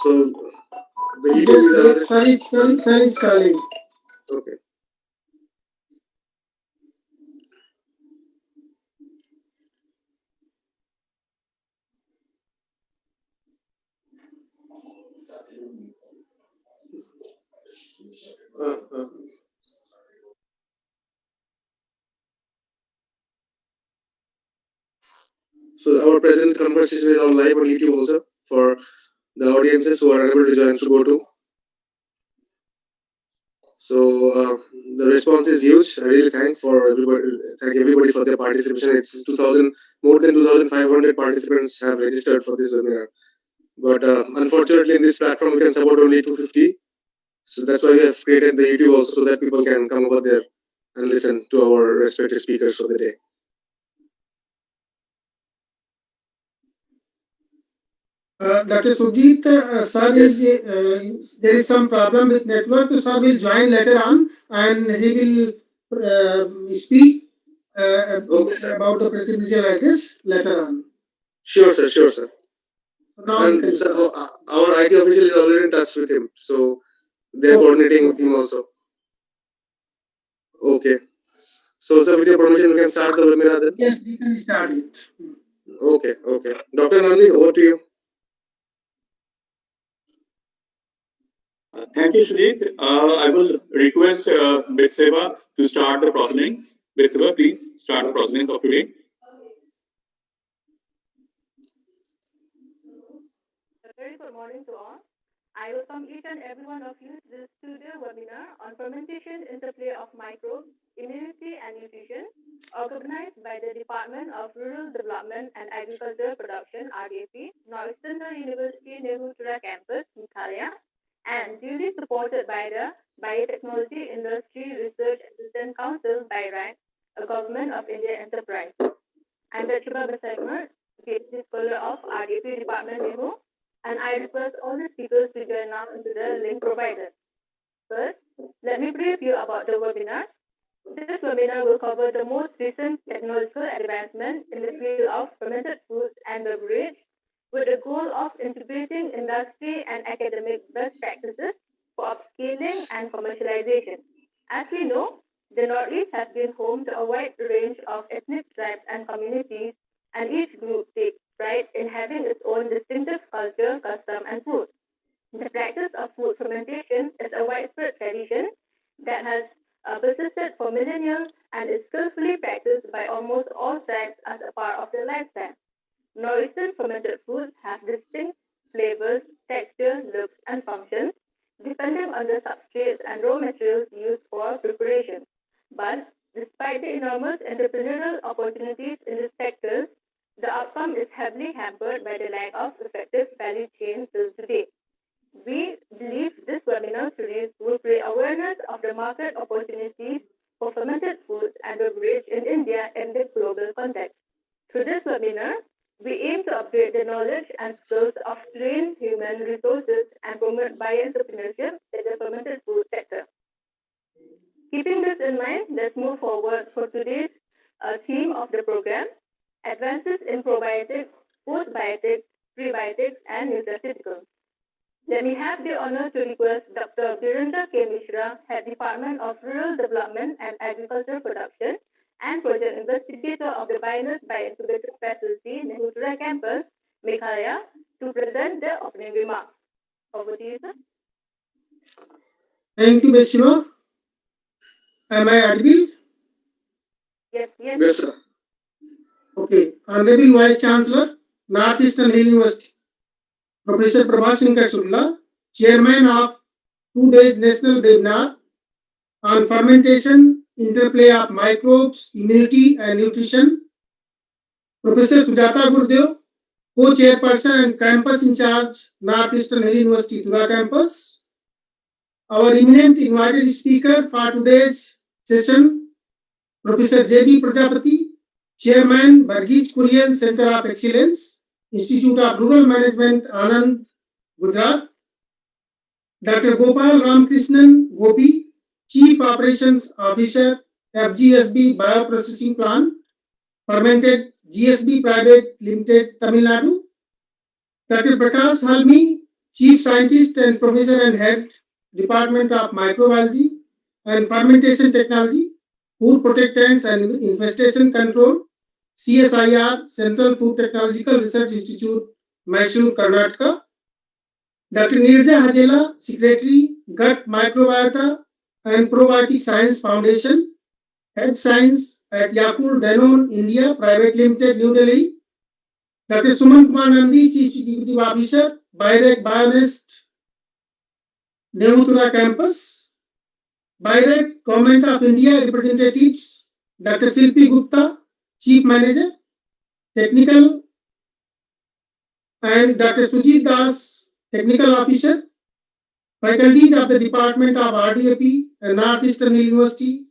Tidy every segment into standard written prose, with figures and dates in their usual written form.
So the YouTube Just wait. is Sorry, it's calling. okay. Uh, uh. So our present conversation is on live on YouTube also for the audiences who are unable to join to go to. So the response is huge. I really thank everybody for their participation. It's 2,000, more than 2,500 participants have registered for this webinar. But unfortunately, in this platform, we can support only 250. So that's why we have created the YouTube also, so that people can come over there and listen to our respective speakers for the day. Dr. Sujit, sir Yes. there is some problem with network. Sir will join later on and he will speak Okay, sir. about the presidential address later on. Sure, sir. Sure, sir. Now we And can sir, start. our IT official is already in touch with him, so they're coordinating with him also. Okay. So, sir, with your permission, we can start the webinar then. Yes, we can start it. Okay, okay. Dr. Nandi, over to you. Thank you, Sujit. I will request Betseba to start the proceedings. Betseba, please start the proceedings of today. A very good morning to all. I welcome each and every one of you to this studio webinar on fermentation, interplay of microbes, immunity and nutrition, organized by the Department of Rural Development and Agriculture Production, RDAP, Northeastern University Nehutra Campus, Meghalaya, and duly supported by the Biotechnology Industry Research Assistance Council by RANC, a Government of India enterprise. I'm Betseba Besaimer, PhD Scholar of RDAP Department Nehu, and I request all the speakers to join now into the link provided. First, let me brief you about the webinar. This webinar will cover the most recent technological advancement in the field of fermented foods and beverage, with the goal of integrating industry and academic best practices for upscaling and commercialization. As we know, the Northeast has been home to a wide range of ethnic tribes and communities, and each group takes pride in having its own distinctive culture, custom, and food. The practice of food fermentation is a widespread tradition that has persisted for millennia and is skillfully practiced by almost all tribes as a part of their lifestyle. Northeastern fermented foods have distinct flavors, texture, looks, and functions, depending on the substrates and raw materials used for preparation. But despite the enormous entrepreneurial opportunities in these sectors, the outcome is heavily hampered by the lack of effective value chain till today. We believe this webinar series will create awareness of the market opportunities for fermented foods and beverage in India in the global context. Through this webinar, we aim to upgrade the knowledge and skills of trained human resources and promote bioentrepreneurship in the fermented food sector. Keeping this in mind, let's move forward for today's theme of the program, advances in probiotics, post-biotics, prebiotics, and nutraceuticals. Let me have the honor to request Dr. Virendra K. Mishra, Head Department of Rural Development and Agriculture Production and Project Investigator of the Binus Bioincubator Facility, Nehutra Campus, Meghalaya, to present the opening remarks. Over to you, sir. Thank you, Betseba. Am I audible? Yes, sir. Okay. Honorable Vice Chancellor, Northeastern Hill University, Professor Prabhas Shankar Shukla, Chairman of today's National Webinar on Fermentation, Interplay of Microbes, Immunity and Nutrition, Professor Sujata Gurdev, Co-Chairperson and Campus in Charge, Northeastern Hill University, Tura Campus. Our eminent invited speaker for today's session, Professor J.B. Prajapati, Chairman, Varghese Kurian Center of Excellence, Institute of Rural Management, Anand, Gujarat. Dr. Gopal Ramakrishnan Gopi, Chief Operations Officer, FGSB Bioprocessing Plant, Fermented GSB Private Limited, Tamil Nadu. Dr. Prakash Halmi, Chief Scientist and Professor and Head, Department of Microbiology and Fermentation Technology, Food Protectants and Infestation Control, CSIR, Central Food Technological Research Institute, Mysore, Karnataka. Dr. Nirja Hajela, Secretary, Gut Microbiota and Probiotic Science Foundation, Head Science at Yakur Danone India Private Limited, New Delhi. Dr. Suman Kumar Nandi, Chief Executive Officer, Birec Bionest, Nehutura Campus. Birec Government of India Representatives, Dr. Silpi Gupta, Chief Manager, Technical, and Dr. Sujit Das, Technical Officer. Faculties of the Department of RDAP and Northeastern University,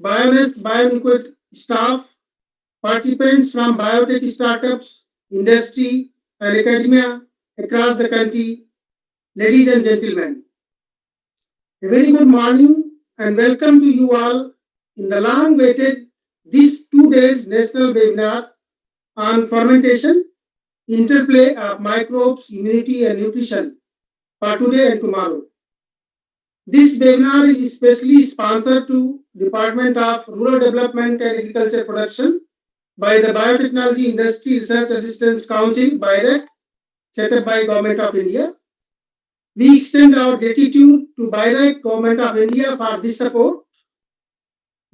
Bionest Bioliquid staff, participants from biotech startups, industry, and academia across the country, ladies and gentlemen. A very good morning and welcome to you all in the long-awaited this 2 days national webinar on fermentation, interplay of microbes, immunity, and nutrition for today and tomorrow. This webinar is especially sponsored to Department of Rural Development and Agriculture Production by the Biotechnology Industry Research Assistance Council, BIREC, set up by Government of India. We extend our gratitude to BIREC, Government of India for this support.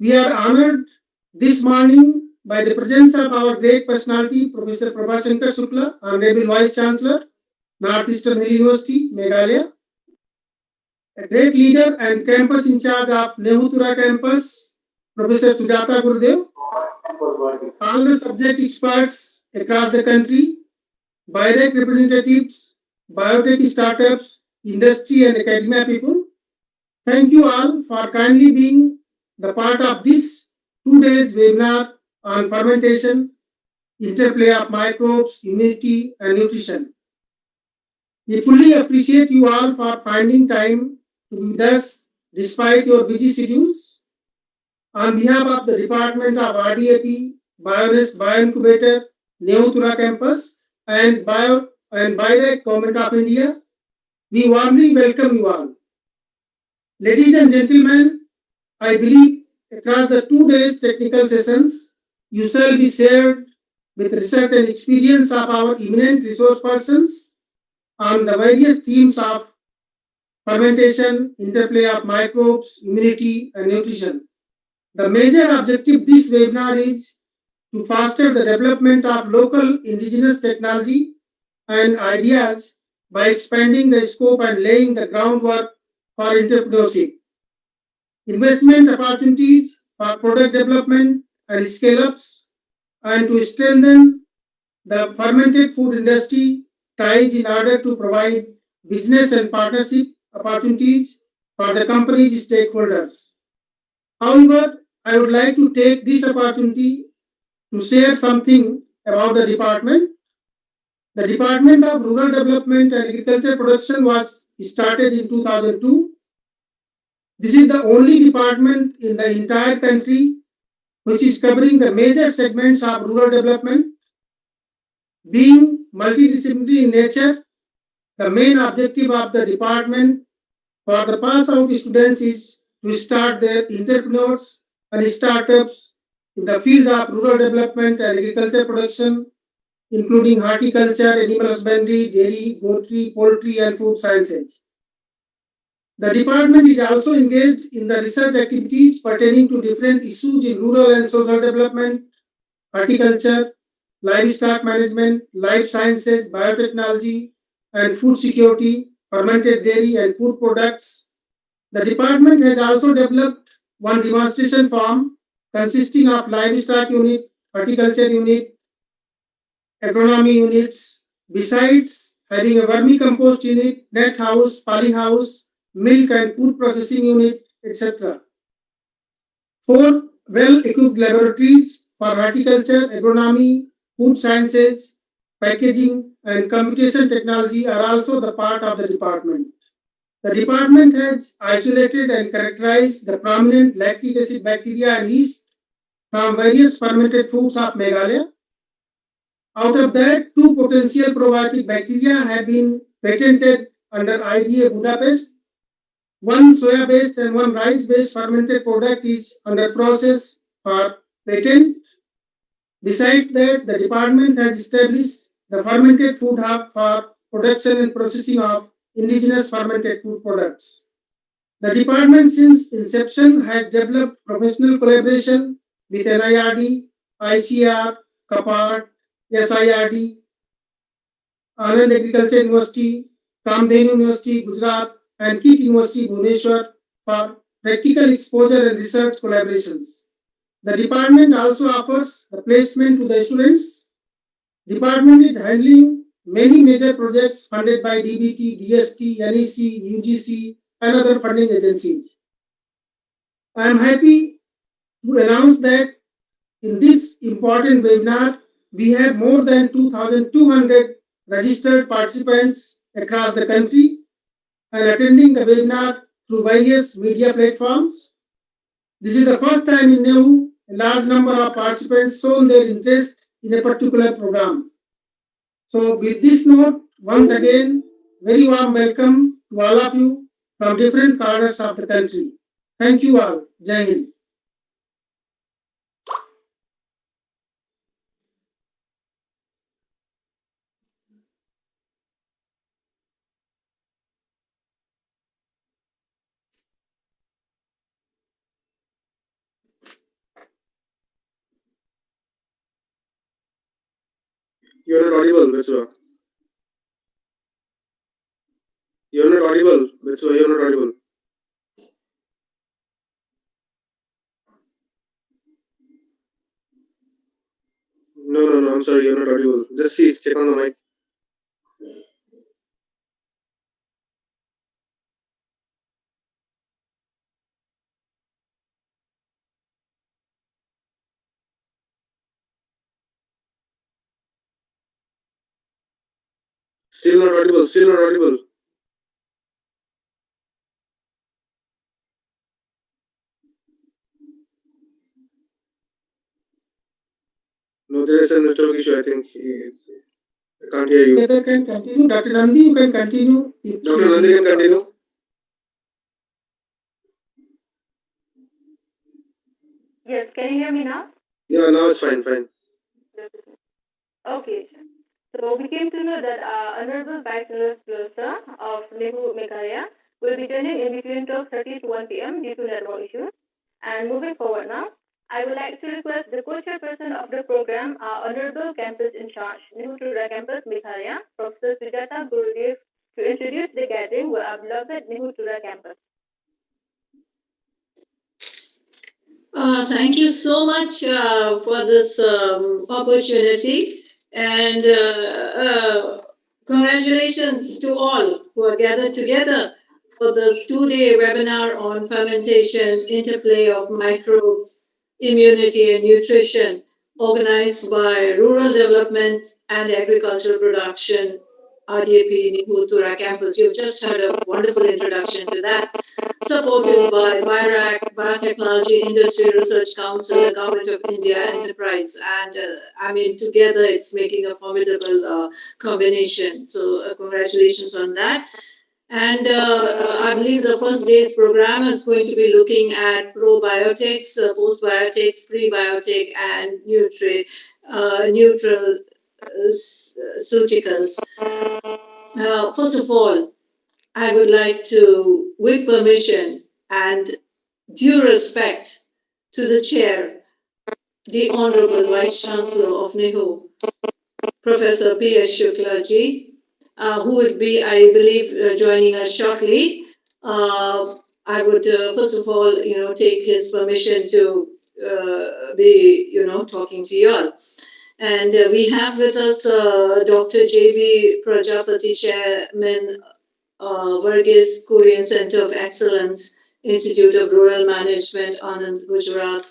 We are honored this morning by the presence of our great personality, Professor Prabhashankar Shukla, Honorable Vice Chancellor, Northeastern Hill University, Meghalaya, a great leader and campus in charge of Nehutura campus, Professor Sujata Gurudev, all the subject experts across the country, BIREC representatives, biotech startups, industry and academia people. Thank you all for kindly being the part of this 2 days webinar on fermentation, interplay of microbes, immunity and nutrition. We fully appreciate you all for finding time to be with us despite your busy schedules. On behalf of the Department of RDAP, Bionest Bioincubator, Nehutura Campus, and BIREC Government of India, we warmly welcome you all. Ladies and gentlemen, I believe across the 2 days technical sessions, you shall be shared with research and experience of our eminent resource persons on the various themes of fermentation, interplay of microbes, immunity, and nutrition. The major objective of this webinar is to foster the development of local indigenous technology and ideas by expanding the scope and laying the groundwork for entrepreneurship. Investment opportunities for product development and scale-ups, and to strengthen the fermented food industry ties in order to provide business and partnership opportunities for the company's stakeholders. However, I would like to take this opportunity to share something about the department. The Department of Rural Development and Agriculture Production was started in 2002. This is the only department in the entire country which is covering the major segments of rural development. Being multidisciplinary in nature, the main objective of the department for the pass-out students is to start their entrepreneurs and startups in the field of rural development and agriculture production, including horticulture, animal husbandry, dairy, poultry, poultry, and food sciences. The department is also engaged in the research activities pertaining to different issues in rural and social development, horticulture, livestock management, life sciences, biotechnology, and food security, fermented dairy and food products. The department has also developed one demonstration farm consisting of livestock unit, horticulture unit, agronomy units, besides having a vermicompost unit, net house, polyhouse, milk and food processing unit, etc. 4 well-equipped laboratories for horticulture, agronomy, food sciences, packaging, and computation technology are also the part of the department. The department has isolated and characterized the prominent lactic acid bacteria and yeast from various fermented foods of Meghalaya. Out of that, 2 potential probiotic bacteria have been patented under IDA Budapest. One soya-based and one rice-based fermented product is under process for patent. Besides that, the department has established the fermented food hub for production and processing of indigenous fermented food products. The department since inception has developed professional collaboration with NIRD, ICR, CAPART, SIRD, Anand Agriculture University, Kamdenu University, Gujarat, and KIT University, Bhubaneswar for practical exposure and research collaborations. The department also offers the placement to the students. Department is handling many major projects funded by DBT, DST, NEC, UGC, and other funding agencies. I am happy to announce that in this important webinar, we have more than 2,200 registered participants across the country and attending the webinar through various media platforms. This is the first time in Nehu a large number of participants shown their interest in a particular program. So with this note, once again, very warm welcome to all of you from different corners of the country. Thank you all. Jai Hind. You're not audible, Betsua. You're not audible, Betsua. You're not audible. No. I'm sorry. You're not audible. Just see. Check on the mic. Still not audible. Still not audible. No, there is a network issue. I think I can't hear you. Together can continue. Dr. Nandi, you can continue. Dr. Nandi can continue. Yes, can you hear me now? Yeah, now it's fine. Fine. Okay. So we came to know that Honorable Vice Chancellor of Nehu Meghalaya will be joining in between 12:30 to 1 p.m. due to network issues. And moving forward now, I would like to request the co-chairperson of the program, Honorable Campus in Charge, Nehu Tura Campus Meghalaya, Professor Sujata Gurudev, to introduce the gathering with our beloved Nehu Tura Campus. Thank you so much for this opportunity, and congratulations to all who are gathered together for this two-day webinar on fermentation, interplay of microbes, immunity and nutrition, organized by Rural Development and Agricultural Production, RDAP Nehu Tura Campus. You've just heard a wonderful introduction to that, supported by BIRAC, Biotechnology Industry Research Council, the Government of India Enterprise. And I mean, together it's making a formidable combination. So congratulations on that. And I believe the first day's program is going to be looking at probiotics, post-biotics, prebiotic, and nutraceuticals. First of all, I would like to, with permission and due respect to the chair, the Honorable Vice Chancellor of NEHU, Professor P.S. Shukla ji, who would be, I believe, joining us shortly. I would, first of all, take his permission to be, talking to you all. And we have with us Dr. J.B. Prajapati, Chairman, Varghese Korean Center of Excellence, Institute of Rural Management, Anand, Gujarat.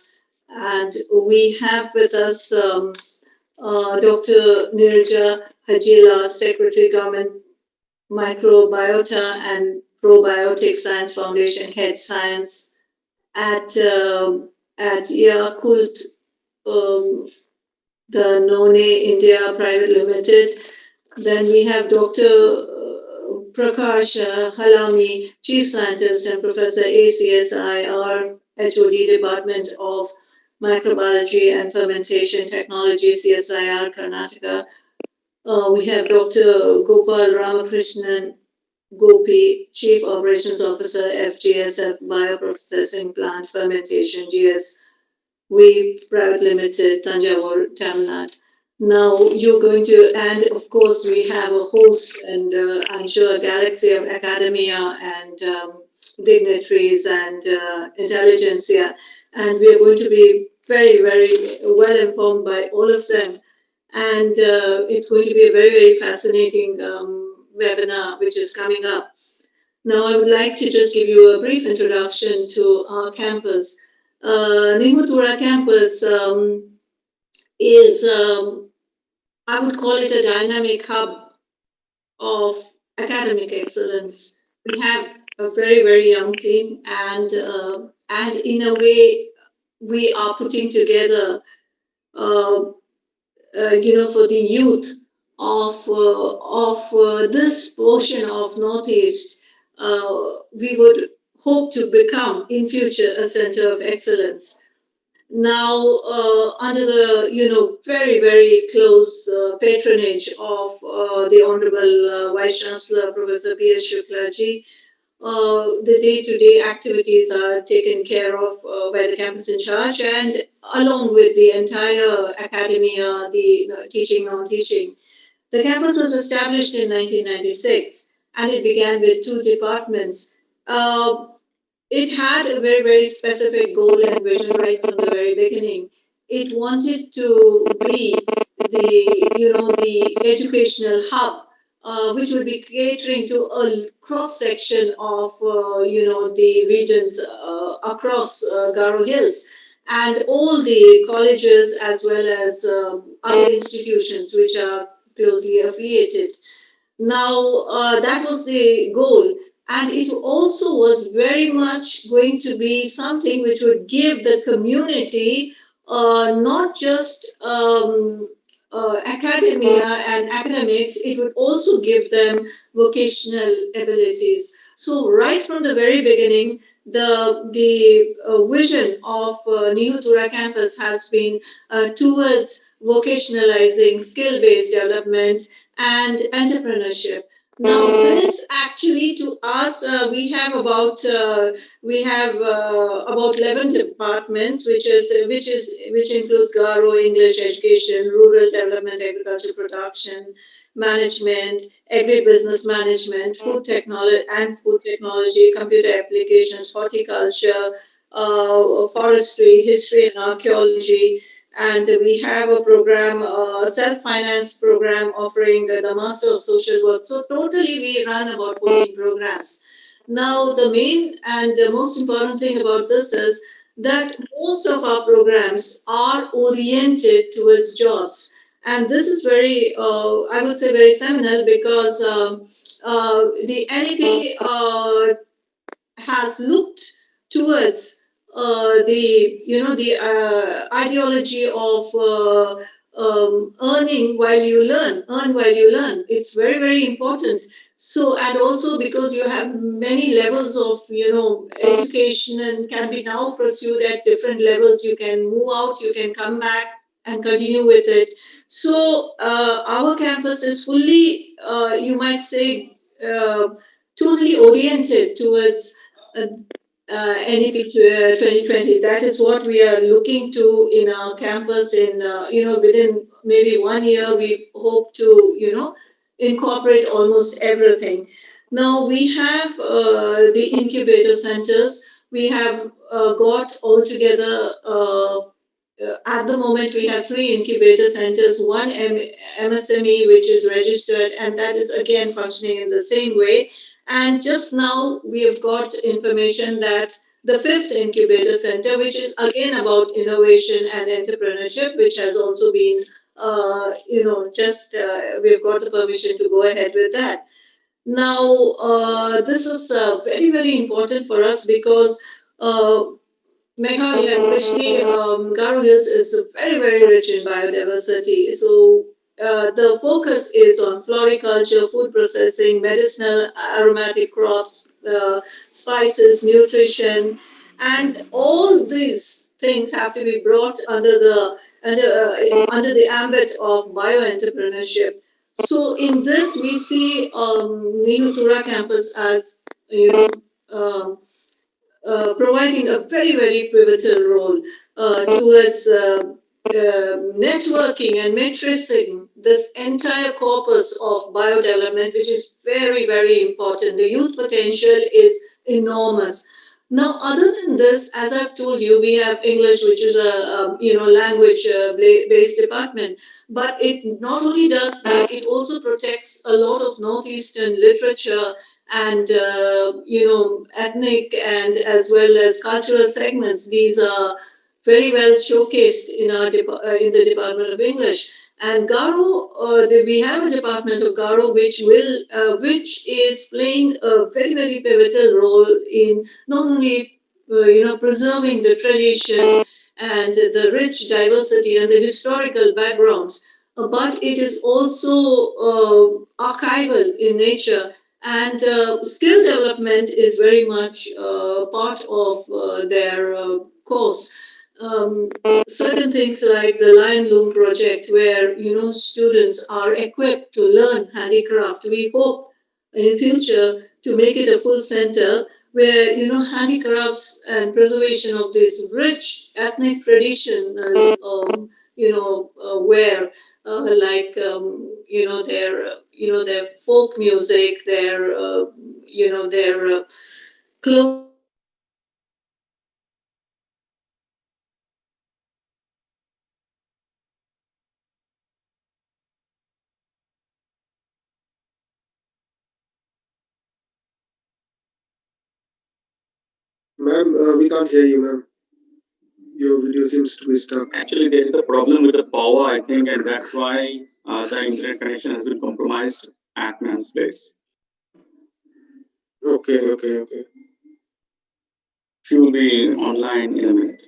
And we have with us Dr. Nirja Hajila, Secretary Government, Microbiota and Probiotic Science Foundation, Head Science at Yakult, the None India Private Limited. Then we have Dr. Prakash Halami, Chief Scientist, and Professor ACSI, our HOD Department of Microbiology and Fermentation Technology, CSIR, Karnataka. We have Dr. Gopal Ramakrishnan Gopi, Chief Operations Officer, FGSF Bioprocessing Plant Fermentation, GS We Private Limited, Tanjavur, Tamil Nadu. Now you're going to, and of course we have a host, and I'm sure a galaxy of academia and dignitaries and intelligentsia, and we are going to be very, very well informed by all of them. And it's going to be a very, very fascinating webinar which is coming up. Now, I would like to just give you a brief introduction to our campus. Ningutura campus is, I would call it a dynamic hub of academic excellence. We have a very, very young team, and in a way, we are putting together, for the youth of this portion of Northeast. We would hope to become in future a center of excellence. Now, under the very, very close patronage of the Honorable Vice Chancellor Professor P.S. Shuklaji, the day-to-day activities are taken care of by the campus in charge, and along with the entire academia, the teaching, non-teaching. The campus was established in 1996, and it began with two departments. It had a very, very specific goal and vision right from the very beginning. It wanted to be the educational hub, which would be catering to a cross section of the regions across Garo Hills, and all the colleges as well as other institutions which are closely affiliated. Now, that was the goal. And it also was very much going to be something which would give the community not just academia and academics, it would also give them vocational abilities. So, right from the very beginning, the vision of Nihutura campus has been towards vocationalizing skill-based development and entrepreneurship. Now, this actually to us, we have about 11 departments, which includes Garo, English education, rural development, agriculture production, management, agribusiness management, food technology, computer applications, horticulture, forestry, history and archaeology, and we have a program, self-finance program offering the Master of Social Work. So totally we run about 14 programs. Now the main and the most important thing about this is that most of our programs are oriented towards jobs. And this is very, I would say very seminal because the NEP has looked towards the ideology of earn while you learn. It's very, very important. So, and also because you have many levels of education and can be now pursued at different levels. You can move out, you can come back and continue with it. So our campus is fully, you might say, totally oriented towards uh, NEP 2020. That is what we are looking to in our campus. In within maybe 1 year, we hope to incorporate almost everything. Now we have the incubator centers. We have got altogether. At the moment, we have 3 incubator centers, one MSME, which is registered, and that is again functioning in the same way. And just now, we have got information that the fifth incubator center, which is again about innovation and entrepreneurship, which has also been, we've got the permission to go ahead with that. Now, this is very, very important for us because Meghalaya, especially Garo Hills, is very, very rich in biodiversity. So the focus is on floriculture, food processing, medicinal aromatic crops, spices, nutrition, and all these things have to be brought under the ambit of bioentrepreneurship. So in this, we see Nehutura campus as you know. Um, providing a very pivotal role towards networking and matrixing this entire corpus of biodevelopment, which is very important. The youth potential is enormous. Now, other than this, as I've told you, we have English, which is a language based department. But it not only does that, it also protects a lot of northeastern literature and ethnic and as well as cultural segments. These are very well showcased in the Department of English. And Garo, we have a department of Garo which is playing a very pivotal role in not only preserving the tradition and the rich diversity and the historical background, but it is also archival in nature, and skill development is very much part of their course. Certain things like the Lion Loom project, where students are equipped to learn handicraft. We hope in future to make it a full center where handicrafts and preservation of this rich ethnic tradition, where like their folk music, their clothing. Ma'am, we can't hear you, ma'am. Your video seems to be stuck. Actually, there is a problem with the power, I think, and that's why the internet connection has been compromised at man's place. Okay. She will be online in a minute.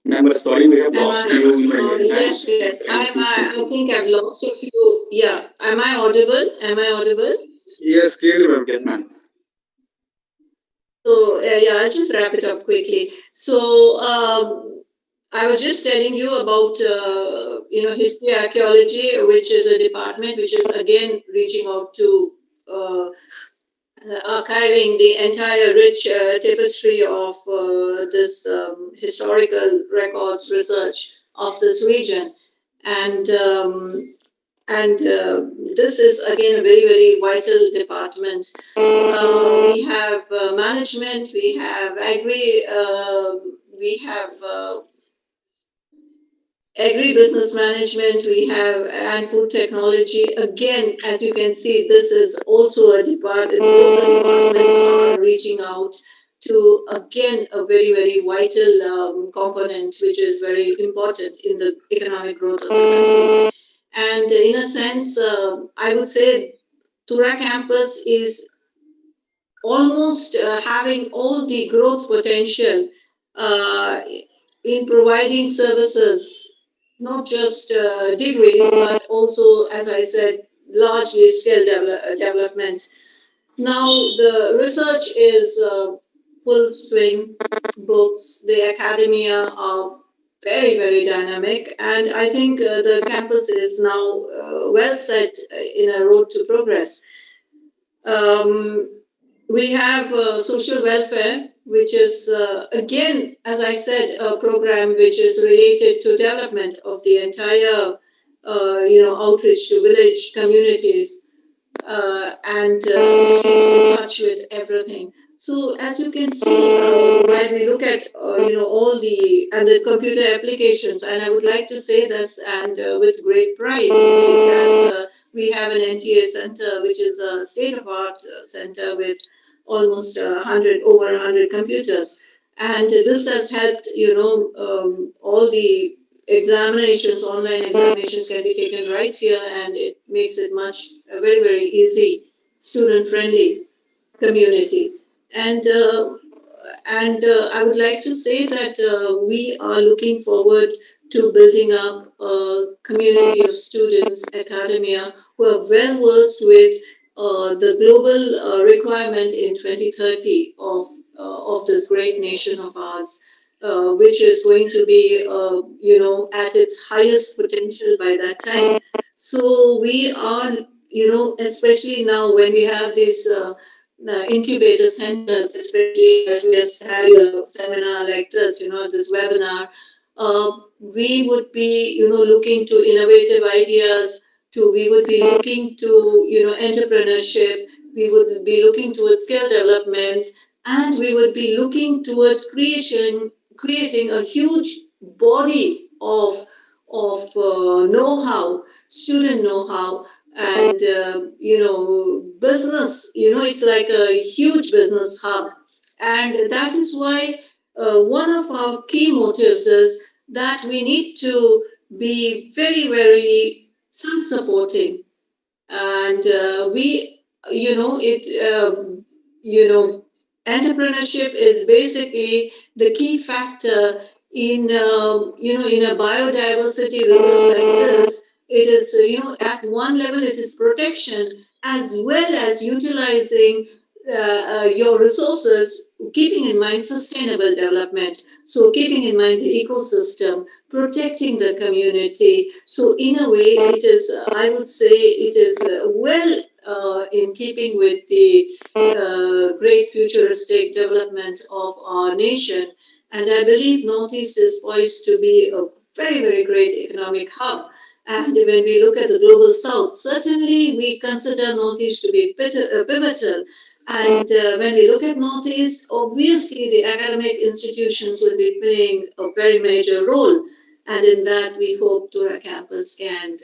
Ma'am, sorry, we have lost you in the meantime. Yes. I think I've lost a few. Yeah. Am I audible? Yes, clearly, ma'am. Yes, ma'am. So yeah, I'll just wrap it up quickly. So I was just telling you about history archaeology, which is a department which is again reaching out to archiving the entire rich tapestry of this historical records research of this region, and this is again a very vital department. We have management, we have we have agribusiness management, we have and food technology. Again, as you can see, this is also a department. Both the departments are reaching out to again a very very vital component which is very important in the economic growth of the country. And in a sense, I would say Tura campus is almost having all the growth potential uh, in providing services, not just degree, but also, as I said, largely skill development. Now the research is full swing. Books, the academia are very very dynamic, and I think the campus is now well set in a road to progress. Um, we have social welfare, which is again, as I said, a program which is related to development of the entire, outreach to village communities, and it keeps in touch with everything. So as you can see, while we look at all the and the computer applications, and I would like to say this and with great pride indeed, that we have an NTA center, which is a state-of-art center with almost 100 over 100 computers, and this has helped all the examinations, online examinations can be taken right here, and it makes it much very very easy, student friendly community. And I would like to say that we are looking forward to building up a community of students, academia, who are well versed with the global requirement in 2030 of this great nation of ours, which is going to be, at its highest potential by that time. So we are, especially now when we have these incubator centers, especially as we are having a seminar like this, this webinar, we would be, looking to innovative ideas. We would be looking to, entrepreneurship. We would be looking towards skill development, and we would be looking towards creating a huge body of know-how, student know-how, and business. It's like a huge business hub, and that is why one of our key motives is that we need to be very very self-supporting, and we it you know entrepreneurship is basically the key factor in in a biodiversity river like this. It is at one level it is protection as well as utilizing your resources, keeping in mind sustainable development, so keeping in mind the ecosystem, protecting the community. So in a way it is, I would say it is well in keeping with the great futuristic development of our nation. And I believe Northeast is poised to be a very, very great economic hub. And when we look at the global south, certainly we consider Northeast to be pivotal. And when we look at Northeast, obviously the academic institutions will be playing a very major role. And in that, we hope Tora campus can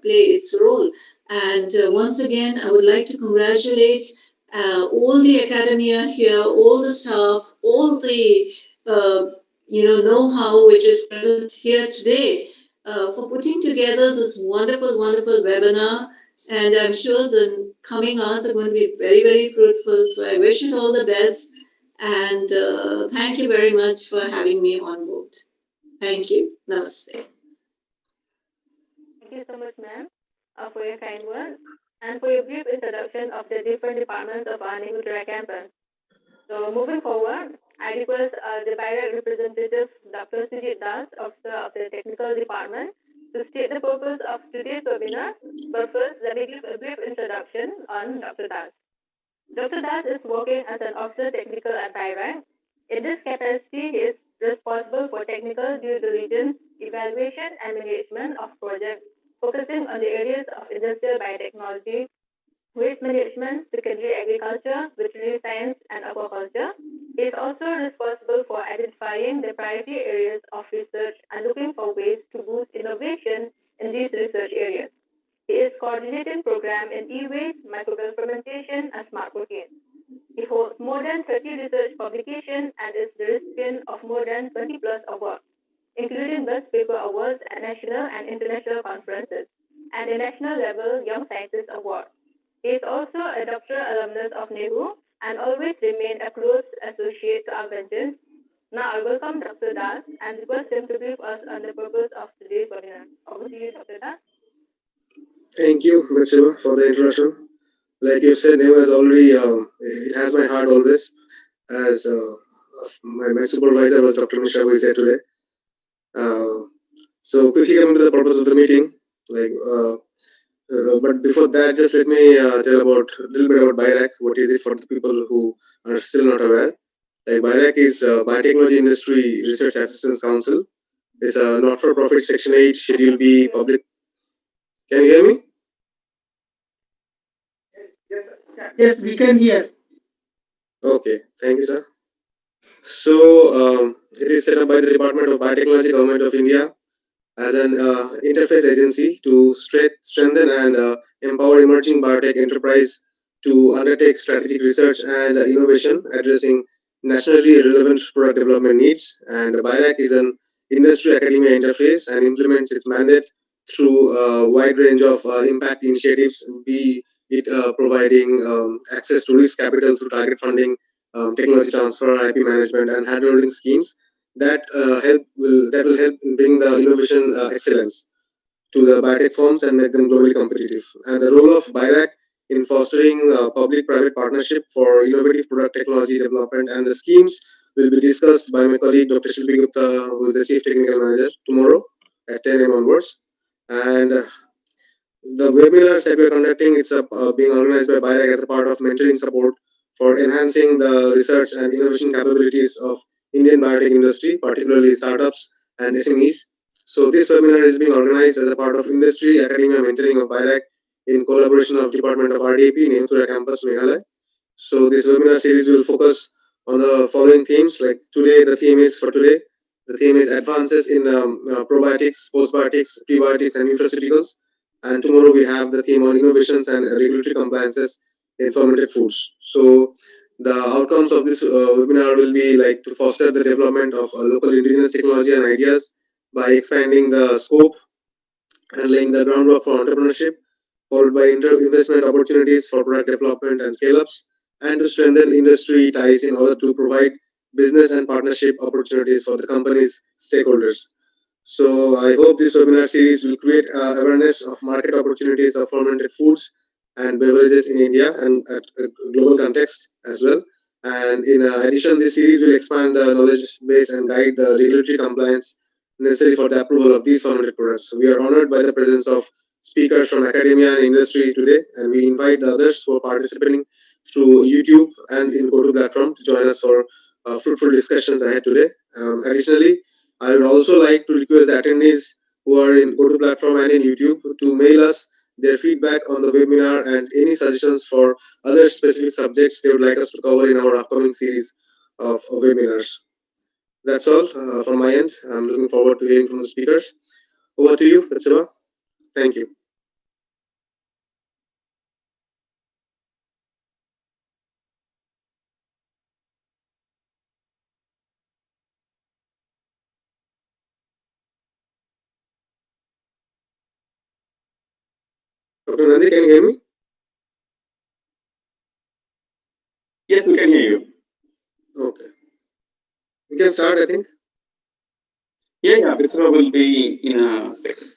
play its role. And once again, I would like to congratulate all the academia here, all the staff, all the know-how which is present here today for putting together this wonderful, wonderful webinar. And I'm sure the coming hours are going to be very, very fruitful. So I wish you all the best. And thank you very much for having me on board. Thank you. Namaste. Thank you so much, ma'am, for your kind words and for your brief introduction of the different departments of our Nehutra campus. So moving forward, I request the direct representative, Dr. Sujit Das, Officer of the Technical Department, to state the purpose of today's webinar. But first, let me give a brief introduction on Dr. Das. Dr. Das is working as an officer technical at Thailand. In this capacity, he is responsible for technical due diligence, evaluation, and management of projects, focusing on the areas of industrial biotechnology, waste management, secondary agriculture, veterinary science, and aquaculture. He is also responsible for identifying the priority areas of research and looking for ways to boost innovation in these research areas. He is coordinating program in e-waste, microbial fermentation, and smart proteins. It holds more than 30 research publications and is the recipient of more than 20 plus awards, including Best Paper Awards at national and international conferences, and the national level Young Scientist Award. He is also a doctoral alumnus of NEHU and always remained a close associate to our ventures. Now I welcome Dr. Das and request him to brief us on the purpose of today's webinar. Over to you, Dr. Das. Thank you, Matsiva, for the introduction. Like you said, Nemo has already, it has my heart always, as my supervisor was Dr. Mishra, who is here today. So quickly coming to the purpose of the meeting, like, but before that, just let me tell about a little bit about BIRAC. What is it for the people who are still not aware? Like BIRAC is Biotechnology Industry Research Assistance Council. It's a not-for-profit Section 8 Schedule B public. Can you hear me? Yes, we can hear. Okay, thank you, sir. So it is set up by the Department of Biotechnology, Government of India, as an interface agency to strengthen and empower emerging biotech enterprise to undertake strategic research and innovation addressing nationally relevant product development needs. And BIRAC is an industry academia interface and implements its mandate through a wide range of impact initiatives, be it providing access to risk capital through target funding, technology transfer, IP management, and handholding schemes that will help bring the innovation excellence to the biotech firms and make them globally competitive. And the role of BIRAC in fostering public-private partnership for innovative product technology development and the schemes will be discussed by my colleague Dr. Shilpi Gupta, who is the Chief Technical Manager, tomorrow at 10 a.m. onwards. And the webinars that we are conducting, it's being organized by BIRAC as a part of mentoring support for enhancing the research and innovation capabilities of Indian biotech industry, particularly startups and SMEs. So this webinar is being organized as a part of industry academia mentoring of BIRAC in collaboration of Department of RDAP, Nehru campus, Meghalaya. So this webinar series will focus on the following themes. Like today, the theme is advances in probiotics, postbiotics, prebiotics, and nutraceuticals. And tomorrow we have the theme on innovations and regulatory compliances in fermented foods. So the outcomes of this webinar will be like to foster the development of local indigenous technology and ideas by expanding the scope and laying the groundwork for entrepreneurship, followed by investment opportunities for product development and scale-ups, and to strengthen industry ties in order to provide business and partnership opportunities for the company's stakeholders. So I hope this webinar series will create awareness of market opportunities of fermented foods and beverages in India and at a global context as well. And in addition, this series will expand the knowledge base and guide the regulatory compliance necessary for the approval of these fermented products. We are honored by the presence of speakers from academia and industry today, and we invite the others who are participating through YouTube and in GoTo platform to join us for fruitful discussions ahead today. Additionally, I would also like to request the attendees who are in GoTo platform and in YouTube to mail us their feedback on the webinar and any suggestions for other specific subjects they would like us to cover in our upcoming series of webinars. That's all from my end. I'm looking forward to hearing from the speakers. Over to you, Matsiva. Thank you. Dr. Nandi, can you hear me? Yes, we can hear you. Okay. We can start, I think. Yeah, Bisra will be in a second.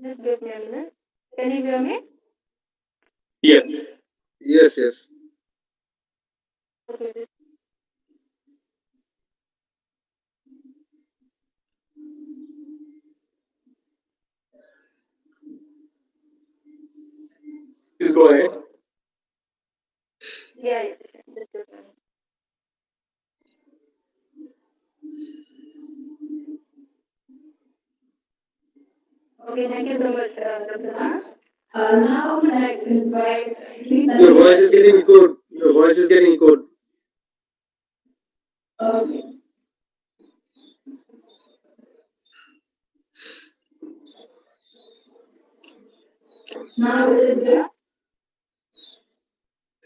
Just give me a minute. Can you hear me? Yes. Yes. Okay. Please go ahead. Yeah. Just give me a minute. Okay, thank you so much, Dr. Das. Now I would like to invite. Your voice is getting echoed. Your voice is getting echoed. Okay. Now is it clear?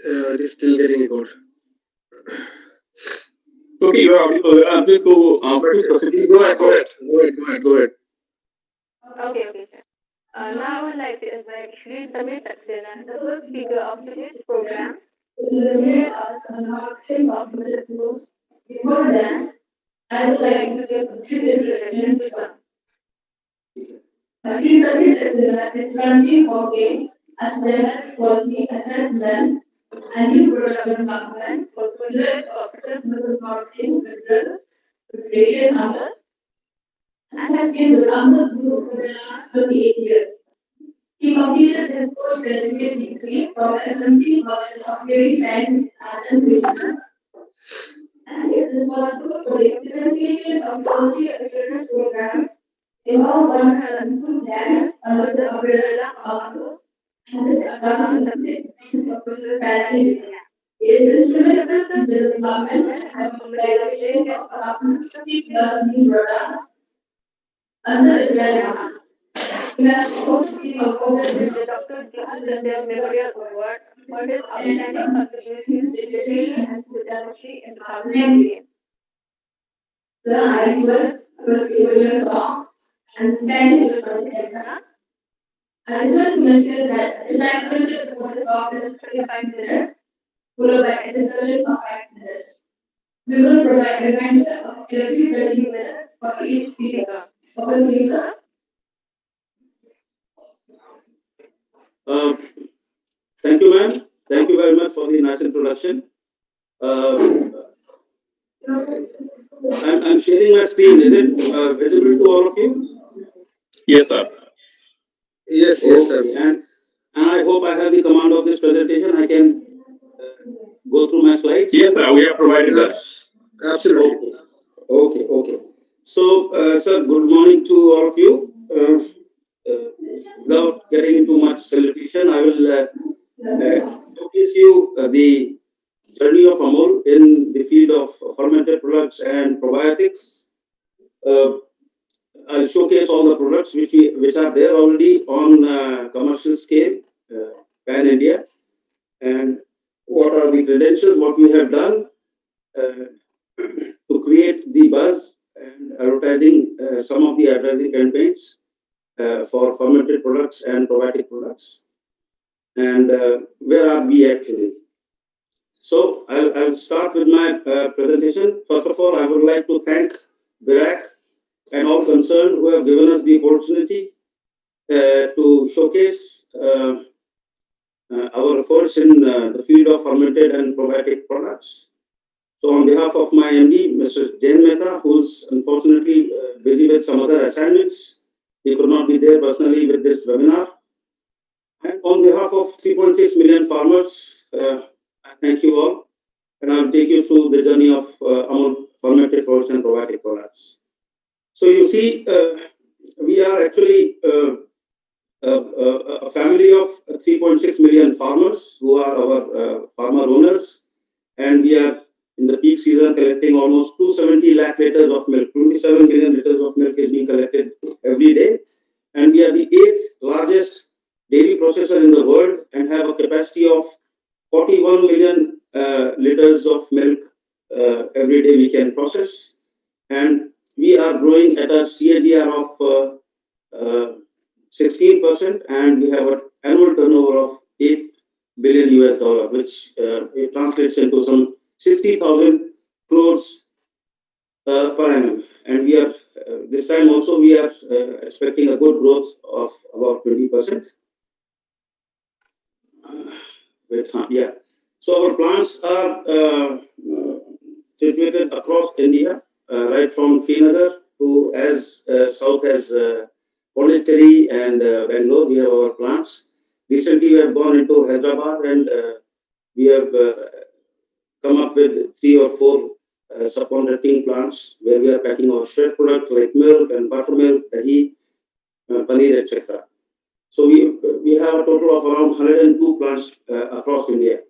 It is still getting echoed. Okay, you are audible. Please go. Please proceed. Go ahead, go ahead, go ahead, go ahead, go ahead. Okay, sir. Now I would like to invite Shri Samir Saxena, the first speaker of today's program, to illuminate us on how think of medicine. Before that, I would like to give a brief introduction to some. Shri Samir Saxena is currently working as the health quality assessment and new product development for Kulit Cooperative Milk Marketing Federal Federation Amber and has been with Amber Group for the last 38 years. He completed his postgraduate degree from SMC College of Dairy Science and Nutrition and is responsible for the implementation of quality assurance programs involved 102 labs under the umbrella of AMO and is around the 6 of process quality in India. He is instrumental in the development and commercialization of around 50 plus new products under the umbrella. He has also been awarded with the Dr. Joseph Memorial Award for his outstanding contributions to dairy and food industry in 2019. The IUS was given law and thanks to the I just want to mention that the time limit for the talk is 35 minutes, followed by a discussion of 5 minutes. We will provide a reminder of every 30 minutes for each speaker. Over to you, sir. Thank you, ma'am. Thank you very much for the nice introduction. I'm sharing my screen. Is it visible to all of you? Yes, sir. Yes, yes, sir. Okay. And I hope I have the command of this presentation. I can go through my slides. Yes, sir. We have provided that. Absolutely. Okay. So, sir, good morning to all of you. Without getting into much celebration, I will showcase you the journey of Amol in the field of fermented products and probiotics. I'll showcase all the products which are there already on commercial scale, pan India, and what are the credentials, what we have done to create the buzz and advertising, some of the advertising campaigns for fermented products and probiotic products, and where are we actually. So I'll start with my presentation. First of all, I would like to thank Birak and all concerned who have given us the opportunity to showcase our efforts in the field of fermented and probiotic products. So on behalf of my MD, Mr. Jain Mehta, who's unfortunately busy with some other assignments, he could not be there personally with this webinar. And on behalf of 3.6 million farmers, I thank you all, and I'll take you through the journey of our fermented products and probiotic products. So you see, we are actually a family of 3.6 million farmers who are our farmer owners, and we are in the peak season collecting almost 270 lakh liters of milk. 27 million liters of milk is being collected every day, and we are the 8th largest dairy processor in the world and have a capacity of 41 million liters of milk every day we can process, and we are growing at a CAGR of 16%, and we have an annual turnover of $8 billion US, which it translates into some 60,000 crores per annum. And we are this time also we are expecting a good growth of about 20%. Yeah. So our plants are situated across India, right from Srinagar to as south as Pondicherry and Bangalore. We have our plants. Recently, we have gone into Hyderabad, and we have come up with 3 or 4 subcontracting plants where we are packing our fresh products like milk and buttermilk, dahi, paneer, etc. So we have a total of around 102 plants across India.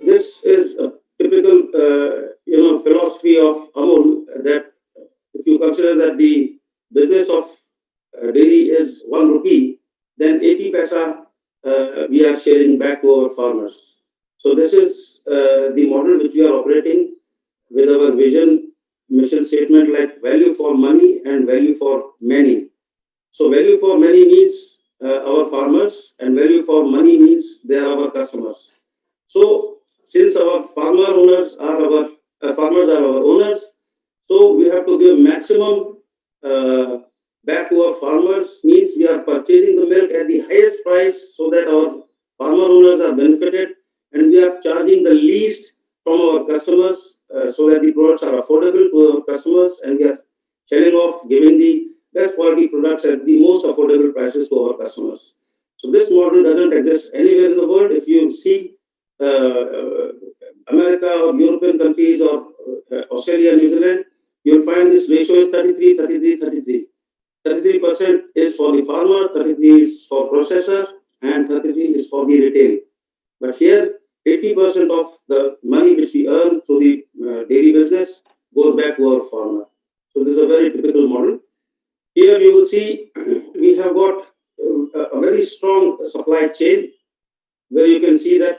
This is a typical, philosophy of Amul, that if you consider that the business of dairy is 1 rupee, paisa we are sharing back to our farmers. So this is the model which we are operating with our vision mission statement like value for money and value for many. So value for many means our farmers, and value for money means they are our customers. So since our farmers are our owners, so we have to give maximum uh, back to our farmers. Means we are purchasing the milk at the highest price so that our farmer owners are benefited, and we are charging the least from our customers so that the products are affordable to our customers, and we are selling off, giving the best quality products at the most affordable prices to our customers. So this model doesn't exist anywhere in the world. If you see America or European countries or Australia, New Zealand, you'll find this ratio is 33, 33, 33. 33% is for the farmer, 33 is for processor, and 33 is for the retail. But here, 80% of the money which we earn through the dairy business goes back to our farmer. So this is a very typical model. Here you will see we have got a very strong supply chain where you can see that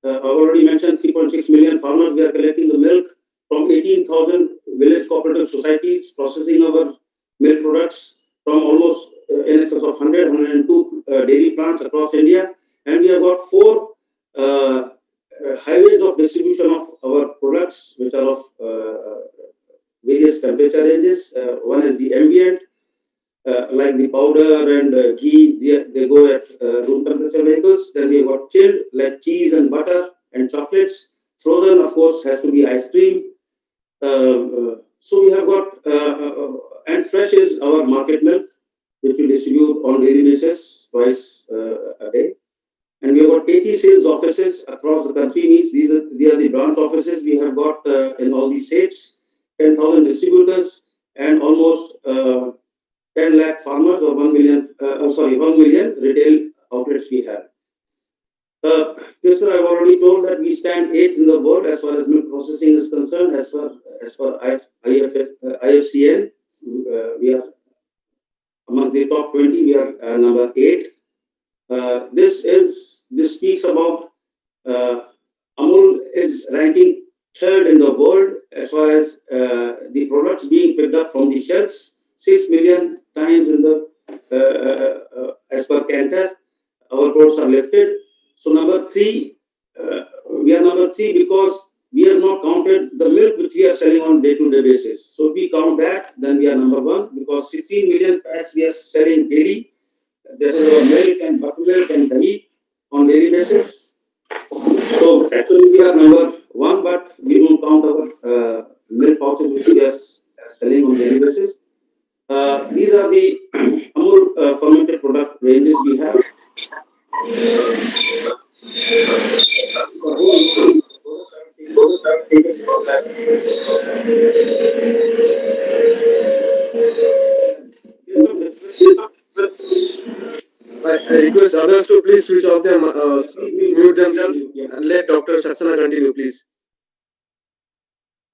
I already mentioned 3.6 million farmers. We are collecting the milk from 18,000 village cooperative societies, processing our milk products from almost in excess of 102 dairy plants across India. And we have got four highways of distribution of our products, which are of various temperature ranges. One is the ambient, like the powder and ghee, they go at room temperature vehicles. Then we got chilled, like cheese and butter and chocolates. Frozen, of course, has to be ice cream. So we have got, and fresh is our market milk, which we distribute on daily basis, twice a day. And we have got 80 sales offices across the country. Means these are the branch offices we have got in all these states. 10,000 distributors and almost 10 lakh farmers or 1 million, 1 million retail outlets we have. This I've already told that we stand eighth in the world as far as milk processing is concerned. As for IFCN, we are among the top 20. We are number 8. This speaks about Amul is ranking third in the world as far as the products being picked up from the shelves. 6 million times in the as per Cantor, our products are lifted. So number 3, we are number 3 because we have not counted the milk which we are selling on day-to-day basis. So if we count that, then we are number 1 because 16 million packs we are selling daily. That is our milk and buttermilk and dahi on daily basis. So actually we are number 1, but we don't count our milk pouches which we are selling on daily basis. These are the Amul fermented product ranges we have. I request others to please switch off their, mute themselves and let Dr. Saxena continue, please.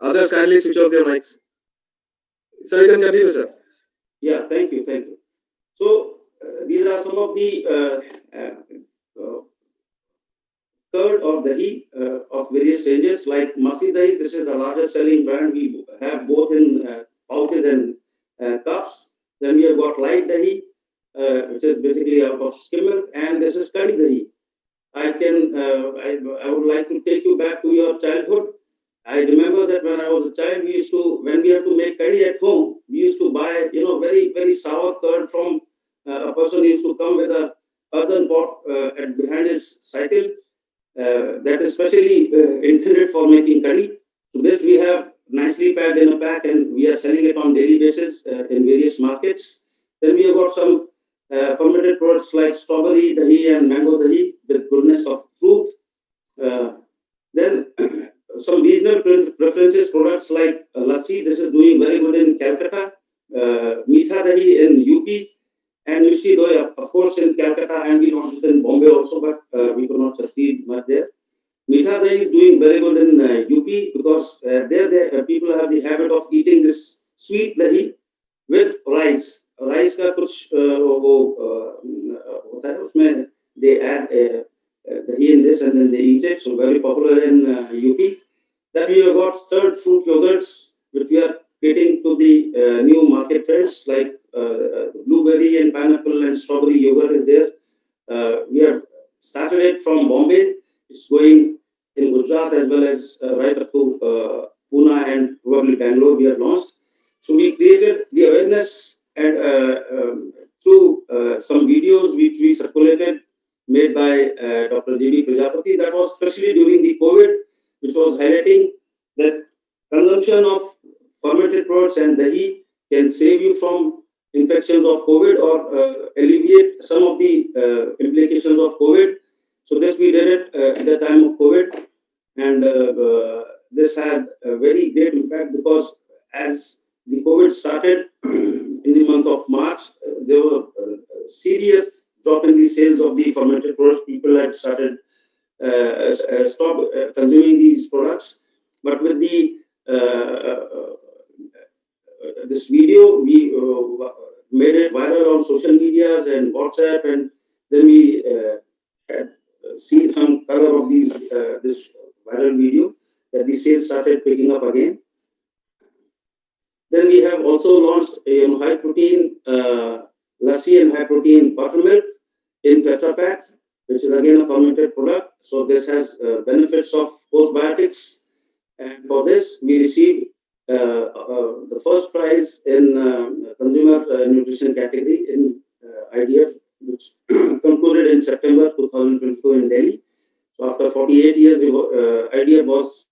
Others kindly switch off their mics. Sir, you can continue, sir. Yeah, thank you. So these are some of the curd or dahi of various ranges, like Masi Dahi. This is the largest selling brand. We have both in pouches and cups. Then we have got light dahi, which is basically out of skim milk, and this is Kadi dahi. I would like to take you back to your childhood. I remember that when I was a child, when we have to make curry at home, we used to buy, very, very sour curd from a person who used to come with a earthen pot behind his cycle that is specially intended for making curry. So this we have nicely packed in a pack, and we are selling it on daily basis in various markets. Then we have got some fermented products like strawberry dahi and mango dahi with goodness of fruit. Then some regional preferences products like lassi. This is doing very good in Calcutta. Meetha dahi in UP, and Mishti doi, of course, in Calcutta, and we launched it in Bombay also, but we could not succeed much there. Meetha dahi is doing very good in UP because there people have the habit of eating this sweet dahi with rice. Rice का कुछ वो होता है उसमें they add dahi in this and then they eat it. So very popular in UP. Then we have got stirred fruit yogurts, which we are creating to the new market trends like blueberry and pineapple and strawberry yogurt is there. We have started it from Bombay. It's going in Gujarat as well as right up to Pune and probably Bangalore. We have launched. So we created the awareness and through some videos which we circulated made by Dr. J.B. Prajapati. That was especially during the COVID, which was highlighting that consumption of fermented products and dahi can save you from infections of COVID or alleviate some of the implications of COVID. So this we did it at the time of COVID, and this had a very great impact because as the COVID started in the month of March, there were serious drop in the sales of the fermented products. People had started stop consuming these products, but with the this video, we made it viral on social medias and WhatsApp, and then we had seen some color of these this viral video that the sales started picking up again. Then we have also launched a high protein lassi and high protein buttermilk in Tetra Pak, which is again a fermented product. So this has benefits of post-biotics, and for this we received the first prize in consumer nutrition category in IDF, which concluded in September 2022 in Delhi. So after 48 years, IDF was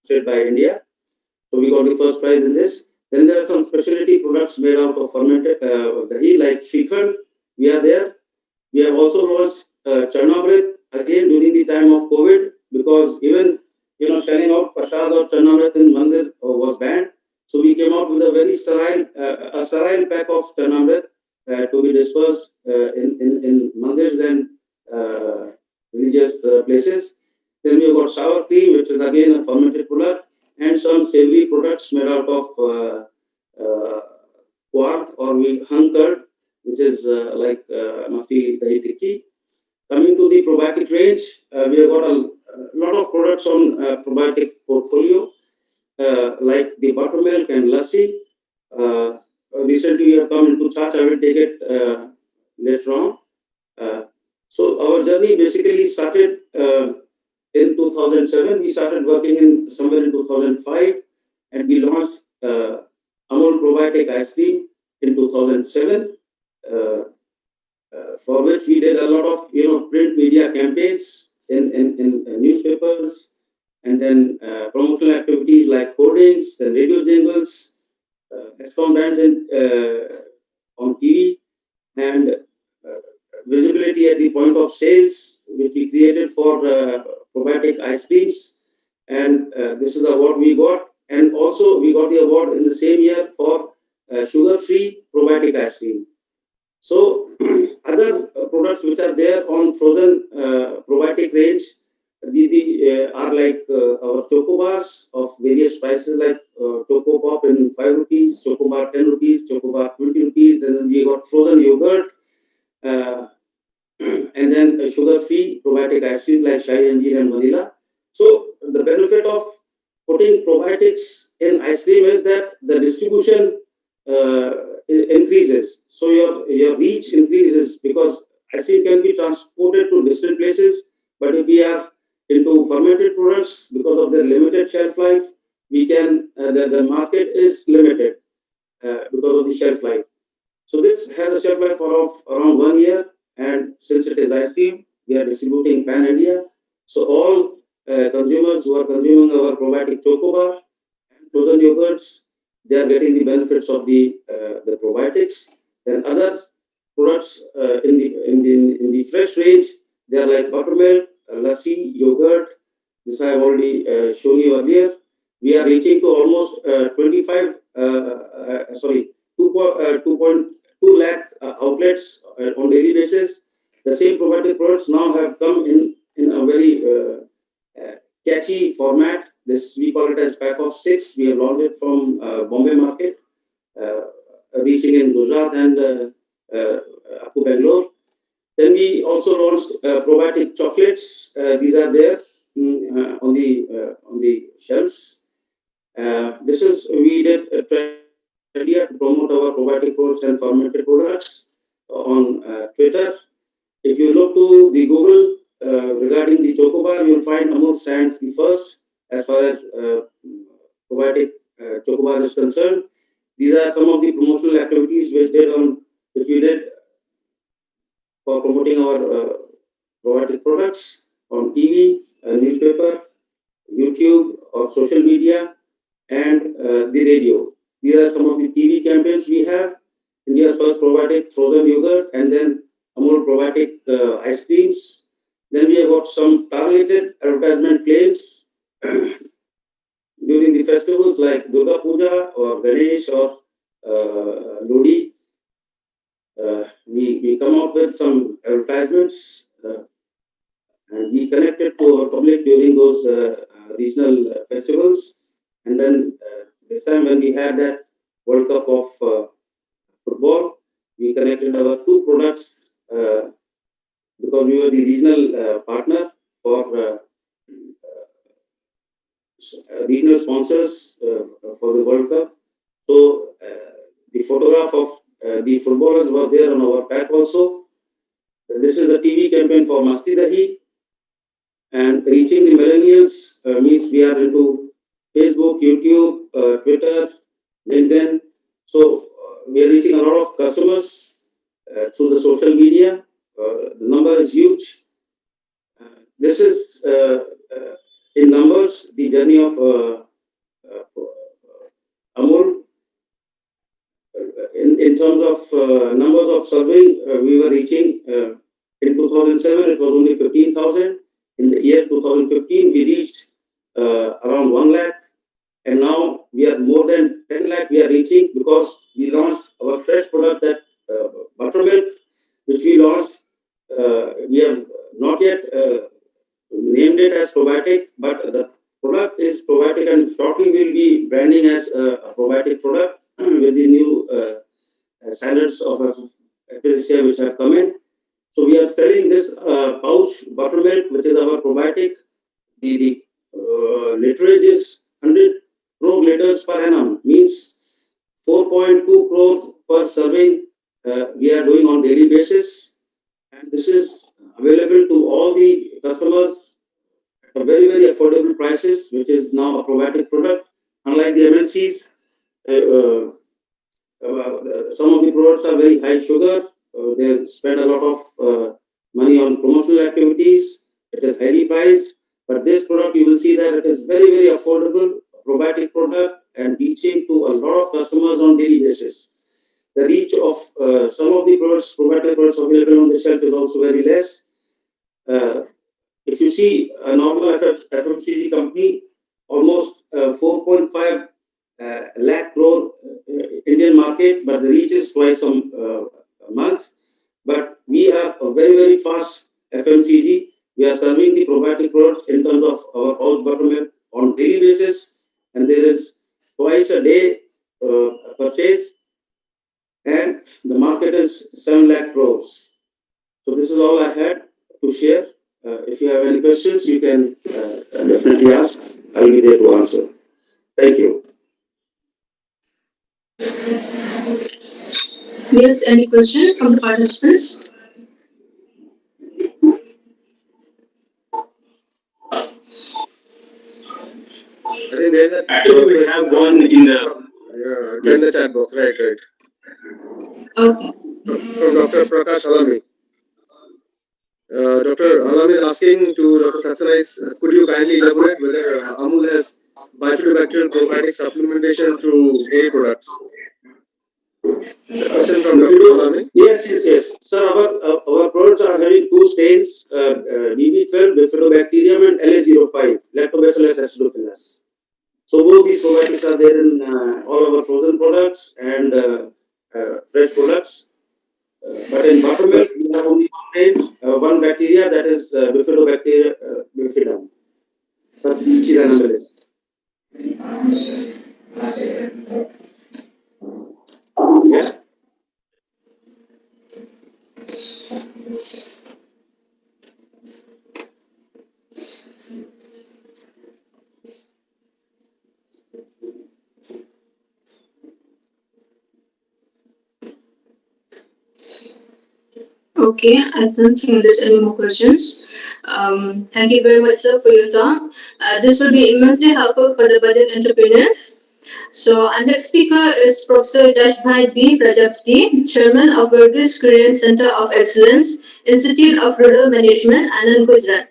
hosted by India. So we got the first prize in this. Then there are some specialty products made out of fermented dahi, like Shrikhand. We are there. We have also launched Charnamrit again during the time of COVID, because even selling out prasad or Charnamrit in mandir was banned. So we came out with a very sterile pack of Charnamrit to be dispersed in mandirs and religious places. Then we have got sour cream, which is again a fermented product, and some savory products made out of quark or hung curd, which is like masti dahi tikki. Coming to the probiotic range, we have got a lot of products on probiotic portfolio, like the buttermilk and lassi. Recently, we have come into Chach. I will take it later on. So our journey basically started in 2007. We started working in somewhere in 2005, and we launched Amul probiotic ice cream in 2007. For which we did a lot of print media campaigns in newspapers, and then promotional activities like hoardings, then radio jingles, ESCOM brands on TV, and visibility at the point of sales, which we created for probiotic ice creams. And this is the award we got. And also we got the award in the same year for sugar-free probiotic ice cream. So other products which are there on frozen probiotic range, are like our choco bars of various prices, like choco pop in 5 rupees, choco bar 10 rupees, choco bar 20 rupees. Then we got frozen yogurt, and then a sugar-free probiotic ice cream like Shai Anjeer and vanilla. So the benefit of putting probiotics in ice cream is that the distribution increases. So your reach increases, because ice cream can be transported to distant places. But if we are into fermented products, because of their limited shelf life, we can the market is limited because of the shelf life. So this has a shelf life of around 1 year, and since it is ice cream, we are distributing pan India. So all consumers who are consuming our probiotic choco bar and frozen yogurts, they are getting the benefits of the probiotics. Then other products in the fresh range, they are like buttermilk, lassi, yogurt. This I have already shown you earlier. We are reaching to almost 2.2 lakh outlets on daily basis. The same probiotic products now have come in a very catchy format. This we call it as pack of 6. We have launched it from Bombay market, reaching in Gujarat and up to Bangalore. Then we also launched probiotic chocolates. These are there on the shelves. This is we did a trade idea to promote our probiotic products and fermented products on Twitter. If you look to the Google regarding the Chocobar, you'll find Amul stands the first as far as probiotic Chocobar is concerned. These are some of the promotional activities which we did for promoting our probiotic products on TV, newspaper, YouTube, or social media, and the radio. These are some of the TV campaigns we have. India's first probiotic frozen yogurt, and then Amul probiotic ice creams. Then we have got some targeted advertisement claims during the festivals like Durga Puja or Ganesh or Lodi. We come up with some advertisements and we connected to our public during those regional festivals. And then this time when we had that World Cup of football, we connected our two products because we were the regional partner for regional sponsors for the World Cup. So the photograph of the footballers were there on our pack also. This is the TV campaign for Masti Dahi. And reaching the millennials means we are into Facebook, YouTube, Twitter, LinkedIn. So we are reaching a lot of customers through the social media. The number is huge. This is in numbers the journey of Amul. In terms of numbers of serving, we were reaching in 2007 it was only 15,000. In the year 2015 we reached around 1 lakh, and now we are more than 10 lakh we are reaching because we launched our fresh product, that buttermilk, which we launched. We have not yet named it as probiotic, but the product is probiotic, and shortly we'll be branding as a probiotic product with the new standards of FSSAI which have come in. So we are selling this pouch buttermilk, which is our probiotic. The literage is 100 crore liters per annum, means 4.2 crore per serving we are doing on daily basis. And this is available to all the customers at a very, very affordable prices, which is now a probiotic product. Unlike the MNCs, some of the products are very high sugar. They spend a lot of money on promotional activities. It is highly priced. But this product, you will see that it is very, very affordable, probiotic product, and reaching to a lot of customers on daily basis. The reach of some of the products, probiotic products available on the shelf is also very less. If you see a normal FMCG company, almost 4.5 lakh crore Indian market, but the reach is twice a month. But we are a very, very fast FMCG. We are serving the probiotic products in terms of our pouch buttermilk on daily basis, and there is twice a day purchase, and the market is 7 lakh crores. So this is all I had to share. If you have any questions, you can definitely ask. I will be there to answer. Thank you. Yes, any question from the participants? I think there's a Actually, we have one in the in the chat box. Right. Okay. From Dr. Prakash Alami. Dr. Alami is asking to Dr. Saxonite, could you kindly elaborate whether Amul has bifidobacterial probiotic supplementation through dairy products? Question from Dr. Alami. Yes. Sir, our products are having two stains, DB12, bifidobacterium, and LA05, lactobacillus acidophilus. So both these probiotics are there in all our frozen products and fresh products. But in buttermilk, we have only one bacteria, that is bifidobacteria bifidum. Yeah. Okay, I don't think there's any more questions. Thank you very much, sir, for your talk. This will be immensely helpful for the budding entrepreneurs. So, our next speaker is Professor Jashbhai B. Prajapati, Chairman of Verghese Korean Center of Excellence, Institute of Rural Management, Anand, Gujarat.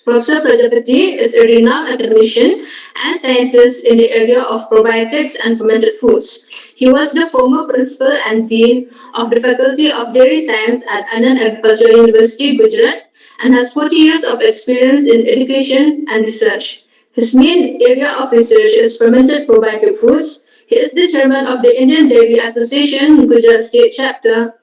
Professor Prajapati is a renowned academician and scientist in the area of probiotics and fermented foods. He was the former principal and dean of the Faculty of Dairy Science at Anand Agricultural University, Gujarat, and has 40 years of experience in education and research. His main area of research is fermented probiotic foods. He is the chairman of the Indian Dairy Association, Gujarat State Chapter,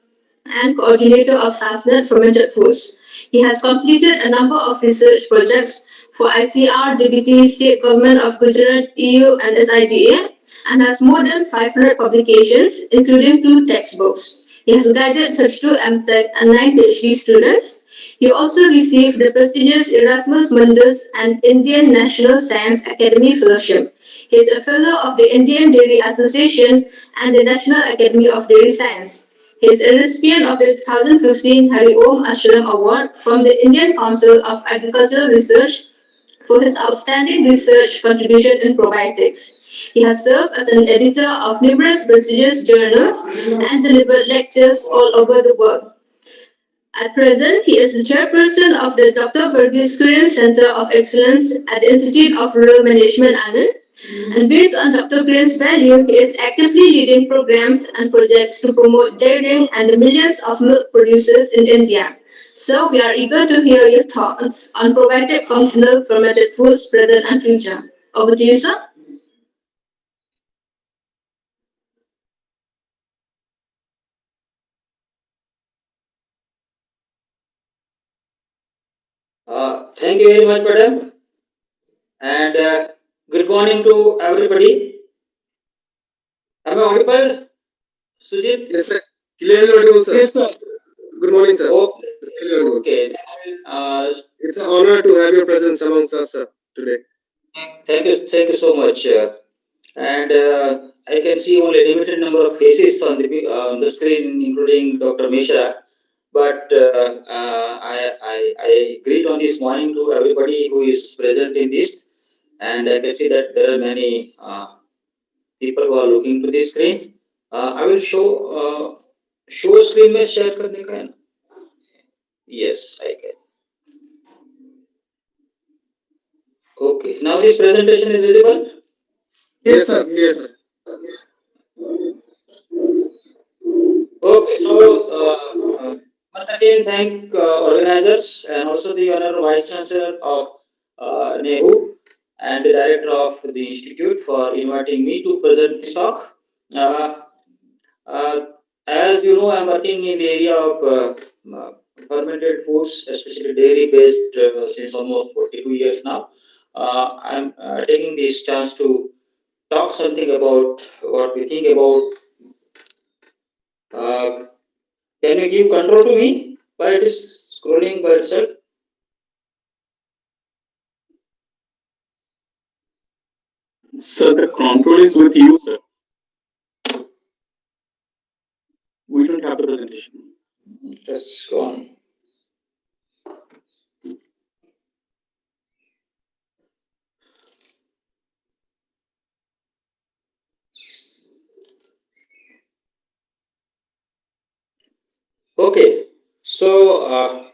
and coordinator of SASNet Fermented Foods. He has completed a number of research projects for ICR, DBT, State Government of Gujarat, EU, and SIDA, and has more than 500 publications, including 2 textbooks. He has guided 32 MTech and 9 PhD students. He also received the prestigious Erasmus Mundus and Indian National Science Academy Fellowship. He is a fellow of the Indian Dairy Association and the National Academy of Dairy Science. He is a recipient of the 2015 Hari Om Ashram Award from the Indian Council of Agricultural Research for his outstanding research contribution in probiotics. He has served as an editor of numerous prestigious journals and delivered lectures all over the world. At present, he is the chairperson of the Dr. Verghese Korean Center of Excellence at the Institute of Rural Management, Anand. And based on Dr. Korean's value, he is actively leading programs and projects to promote dairying and the millions of milk producers in India. So, we are eager to hear your thoughts on probiotic functional fermented foods, present and future. Over to you, sir. Thank you very much, madam, and good morning to everybody. Am I audible, Sujit? Yes, sir. Clearly audible, sir. Yes, sir. Good morning, sir. Okay, Clearly audible. okay. It's an honor to have your presence amongst us, sir, today. Thank you so much. And I can see only limited number of faces on the screen, including Dr. Mishra. But I greet on this morning to everybody who is present in this, and I can see that there are many people who are looking to this screen. I will show screen में share करने का है ना? Yes, I can. Okay, now this presentation is visible. Yes, sir. Yes, sir. Okay, so once again, thank organizers and also the Honorable Vice Chancellor of NEHU and the Director of the Institute for inviting me to present this talk. Uh, uh, as you know, I'm working in the area of fermented foods, especially dairy-based, since almost 42 years now. I'm taking this chance to talk something about what we think about. Uh, Can you give control to me? Why it is scrolling by itself? Sir, the control is with you, sir. We don't have the presentation. Just gone. Okay, so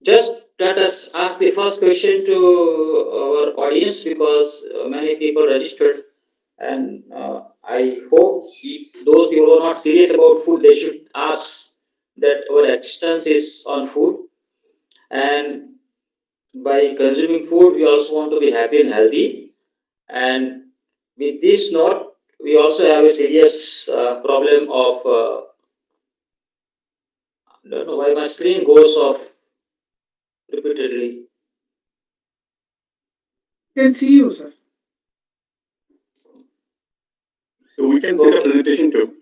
just let us ask the first question to our audience because many people registered, and I hope those people who are not serious about food they should ask that our existence is on food, and by consuming food we also want to be happy and healthy. And with this note, we also have a serious problem of I don't know why my screen goes off repeatedly. Can see you, sir. So we can see the presentation too.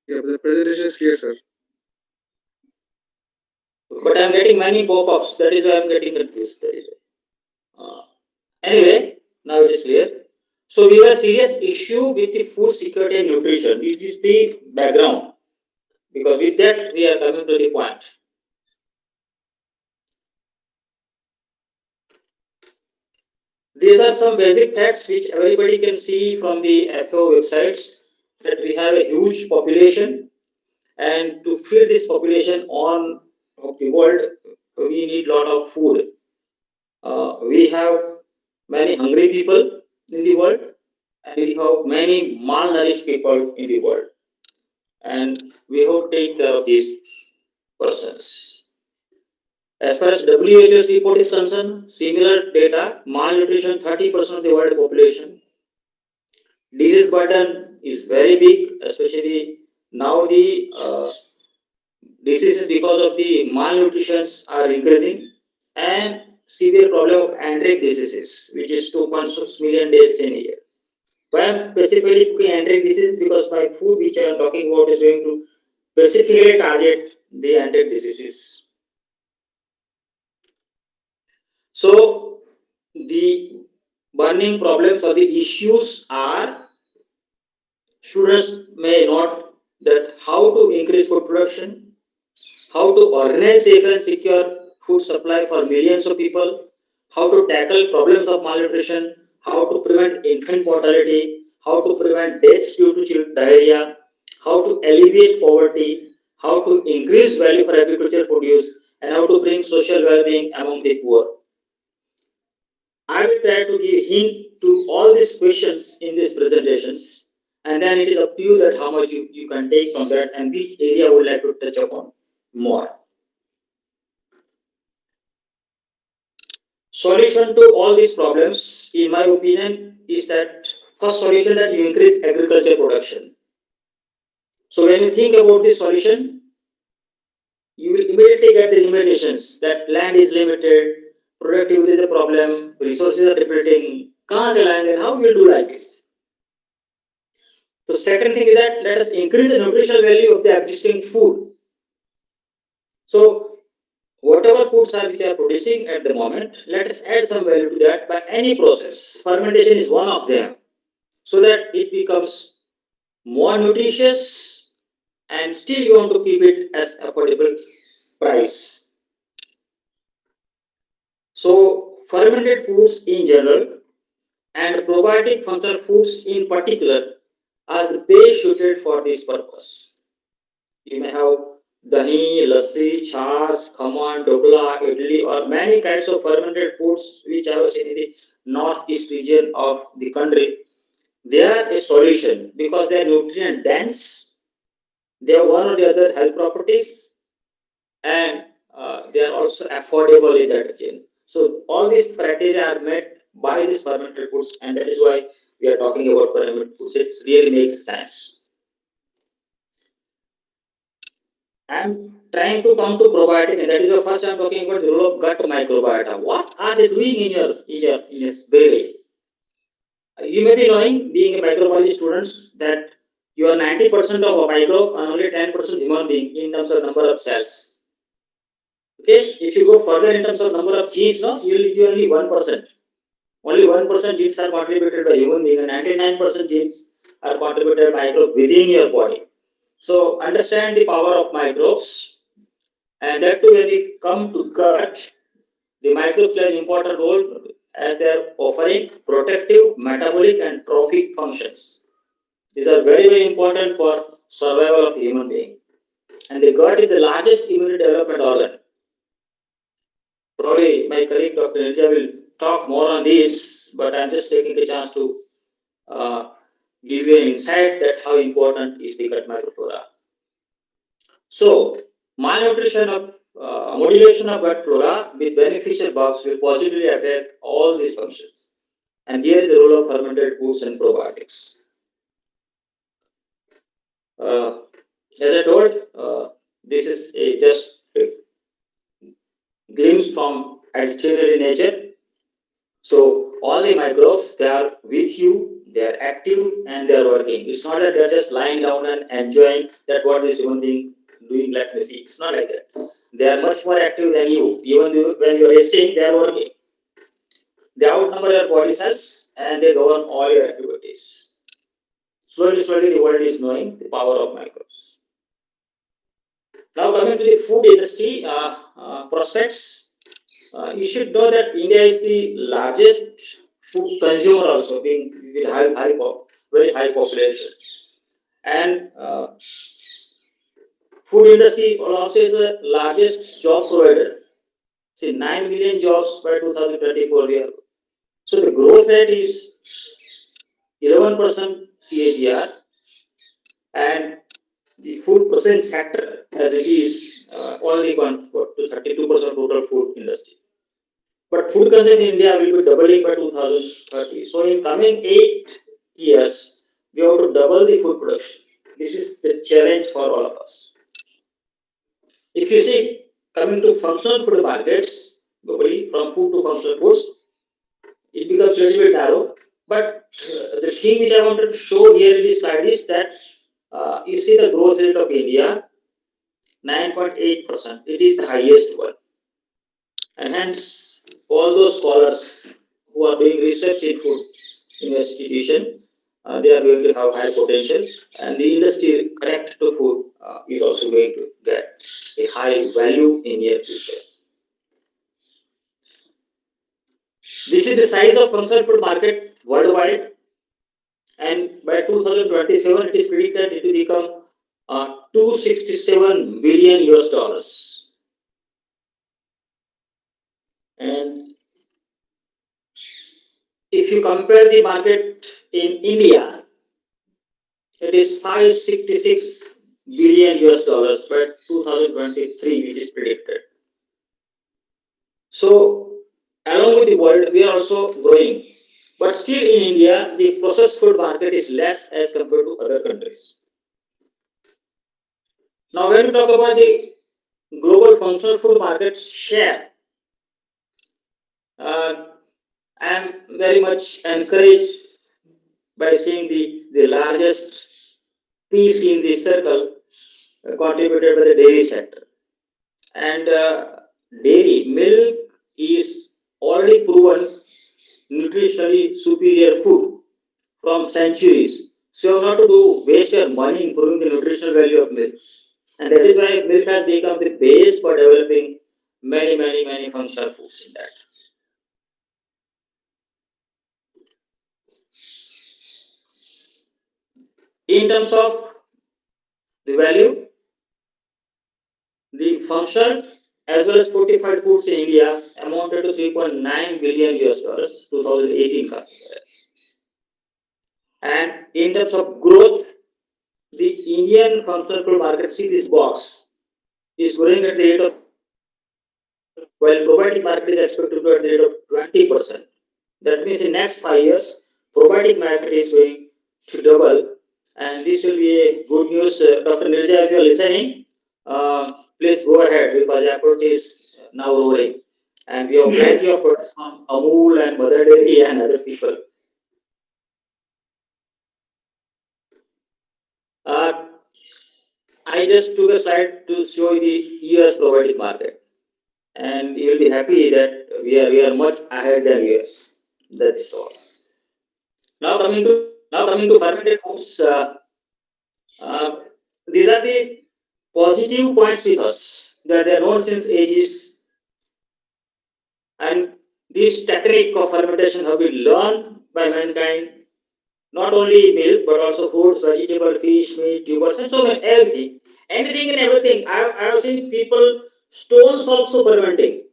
Yeah, the presentation is clear, sir. But I'm getting many pop-ups. That is why I'm getting confused. That is why. Anyway, now it is clear. So we have a serious issue with the food security and nutrition. This is the background. because with that we are coming to the point. These are some basic facts which everybody can see from the FAO websites, that we have a huge population, and to feed this population on of the world, we need lot of food. We have many hungry people in the world, and we have many malnourished people in the world, and we have to take care of these persons. As far as WHO's report is concerned, similar data: malnutrition 30% of the world population. Disease burden is very big, especially now the diseases because of the malnutrition are increasing, and severe problem of enteric diseases, which is 2.6 million deaths in a year. Why I'm specifically putting enteric disease? Because my food which I am talking about is going to specifically target the enteric diseases. So the burning problems or the issues are, students may note that how to increase food production, how to organize safe and secure food supply for millions of people, how to tackle problems of malnutrition, how to prevent infant mortality, how to prevent deaths due to diarrhea, how to alleviate poverty, how to increase value for agricultural produce, and how to bring social well-being among the poor. I will try to give hint to all these questions in these presentations, and then it is up to you that how much you can take from that and which area I would like to touch upon more. Solution to all these problems, in my opinion, is that first solution, that you increase agriculture production. So when you think about this solution, you will immediately get the limitations, that land is limited, productivity is a problem, resources are depleting. कहाँ से लाएंगे and how we will do like this? The second thing is that let us increase the nutritional value of the existing food. So whatever foods are which are producing at the moment, let us add some value to that by any process. Fermentation is one of them, so that it becomes more nutritious, and still you want to keep it as affordable price. So fermented foods in general and probiotic functional foods in particular are the best suited for this purpose. You may have dahi, lassi, chas, khaman, dokla, idli, or many kinds of fermented foods which I have seen in the northeast region of the country. They are a solution because they are nutrient dense, they have one or the other health properties, and they are also affordable in that region. So all these criteria are met by these fermented foods, and that is why we are talking about fermented foods. It really makes sense. I'm trying to come to probiotic, and that is the first I'm talking about the role of gut microbiota. What are they doing in your belly? You may be knowing, being a microbiology students, that you are 90% of a microbe and only 10% human being in terms of number of cells. Okay, if you go further in terms of number of genes, no, you will be only 1%. Only 1% genes are contributed by human being, and 99% genes are contributed by microbe within your body. So understand the power of microbes, and that too when we come to gut, the microbes play an important role as they are offering protective, metabolic, and trophic functions. These are very, very important for survival of the human being. And the gut is the largest immunity development organ. Probably my colleague Dr. Nilja will talk more on this, but I'm just taking the chance to uh, give you an insight that how important is the gut microflora. So, malnutrition of modulation of gut flora with beneficial bugs will positively affect all these functions. And here is the role of fermented foods and probiotics. Uh, as I told, this is just a glimpse from editorial nature. So all the microbes, they are with you, they are active, and they are working. It's not that they are just lying down and enjoying that what this human being doing, let me see. It's not like that. They are much more active than you. Even when you are resting, they are working. They outnumber your body cells and they govern all your activities. Slowly, slowly, the world is knowing the power of microbes. Now coming to the food industry prospects, you should know that India is the largest food consumer also, being with very high population, and food industry also is the largest job provider. See, 9 million jobs by 2024 we are. So the growth rate is 11% CAGR, and the food processing sector as it is only contribute to 32% total food industry. But food consumption in India will be doubling by 2030. So in coming 8 years, we have to double the food production. This is the challenge for all of us. If you see, coming to functional food markets, globally from food to functional foods, it becomes a little bit narrow. But the thing which I wanted to show here in this slide is that you see the growth rate of India, 9.8%. It is the highest one. And hence, all those scholars who are doing research in food institution, they are going to have high potential, and the industry connected to food is also going to get a high value in near future. This is the size of functional food market worldwide, and by 2027 it is predicted it will become 267 billion US dollars. And if you compare the market in India, it is 566 billion US dollars by 2023, which is predicted. So, along with the world, we are also growing. But still in India, the processed food market is less as compared to other countries. Now, when we talk about the global functional food market share, I am very much encouraged by seeing the largest piece in the circle contributed by the dairy sector. And dairy milk is already proven nutritionally superior food from centuries. So you have not to do waste your money improving the nutritional value of milk. And that is why milk has become the base for developing many functional foods in that. In terms of the value, the functional as well as fortified foods in India amounted to 3.9 billion US dollars 2018. And in terms of growth, the Indian functional food market, see this box, is growing at the rate of, while probiotic market is expected to grow at the rate of 20%. That means in next 5 years, probiotic market is going to double, and this will be a good news. Dr. Nirja, if you are listening, please go ahead because the effort is now roaring, and we have plenty of products from Amul and Mother Dairy and other people. I just took a slide to show you the US probiotic market, and you will be happy that we are much ahead than US. That is all. Now coming to fermented foods, these are the positive points with us that they are known since ages, and this technique of fermentation have been learned by mankind. Not only milk, but also fruits, vegetable, fish, meat, tubers, and so many everything, anything and everything. I have seen people stones also fermenting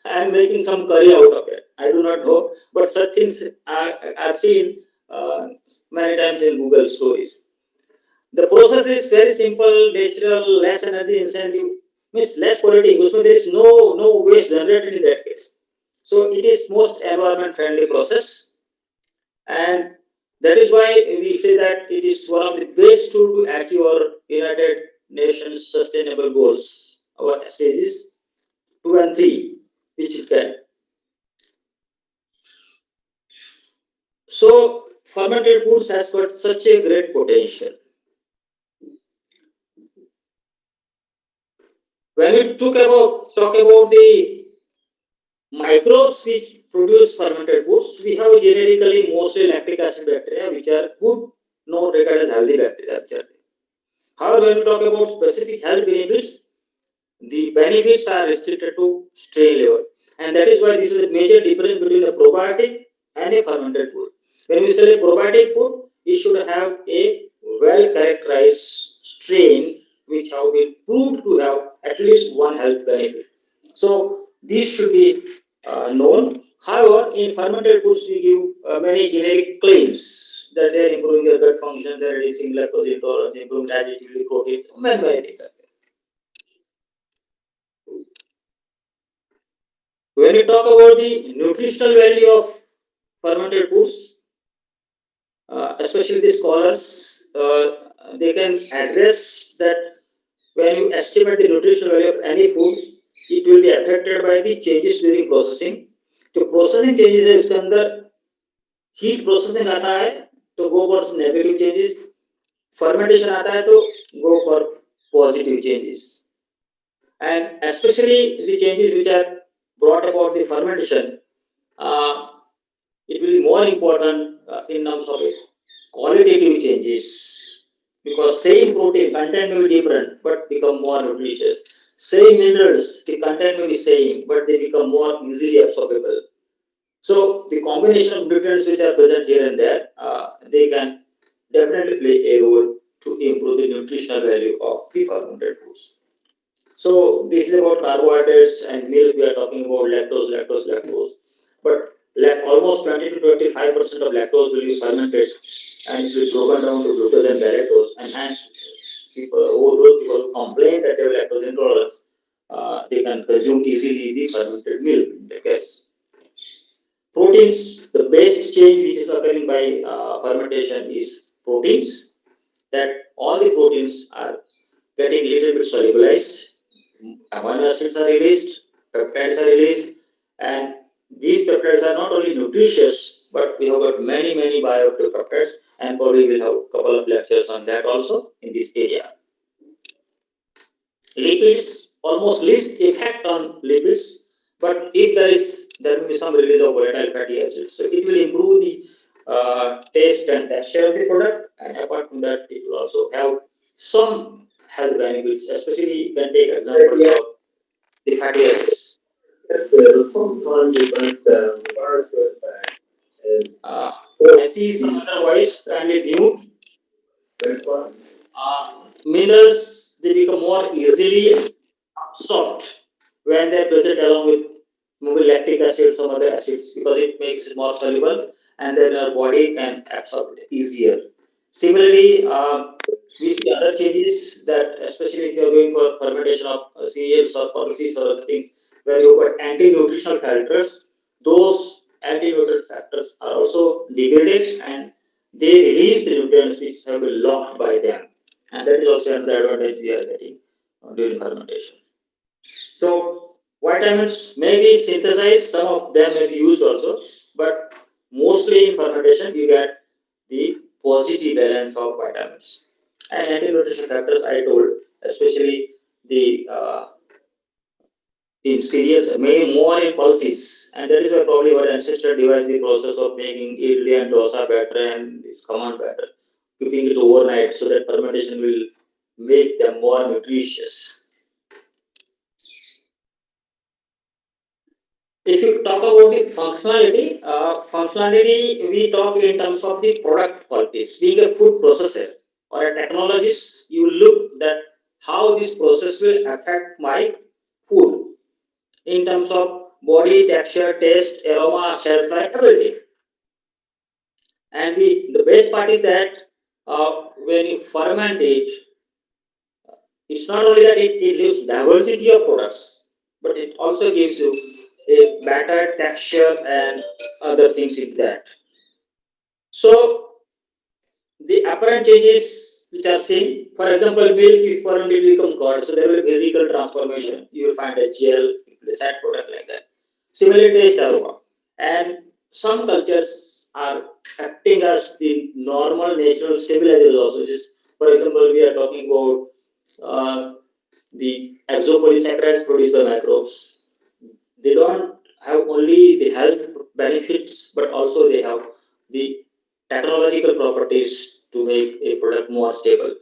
and making some curry out of it. I do not know, but such things are seen many times in Google stories. The process is very simple, natural, less energy incentive, means less polluting. So there is no waste generated in that case. So it is most environment friendly process, and that is why we say that it is one of the best tool to achieve our United Nations Sustainable Goals, our stages 2 and 3, which it can. So fermented foods has got such a great potential. When we talk about the microbes which produce fermented foods, we have generically mostly lactic acid bacteria, which are good, not regarded as healthy bacteria. However, when we talk about specific health benefits, the benefits are restricted to strain level. And that is why this is a major difference between a probiotic and a fermented food. When we sell a probiotic food, it should have a well characterized strain which have been proved to have at least one health benefit. So this should be known. However, in fermented foods, we give many generic claims that they are improving your gut functions, they are reducing lactose intolerance, improving digestibility, proteins, many things are there. When you talk about the nutritional value of fermented foods, especially the scholars, they can address that when you estimate the nutritional value of any food, it will be affected by the changes during processing. तो processing changes है इसके अंदर heat processing आता है तो go for negative changes fermentation आता है तो go for positive changes and especially the changes which are brought about the fermentation, uh, it will be more important in terms of qualitative changes because same protein content may be different but become more nutritious. Same minerals, the content may be same but they become more easily absorbable. So the combination of nutrients which are present here and there, they can definitely play a role to improve the nutritional value of the fermented foods. So this is about carbohydrates and milk. We are talking about lactose. But like almost 20 to 25% of lactose will be fermented and it will be broken down to glucose and galactose. And hence, all those people who complain that they have lactose intolerance, they can consume easily the fermented milk in the case. Proteins, the basic change which is occurring by fermentation is proteins. That all the proteins are getting little bit solubilized, amino acids are released, peptides are released, and these peptides are not only nutritious, but we have got many bioactive peptides, and probably we'll have a couple of lectures on that also in this area. Lipids, almost least effect on lipids, but if there will be some release of volatile fatty acids, so it will improve the taste and texture of the product, and apart from that, it will also have some health benefits, especially you can take examples of the fatty acids. Sometimes different I see some other voice kindly mute. Minerals they become more easily soft when they're present along with maybe lactic acid, some other acids, because it makes it more soluble and then our body can absorb it easier. Similarly, we see other changes that, especially if you're going for fermentation of cereals or pulses or other things, where you've got anti-nutritional factors, those anti-nutritional factors are also degraded and they release the nutrients which have been locked by them. And that is also another advantage we are getting during fermentation. So vitamins may be synthesized, some of them may be used also, but mostly in fermentation you get the positive balance of vitamins. And anti-nutrition factors I told, especially the in cereals, may more in pulses, and that is why probably our ancestor devised the process of making idli and dosa better and this command better, keeping it overnight so that fermentation will make them more nutritious. If you talk about the functionality we talk in terms of the product qualities. Being a food processor or a technologist, you look that how this process will affect my food in terms of body, texture, taste, aroma, shelf life, everything. And the best part is that when you ferment it, it's not only that it gives diversity of products, but it also gives you a better texture and other things in that. So the apparent changes which are seen, for example, milk if fermented will become curd, so there will be physical transformation. You will find a gel, a set product like that. Similarly, taste aroma. And some cultures are acting as the normal natural stabilizers also. Just for example, we are talking about the exopolysaccharides produced by microbes. They don't have only the health benefits, but also they have the technological properties to make a product more stable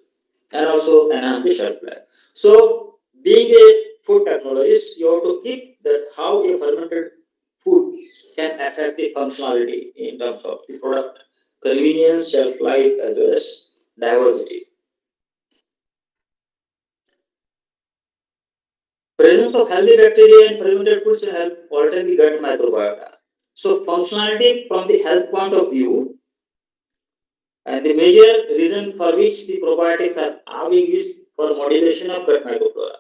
and also enhance the shelf life. So, being a food technologists, you have to keep that how a fermented food can affect the functionality in terms of the product convenience, shelf life, as well as diversity. Presence of healthy bacteria in fermented foods can help alter the gut microbiota. So, functionality from the health point of view, and the major reason for which the probiotics are having is for modulation of gut microflora.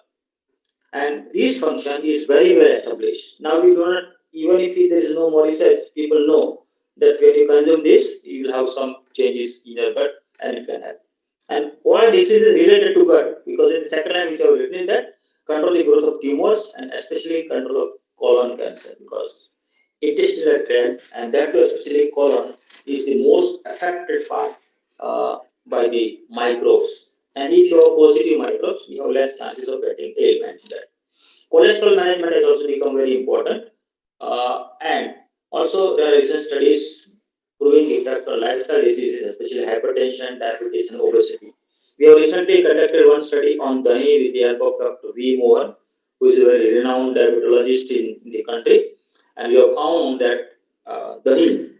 And this function is very well established. Now we do not, even if there is no more research, people know that when you consume this, you will have some changes in your gut and it can happen. And all diseases related to gut, because in the second line which I have written is that control the growth of tumors and especially control of colon cancer, because intestinal tract and that too especially colon is the most affected part by the microbes. And if you have positive microbes, you have less chances of getting ailment there. Cholesterol management has also become very important. And also there are recent studies proving the effect on lifestyle diseases, especially hypertension, diabetes, and obesity. We have recently conducted one study on dahi with the help of Dr. V. Mohan, who is a very renowned diabetologist in the country. And we have found that dahi,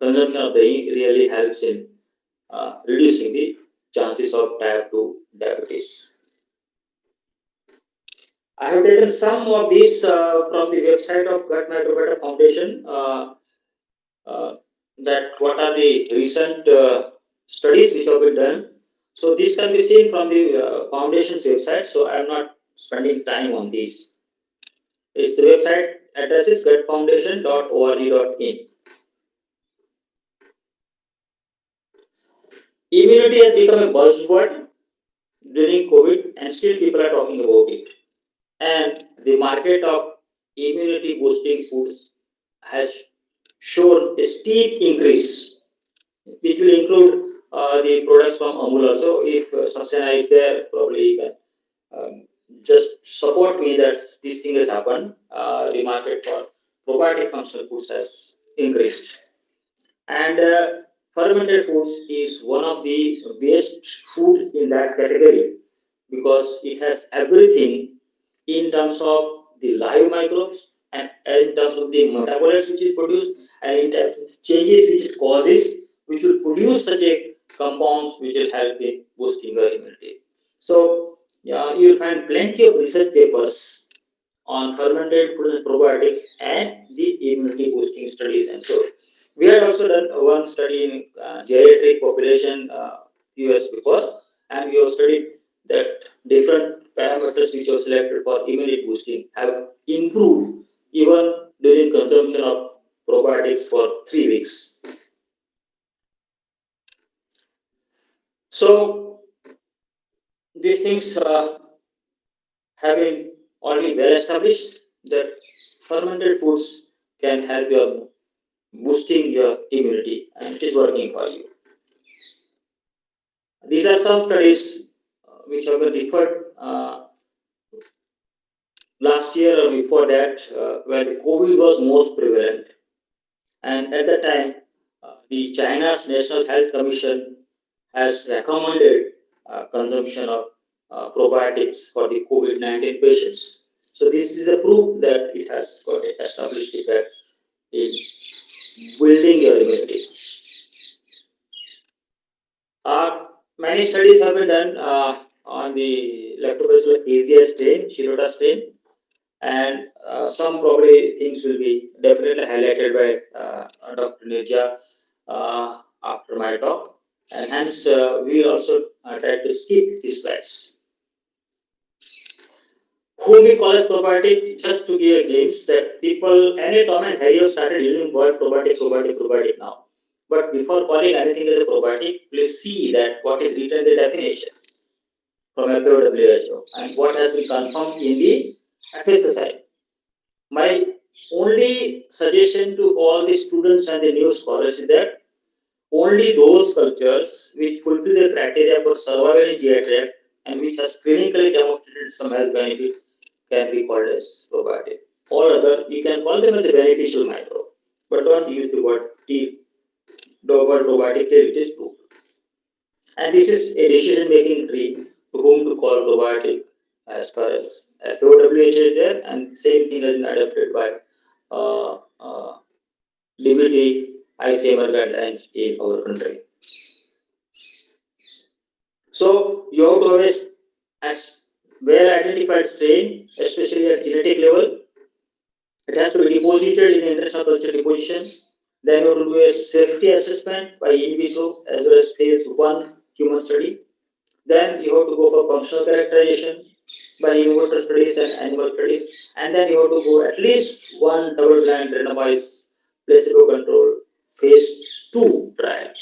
consumption of dahi really helps in reducing the chances of type 2 diabetes. I have taken some of these from the website of Gut Microbiota Foundation. Uh, that what are the recent studies which have been done. So this can be seen from the foundation's website. So I am not spending time on these. It's the website address is gutfoundation.org.in. Immunity has become a buzzword during COVID, and still people are talking about it. And the market of immunity boosting foods has shown a steep increase, which will include the products from Amul also. If Saxena is there, probably you can just support me that this thing has happened. The market for probiotic functional foods has increased. And fermented foods is one of the best food in that category because it has everything in terms of the live microbes and in terms of the metabolites which it produces and in terms of changes which it causes, which will produce such a compounds which will help in boosting your immunity. So yeah, you'll find plenty of research papers on fermented food and probiotics and the immunity boosting studies and so. We had also done one study in geriatric population US before, and we have studied that different parameters which were selected for immunity boosting have improved even during consumption of probiotics for 3 weeks. So these things have been already well established that fermented foods can help your boosting your immunity and it is working for you. These are some studies which have been referred last year or before that where the COVID was most prevalent. And at that time, the China's National Health Commission has recommended consumption of probiotics for the COVID-19 patients. So this is a proof that it has got an established effect in building your immunity. Many studies have been done on the lactobacillus casei strain, Shirota strain, and some probably things will be definitely highlighted by Dr. Nirja after my talk, and hence we will also try to skip these slides. Whom we call as probiotic, just to give a glimpse that people, any Tom and Harry have started using word probiotic now. But before calling anything as a probiotic, please see that what is written in the definition from WHO and what has been confirmed in the FSSI. My only suggestion to all the students and the new scholars is that only those cultures which fulfill the criteria for survival in GI tract and which has clinically demonstrated some health benefit can be called as probiotic. All other, you can call them as a beneficial microbe, but don't use the word T, the word probiotic till it is proved. And this is a decision making tree to whom to call probiotic as far as FOWH is there, and same thing has been adopted by DBT ICMR guidelines in our country. So you have to have a well identified strain, especially at genetic level. It has to be deposited in international culture deposition. Then you have to do a safety assessment by in vitro as well as phase 1 human study. Then you have to go for functional characterization by in vitro studies and animal studies. And then you have to go at least one double blind randomized placebo controlled phase 2 trial.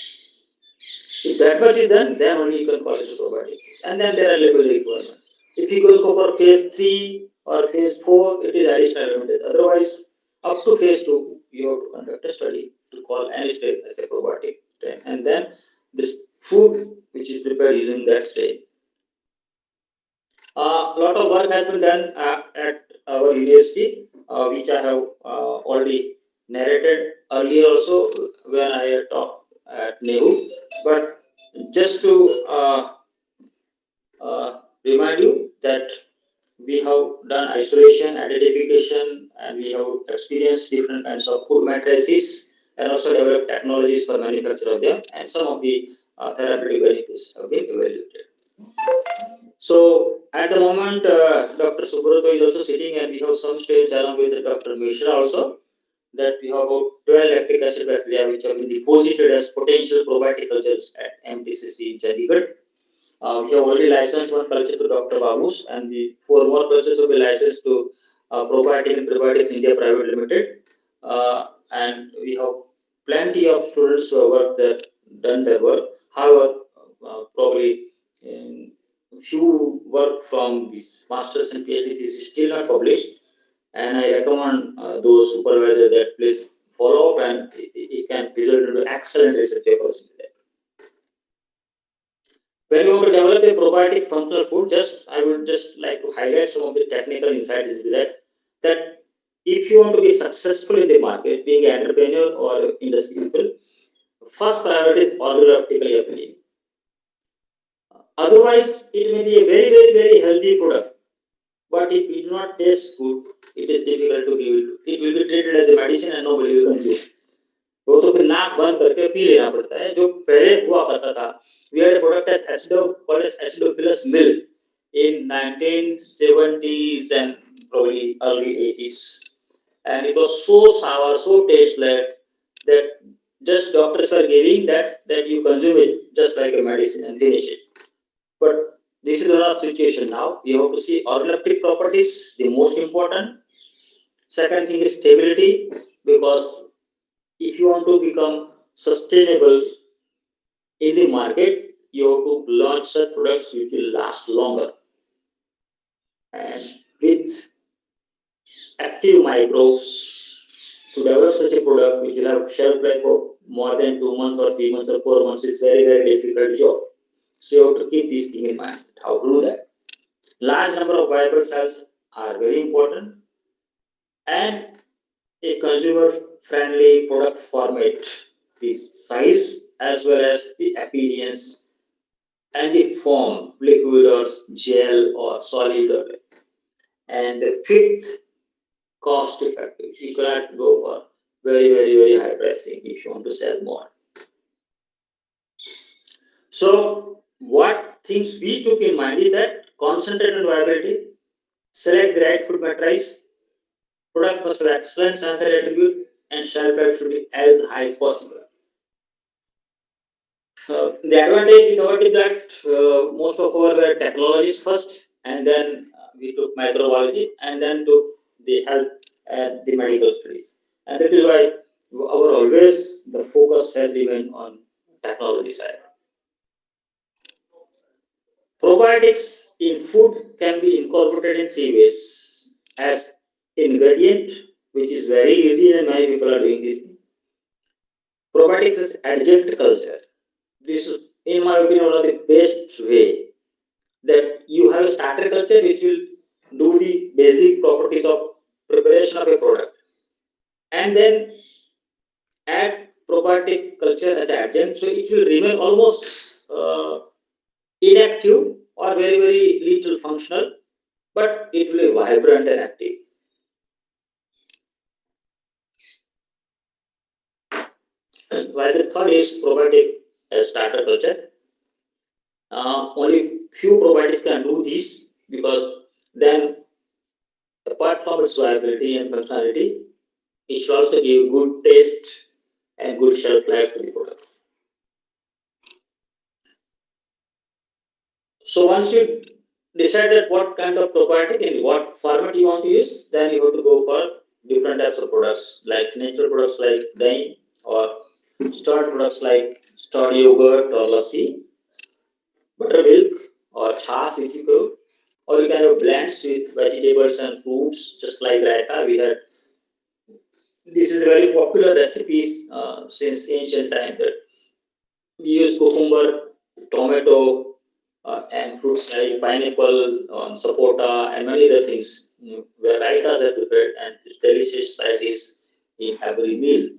If that much is done, then only you can call it a probiotic. And then there are label requirements. If you go for phase 3 or phase 4, it is additional evidence. Otherwise, up to phase 2, you have to conduct a study to call any strain as a probiotic strain. And then this food which is prepared using that strain. A lot of work has been done at our university, which I have already narrated earlier also when I talked at NEHU. But just to remind you that we have done isolation, identification, and we have experienced different kinds of food matrices and also developed technologies for manufacture of them, and some of the therapeutic benefits have been evaluated. So at the moment, Dr. Subroto is also sitting, and we have some strains along with Dr. Mishra also, that we have about 12 lactic acid bacteria which have been deposited as potential probiotic cultures at MTCC in Chandigarh. We have already licensed one culture to Dr. Babu's, and the 4 more cultures will be licensed to Probiotic and Prebiotics India Private Limited. And we have plenty of students who have done their work. However, probably few work from this master's and PhD thesis still not published, and I recommend those supervisors that please follow up, and it can result into excellent research papers. When you want to develop a probiotic functional food, I would just like to highlight some of the technical insights into that if you want to be successful in the market, being an entrepreneur or industry people, first priority is organoleptically appealing. Otherwise, it may be a very, very, very healthy product, but if it do not taste good, it is difficult to give it. It will be treated as a medicine and nobody will consume. वो तो फिर नाक बंद करके P लेना पड़ता है जो पहले हुआ करता था. We had a product as called as acidophilus milk in 1970s and probably early 80s, and it was so sour, so tasteless that just doctors were giving that you consume it just like a medicine and finish it. But this is another situation now. You have to see organoleptic properties, the most important. Second thing is stability, because if you want to become sustainable in the market, you have to launch such products which will last longer. And with active microbes, to develop such a product which will have shelf life of more than 2 months or 3 months or 4 months is very, very difficult job. So you have to keep this thing in mind. How to do that? Large number of viable cells are very important, and a consumer friendly product format, the size as well as the appearance and the form, liquid or gel or solid. And the fifth, cost effective. You cannot go for very, very, very high pricing if you want to sell more. So what things we took in mind is that concentrate on viability, select the right food matrice, product must have excellent sensory attribute, and shelf life should be as high as possible. The advantage we thought is that most of our were technologies first, and then we took microbiology, and then took the health and the medical studies. And that is why our always the focus has remained on technology side. Probiotics in food can be incorporated in 3 ways: as ingredient, which is very easy and many people are doing this. Probiotics is adjunct culture. This is, in my opinion, one of the best way that you have a starter culture which will do the basic properties of preparation of a product, and then add probiotic culture as adjunct, so it will remain almost inactive or very, very little functional, but it will be vibrant and active. While the third is probiotic starter culture, only few probiotics can do this because then, apart from its viability and functionality, it should also give good taste and good shelf life to the product. So once you decide that what kind of probiotic and what format you want to use, then you have to go for different types of products like natural products like dyeing or starch products like starch yogurt or lassi, buttermilk or chas if you go, or you can have blends with vegetables and fruits just like raita. We had this is a very popular recipes since ancient time that we use cucumber, tomato, and fruits like pineapple, sapota, and many other things. Where raitas are prepared and it's delicious like this in every meal.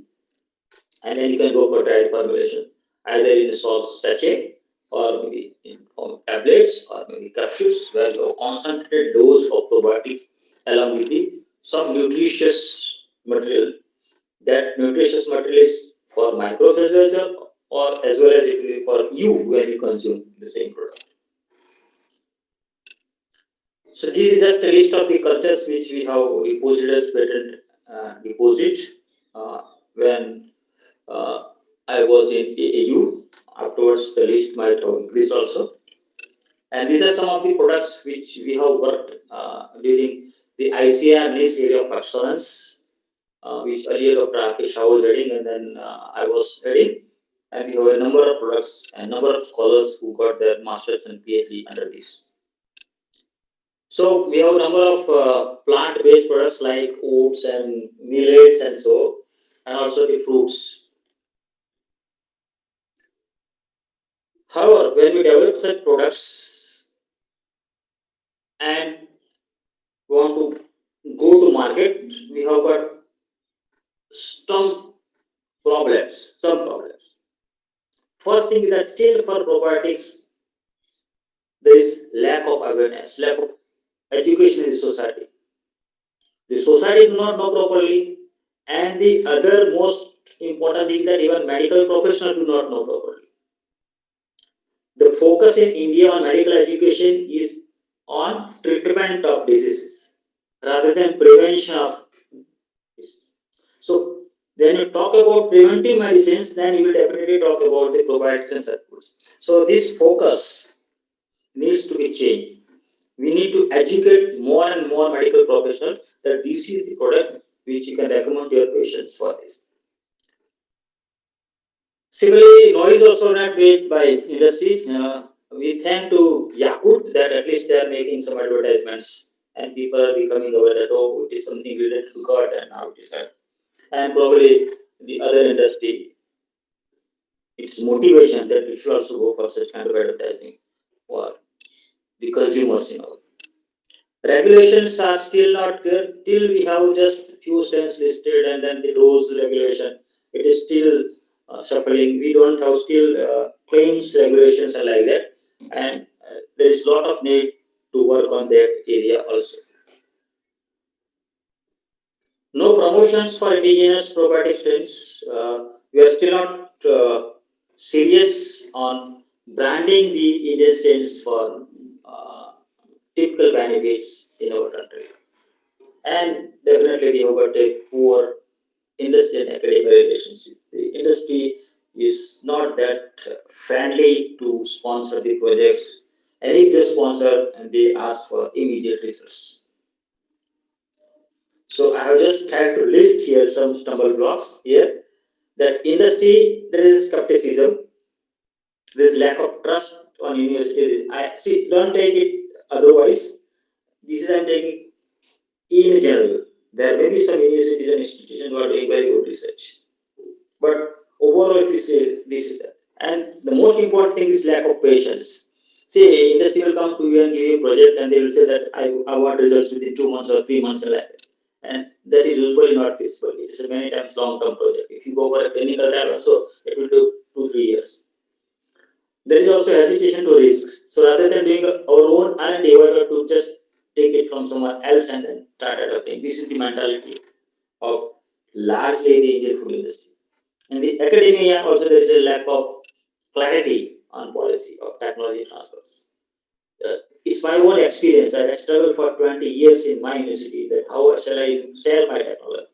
And then you can go for dried formulation, either in a sauce sachet or maybe in form of tablets or maybe capsules, where you have concentrated dose of probiotics along with the some nutritious material. That nutritious material is for microphysician or as well as it will be for you when you consume the same product. So this is just a list of the cultures which we have depositors patent deposit when uh, I was in AAU. Afterwards, the list might have increased also. And these are some of the products which we have worked during the ICR niche area of excellence, which earlier Dr. Rakesh was heading, and then I was heading. And we have a number of products and number of scholars who got their masters and PhD under this. So we have a number of plant-based products like oats and millets and so, and also the fruits. However, when we develop such products and want to go to market, we have got some problems. Some problems. First thing is that still for probiotics, there is lack of awareness, lack of education in the society. The society do not know properly, and the other most important thing that even medical professionals do not know properly. The focus in India on medical education is on treatment of diseases rather than prevention of disease. So when you talk about preventive medicines, then you will definitely talk about the probiotics and supplements. So this focus needs to be changed. We need to educate more and more medical professionals that this is the product which you can recommend to your patients for this. Similarly, noise also not made by industry. We thank to Yakult that at least they are making some advertisements and people are becoming aware that oh, it is something related to God and now it is that. And probably the other industry, its motivation that we should also go for such kind of advertising for the consumers, Regulations are still not clear till we have just few strains listed and then the dose regulation. It is still shuffling. We don't have still claims regulations and like that, and there is a lot of need to work on that area also. No promotions for indigenous probiotic strains. We are still not serious on branding the Indian strains for typical benefits in our country. And definitely we have got a poor industry and academic relationship. The industry is not that friendly to sponsor the projects, and if they sponsor and they ask for immediate results. So I have just tried to list here some stumble blocks here. That industry, there is skepticism, there is lack of trust on university. I see, don't take it otherwise. This is I'm taking in general. There may be some universities and institutions who are doing very good research. But overall, if you say this is that. And the most important thing is lack of patience. See, industry will come to you and give you a project and they will say that I want results within 2 months or 3 months and like that. And that is usually not feasible. It's a many times long-term project. If you go for a clinical trial also, it will do 2-3 years. There is also hesitation to risk. So rather than doing our own R&D, we have to just take it from someone else and then start adopting. This is the mentality of largely the Indian food industry. In the academia, also there is a lack of clarity on policy of technology transfers. It's my own experience. I struggled for 20 years in my university that how shall I share my technology.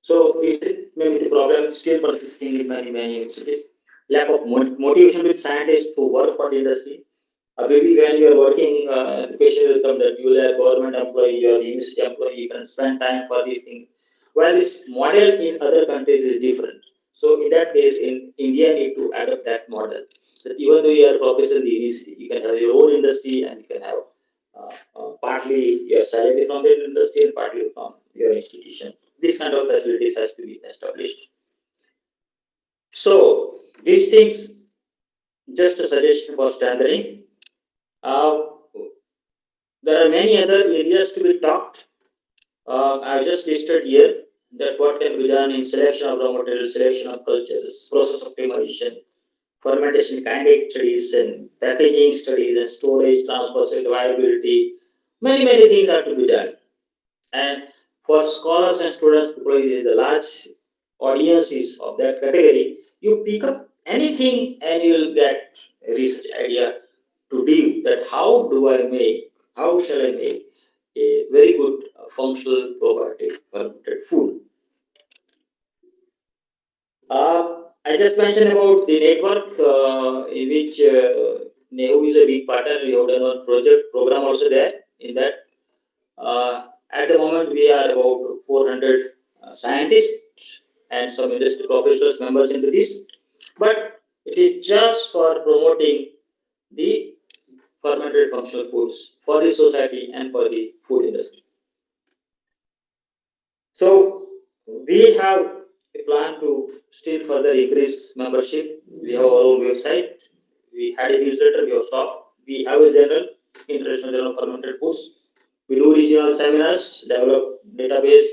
So this is maybe the problem still persisting in many universities. Lack of motivation with scientists who work for the industry. Maybe when you are working, the question will come that you are a government employee, you are a university employee, you can spend time for these things. While this model in other countries is different. So in that case, in India, need to adopt that model. That even though you are a professor in the university, you can have your own industry and you can have partly your salary from the industry and partly from your institution. This kind of facilities has to be established. So these things, just a suggestion for strengthening. Uh, there are many other areas to be talked. I just listed here that what can be done in selection of raw materials, selection of cultures, process optimization, fermentation kinetic studies, and packaging studies, and storage, transport, viability. Many things are to be done. And for scholars and students, because it is a large audiences of that category, you pick up anything and you will get a research idea to deal that how shall I make a very good functional probiotic fermented food. I just mentioned about the network in which NEHU is a big partner. We have done one project program also there. In that, at the moment, we are about 400 scientists and some industry professionals members into this. But it is just for promoting the fermented functional foods for the society and for the food industry. So we have a plan to still further increase membership. We have our own website. We had a newsletter. We have stopped. We have a journal, International Journal of Fermented Foods. We do regional seminars, develop database,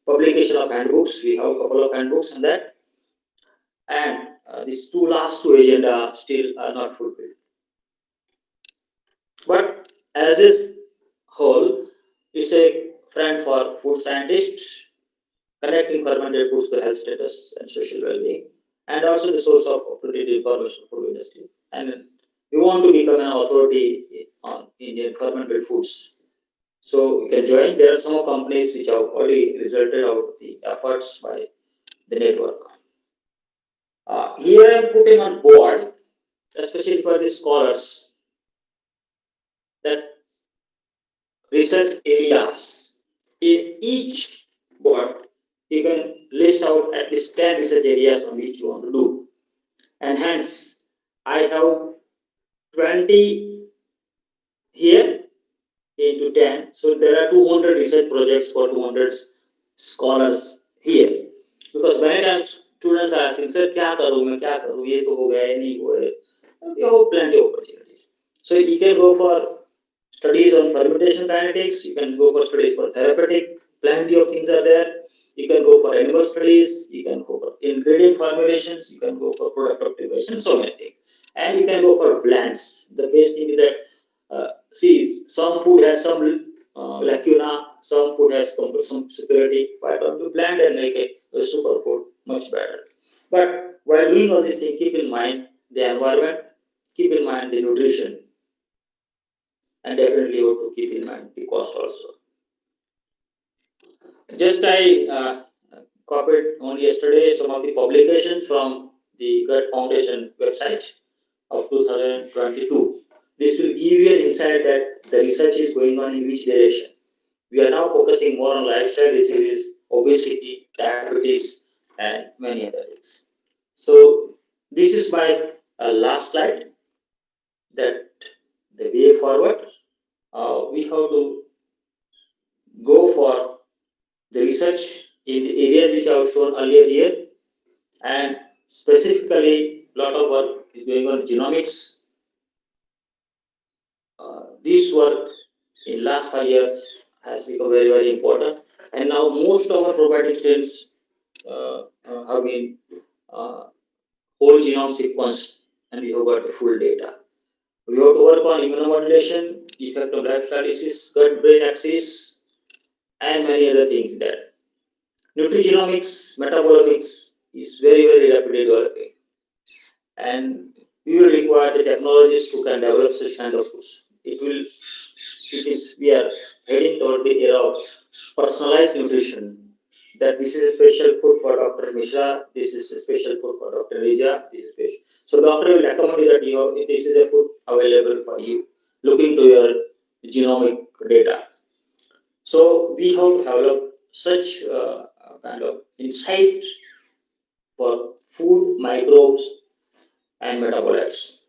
publication of handbooks. We have a couple of handbooks on that. And these last two agenda still are not fulfilled. But as is whole, it's a friend for food scientists, connecting fermented foods to health status and social well-being, and also the source of up-to-date information for food industry. And we want to become an authority on Indian fermented foods. So you can join. There are some companies which have already resulted out of the efforts by the network. Here I am putting on board, especially for the scholars, that research areas. In each board, you can list out at least 10 research areas on which you want to do. And hence, I have 20 here into 10. So there are 200 research projects for 200 scholars here. Because many times students are asking, sir, क्या करूँ मैं क्या करूँ ये तो हो गया ये नहीं हुआ है. You have plenty of opportunities. So you can go for studies on fermentation kinetics, you can go for studies for therapeutic, plenty of things are there. You can go for animal studies, you can go for ingredient formulations, you can go for product optimization, so many things. And you can go for blends. The best thing is that, see, some food has some lacuna, some food has some superiority. Why don't you blend and make a super food much better? But while doing all these things, keep in mind the environment, keep in mind the nutrition, and definitely you have to keep in mind the cost also. Just I copied only yesterday some of the publications from the Gut Foundation website of 2022. This will give you an insight that the research is going on in which direction. We are now focusing more on lifestyle diseases, obesity, diabetes, and many other things. So this is my last slide. That the way forward, we have to go for the research in the area which I have shown earlier here, and specifically a lot of work is going on genomics. This work in last 5 years has become very important, and now most of our probiotic strains have been whole genome sequenced, and we have got the full data. We have to work on immunomodulation, effect of lifestyle disease, gut-brain axis, and many other things that nutrigenomics, metabolomics is very, very rapidly developing. And we will require the technologists who can develop such kind of foods. We are heading toward the era of personalized nutrition. That this is a special food for Dr. Mishra, this is a special food for Dr. Rija, this is special. So doctor will recommend you that this is a food available for you, looking to your genomic data. So we have developed such kind of insight for food, microbes, and metabolites.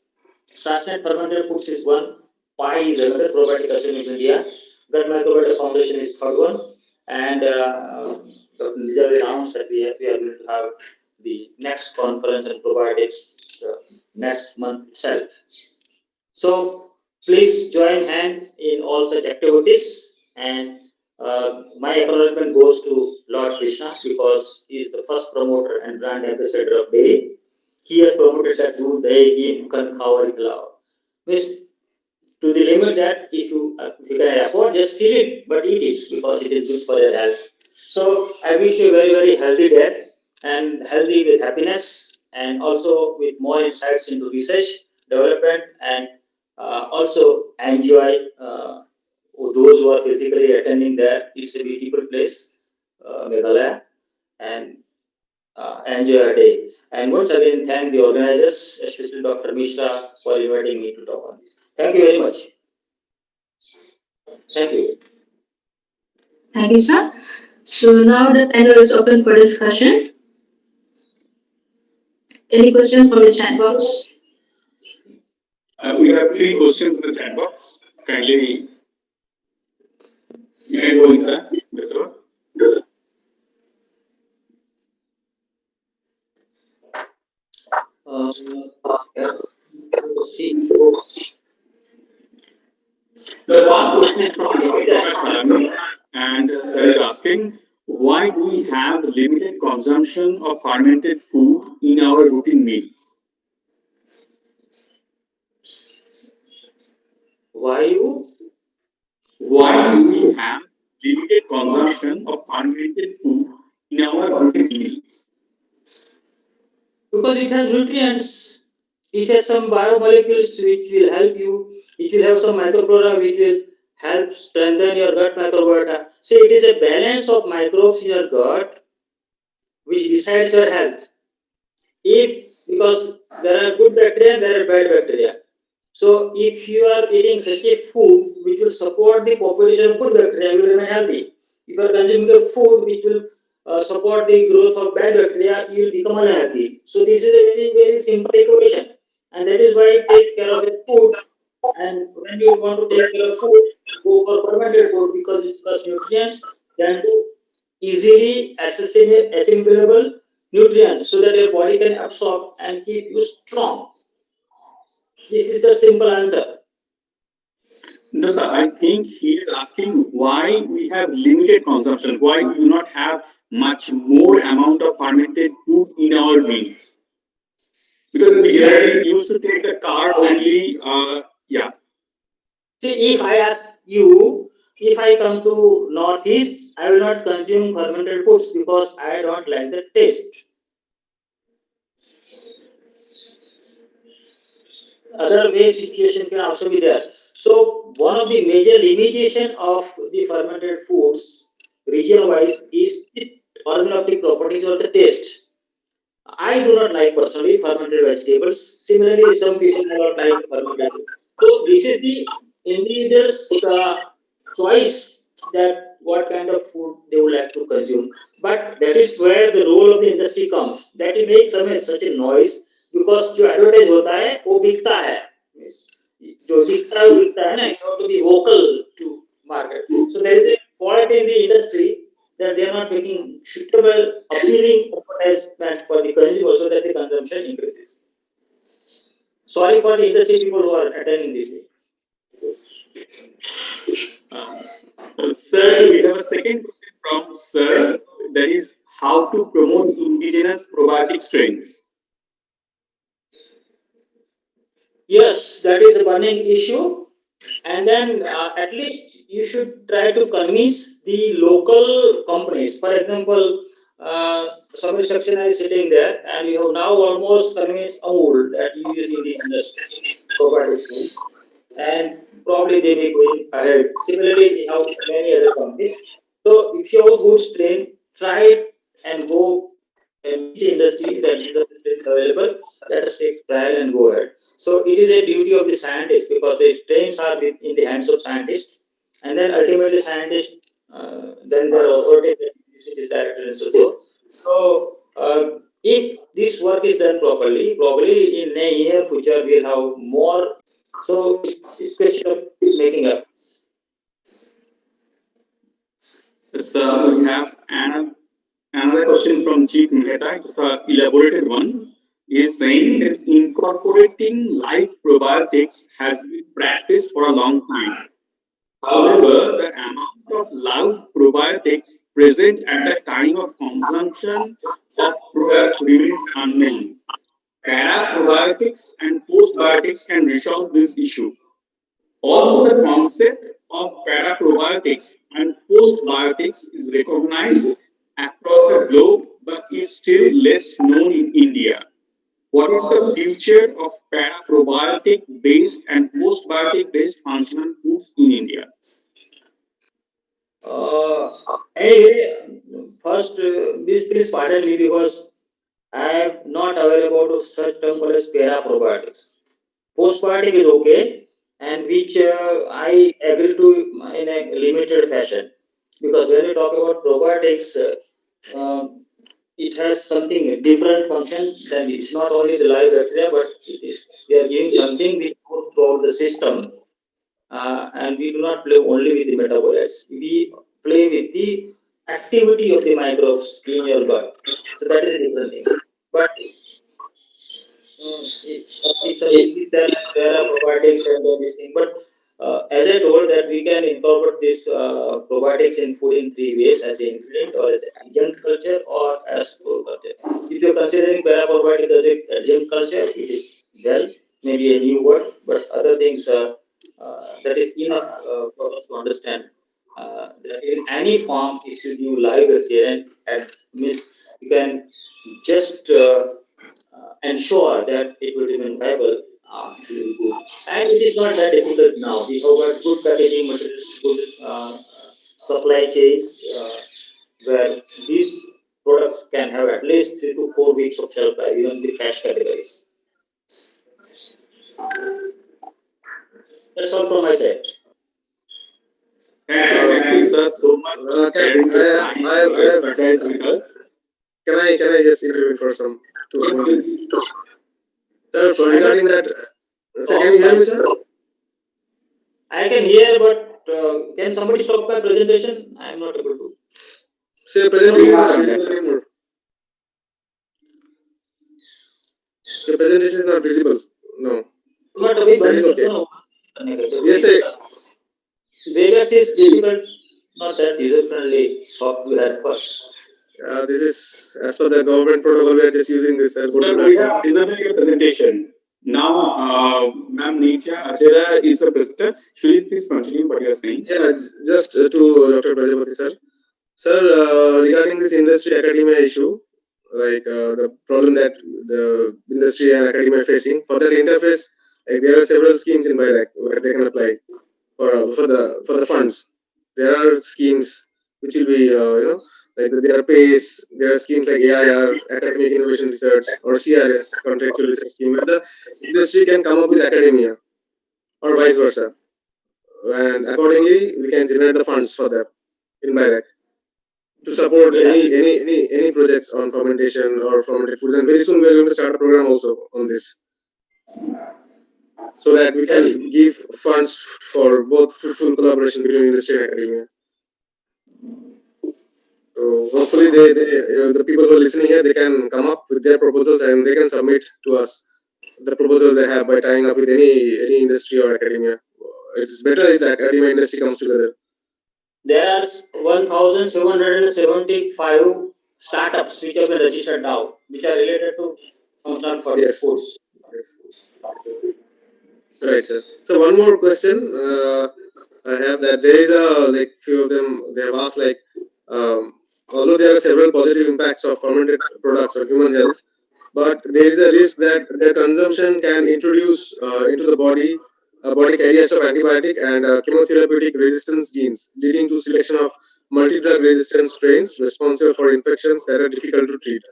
Sustained fermented foods is one. Pi is another probiotic acid in India. Gut microbiota foundation is third one. And Dr. Nija will announce that we are going to have the next conference on probiotics next month itself. So please join hand in all such activities. And my acknowledgement goes to Lord Krishna because he is the first promoter and brand ambassador of dairy. He has promoted that दूध दही घी मक्खन खाओ और खिलाओ. Means to the limit that if you can afford, just steal it, but eat it because it is good for your health. So I wish you a very, very healthy day and healthy with happiness and also with more insights into research, development, and also enjoy those who are physically attending there. It's a beautiful place, Meghalaya, and enjoy your day. And once again, thank the organizers, especially Dr. Mishra, for inviting me to talk on this. Thank you very much. Thank you. Thank you, sir. So now the panel is open for discussion. Any question from the chat box? We have three questions in the chat box. Kindly, you can go in there, Mr. Yeah. See, The first question is from Prakash Malani, and sir is asking, why do we have limited consumption of fermented food in our routine meals? why you? Why do we have limited consumption of fermented food in our routine meals? Because it has nutrients. It has some biomolecules which will help you. It will have some microflora which will help strengthen your gut microbiota. See, it is a balance of microbes in your gut which decides your health. If because there are good bacteria and there are bad bacteria. So if you are eating such a food which will support the population of good bacteria, you will remain healthy. If you are consuming a food which will support the growth of bad bacteria, you will become unhealthy. So this is a very, very simple equation. And that is why take care of a food. And when you want to take care of food, go for fermented food because it's got nutrients than to easily assimilable nutrients so that your body can absorb and keep you strong. This is the simple answer. No, sir, I think he is asking why we have limited consumption, why we do not have much more amount of fermented food in our meals. Because we generally used to take the carb only, yeah. See, if I ask you, if I come to Northeast, I will not consume fermented foods because I don't like the taste. Other way situation can also be there. So one of the major limitation of the fermented foods region wise is the organoleptic properties or the taste. I do not like personally fermented vegetables. Similarly, some people do not like fermented. So this is the individual's choice that what kind of food they would like to consume. But that is where the role of the industry comes. That it makes such a noise because जो advertise होता है वो बिकता है. Yes. जो बिकता है वो बिकता है ना. You have to be vocal to market. So there is a fault in the industry that they are not making suitable, appealing advertisement for the consumer so that the consumption increases. Sorry for the industry people who are attending this. Sir, we have a second question from Sir, that is how to promote indigenous probiotic strains. Yes, that is a burning issue. And then at least you should try to convince the local companies. For example, Samir Saxena is sitting there, and you have now almost convinced Amul that you use indigenous probiotics meals, and probably they may going ahead. Similarly, we have many other companies. So if you have a good strain, try it and go and meet the industry that these are the strains available. Let us take trial and go ahead. So it is a duty of the scientists, because the strains are in the hands of scientists, and then ultimately scientists, then their authorities, it is directed and so forth. So if this work is done properly, probably in a near future we'll have more. So it's question of making up. Yes, we have another question from Jeet Mehta. It's an elaborated one. He is saying that incorporating live probiotics has been practiced for a long time. However, the amount of live probiotics present at the time of consumption of product remains unknown. Para probiotics and postbiotics can resolve this issue. Also, the concept of para probiotics and postbiotics is recognized across the globe but is still less known in India. What is the future of para probiotic based and postbiotic based functional foods in India? Uh, Anyway, first, please pardon me, because I am not aware about such term called as para probiotics. Postbiotic is okay, and which I agree to in a limited fashion, because when we talk about probiotics, it has something different function. Than it's not only the live bacteria, but it is we are giving something which goes throughout the system, and we do not play only with the metabolites. We play with the activity of the microbes in your gut. So that is a different thing. But it's a big there as para probiotics and all this thing. But as I told that we can incorporate this probiotics in food in three ways: as an ingredient, or as adjunct culture, or as core culture. If you're considering para probiotic as a adjunct culture, it is well maybe a new word, but other things that is enough for us to understand that in any form, if you do live bacteria and miss, you can just ensure that it will remain viable. It will be good, and it is not that difficult now. We have got good packaging materials, good supply chains, where these products can have at least 3 to 4 weeks of shelf life, even the fresh categories. That's all from my side. Thank you, sir, so much for sharing your time and I have expertise with us. can I just intervene for some two Yeah, 1 minute? please. Sir, for I can regarding that, sir, can talk. you hear me, sir? I can hear, but can somebody stop my presentation? I am not able to. Sir, your No, we presentation is have not done that, visible sir. anymore. Your presentation is not visible. No, But अभी that बंद is कर दो okay. ना, करने का जरूरी Yes, है। sir. Webex is difficult, not that user friendly software for. This is as per the government protocol. We are just using this. Go to Sir, we platform. have disabled your presentation. Now, Ma'am Neecha Achera is the presenter. Should you please continue what you are saying? Yeah, just to Dr. Prajapati, sir. Sir, regarding this industry academia issue, like the problem that the industry and academia are facing, for that interface, like there are several schemes in BIRAC where they can apply for the funds. There are schemes which will be like there are PACE, there are schemes like AIR, Academic Innovation Research, or CRS, Contractual Research Scheme, where the industry can come up with academia or vice versa, and accordingly we can generate the funds for that in BIRAC to support Yeah, any projects on fermentation or fermented foods. And very soon we are going to start a program also on this, so that we yeah. can give funds for both fruitful collaboration between industry and academia. So hopefully the people who are listening here, they can come up with their proposals and they can submit to us the proposals they have by tying up with any industry or academia. It's better if the academia industry comes together. There are 1,775 startups which have been registered now, which are related to functional Yes. foods. Yes. Right, sir. So one more question I have, that there is a, like, few of them they have asked, like, um, although there are several positive impacts of fermented products on human health, but there is a risk that their consumption can introduce into the body carriers of antibiotic and chemotherapeutic resistance genes, leading to selection of multi-drug resistant strains responsible for infections that are difficult to treat.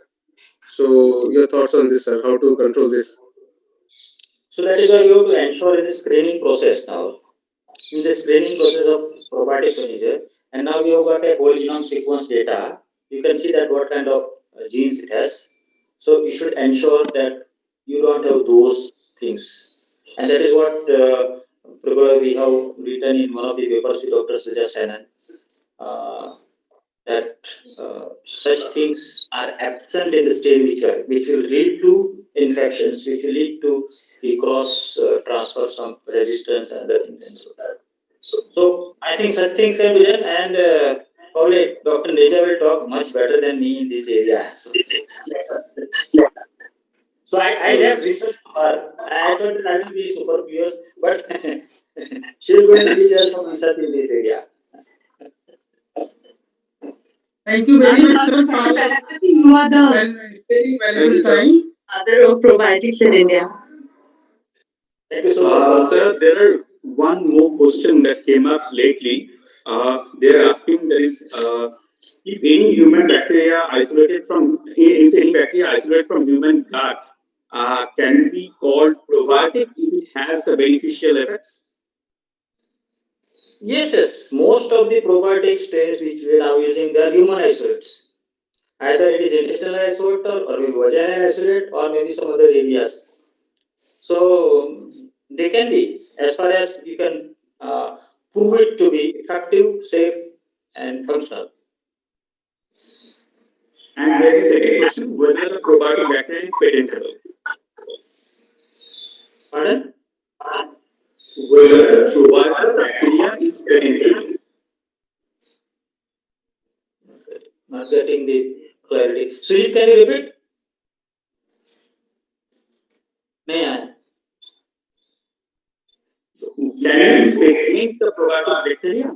So your thoughts on this, sir? How to control this? So that is why we have to ensure in the screening process now. In the screening process of probiotics manager, and now we have got a whole genome sequence data. You can see that what kind of genes it has. So you should ensure that you don't have those things, and that is what probably we have written in one of the papers with Dr. Suja Sanan. Uh, that such things are absent in the strain which will lead to infections, which will lead to the cross transfer some resistance and other things and so. So I think such things can be done, and probably Dr. Neja will talk much better than me in this area. So, so I have researched for her. I thought that I will be super curious, but she will going to teach us some research in this area. Thank you very much, sir, for You are the very Thank valuable you, sir. time. father of probiotics in India. Thank you so much. Sir, there are one more question that came up lately. They're asking, there is, if any human bacteria isolated from if any bacteria isolated from human gut can be called probiotic if it has the beneficial effects. Yes, yes. Most of the probiotic strains which we are now using, they are human isolates. Either it is intestinal isolate or maybe vaginal isolate or maybe some other areas. So they can be, as far as you can prove it to be effective, safe, and functional. And there is a second question: whether the probiotic bacteria is patentable. Pardon? Whether the probiotic bacteria is patentable. Not getting the clarity. Sujit, can you repeat? नहीं आया. So, can we patent the probiotic bacteria?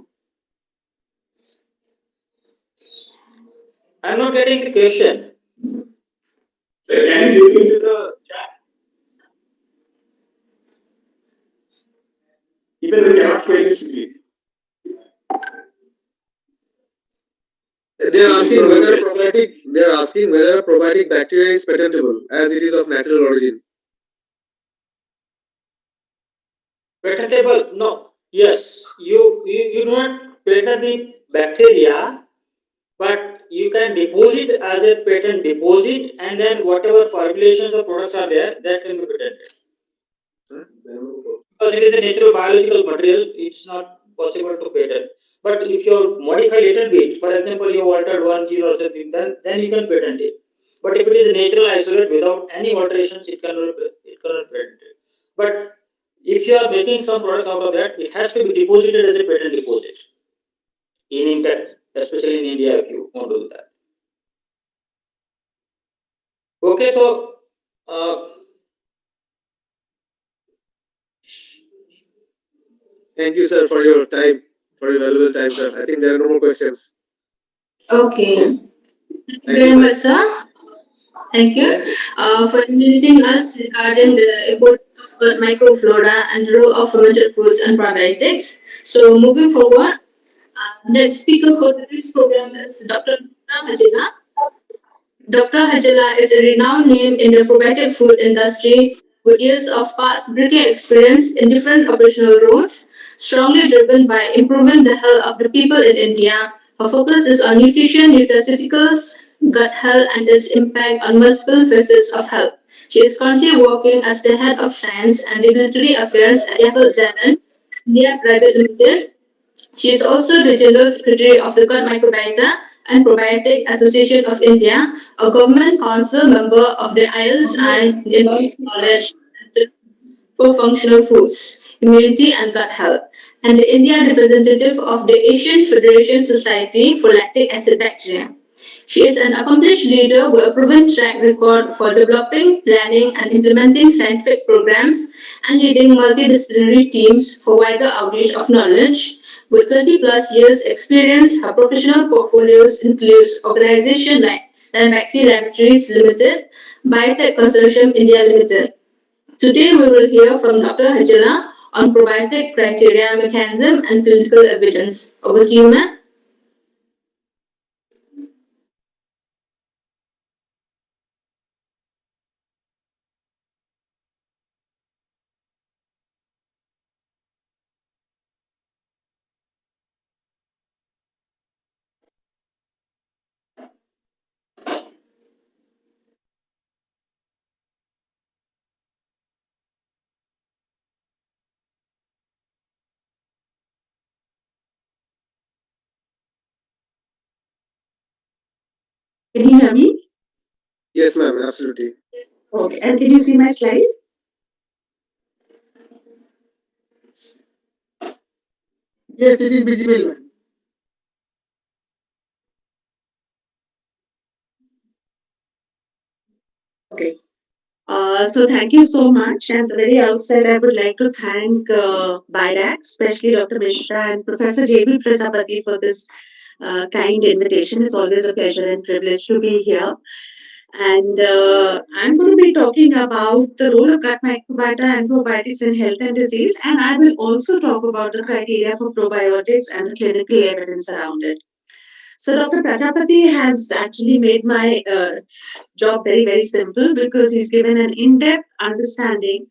I'm not getting the question. Sir, can you look into the chat? Even we cannot hear you, Sujit. They are asking whether probiotic. They are asking whether probiotic bacteria is patentable, as it is of natural origin. Patentable? No. Yes, you do not patent the bacteria, but you can deposit as a patent deposit, and then whatever formulations or products are there, that can be patented. Because it is a natural biological material, it's not possible to patent. But if you modify a little bit, for example, you altered one gene or something, then you can patent it. But if it is a natural isolate without any alterations, it cannot patent it. But if you are making some products out of that, it has to be deposited as a patent deposit in impact, especially in India, if you want to do that. Okay, so uh, Thank you, sir, for your time, for your valuable time, sir. I think there are no more questions. Okay. Thank you Thank very you, much, sir. sir. Thank you thank you. for enlightening us regarding the importance of gut microflora and the role of fermented foods and probiotics. So, moving forward, next speaker for today's program is Dr. Hajina. Dr. Hajela is a renowned name in the probiotic food industry with years of past-breaking experience in different operational roles, strongly driven by improving the health of the people in India. Her focus is on nutrition, nutraceuticals, gut health, and its impact on multiple facets of health. She is currently working as the head of science and regulatory affairs at Yakult Danone, India Private Limited. She is also the General Secretary of the Gut Microbiota and Probiotic Association of India, a government council member of the ILSI Indian College for Functional Foods, Immunity and Gut Health, and the India representative of the Asian Federation Society for Lactic Acid Bacteria. She is an accomplished leader with a proven track record for developing, planning, and implementing scientific programs and leading multidisciplinary teams for wider outreach of knowledge. With 20 plus years experience, her professional portfolios includes organizations like Maxi Laboratories Limited, Biotech Consortium India Limited. Today we will hear from Dr. Hajila on probiotic criteria, mechanism, and clinical evidence. Over to you, ma'am. Can you hear me? Yes, ma'am, absolutely. Okay. And can you see my slide? Yes, it is visible, ma'am. Okay. So thank you so much. At the very outset, I would like to thank BIRAC, especially Dr. Mishra and Professor J.B. Prajapati for this kind invitation. It's always a pleasure and privilege to be here. And I'm going to be talking about the role of gut microbiota and probiotics in health and disease. And I will also talk about the criteria for probiotics and the clinical evidence around it. So Dr. Prajapati has actually made my job very, very simple because he's given an in-depth understanding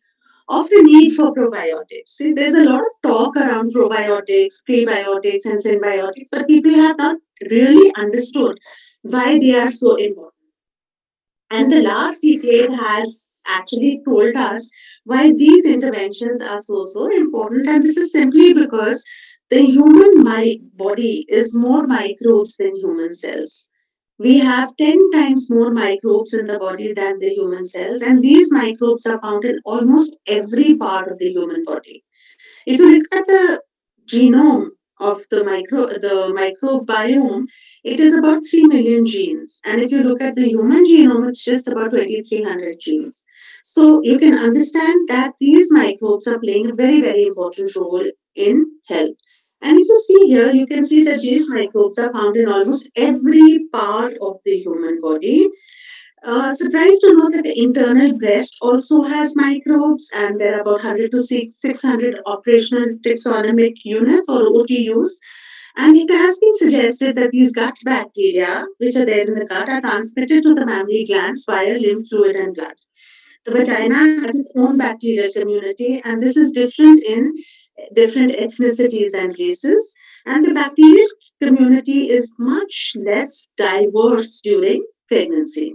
of the need for probiotics. See, there's a lot of talk around probiotics, prebiotics, and symbiotics, but people have not really understood why they are so important. And the last decade has actually told us why these interventions are so important. And this is simply because the human body is more microbes than human cells. We have 10 times more microbes in the body than the human cells, and these microbes are found in almost every part of the human body. If you look at the genome of the microbiome, it is about 3 million genes. And if you look at the human genome, it's just about 2,300 genes. So you can understand that these microbes are playing a very, very important role in health. And if you see here, you can see that these microbes are found in almost every part of the human body. Surprised to know that the internal breast also has microbes, and there are about 100 to 600 operational taxonomic units or OTUs. And it has been suggested that these gut bacteria, which are there in the gut, are transmitted to the mammary glands via lymph fluid and blood. The vagina has its own bacterial community, and this is different in different ethnicities and races. And the bacterial community is much less diverse during pregnancy.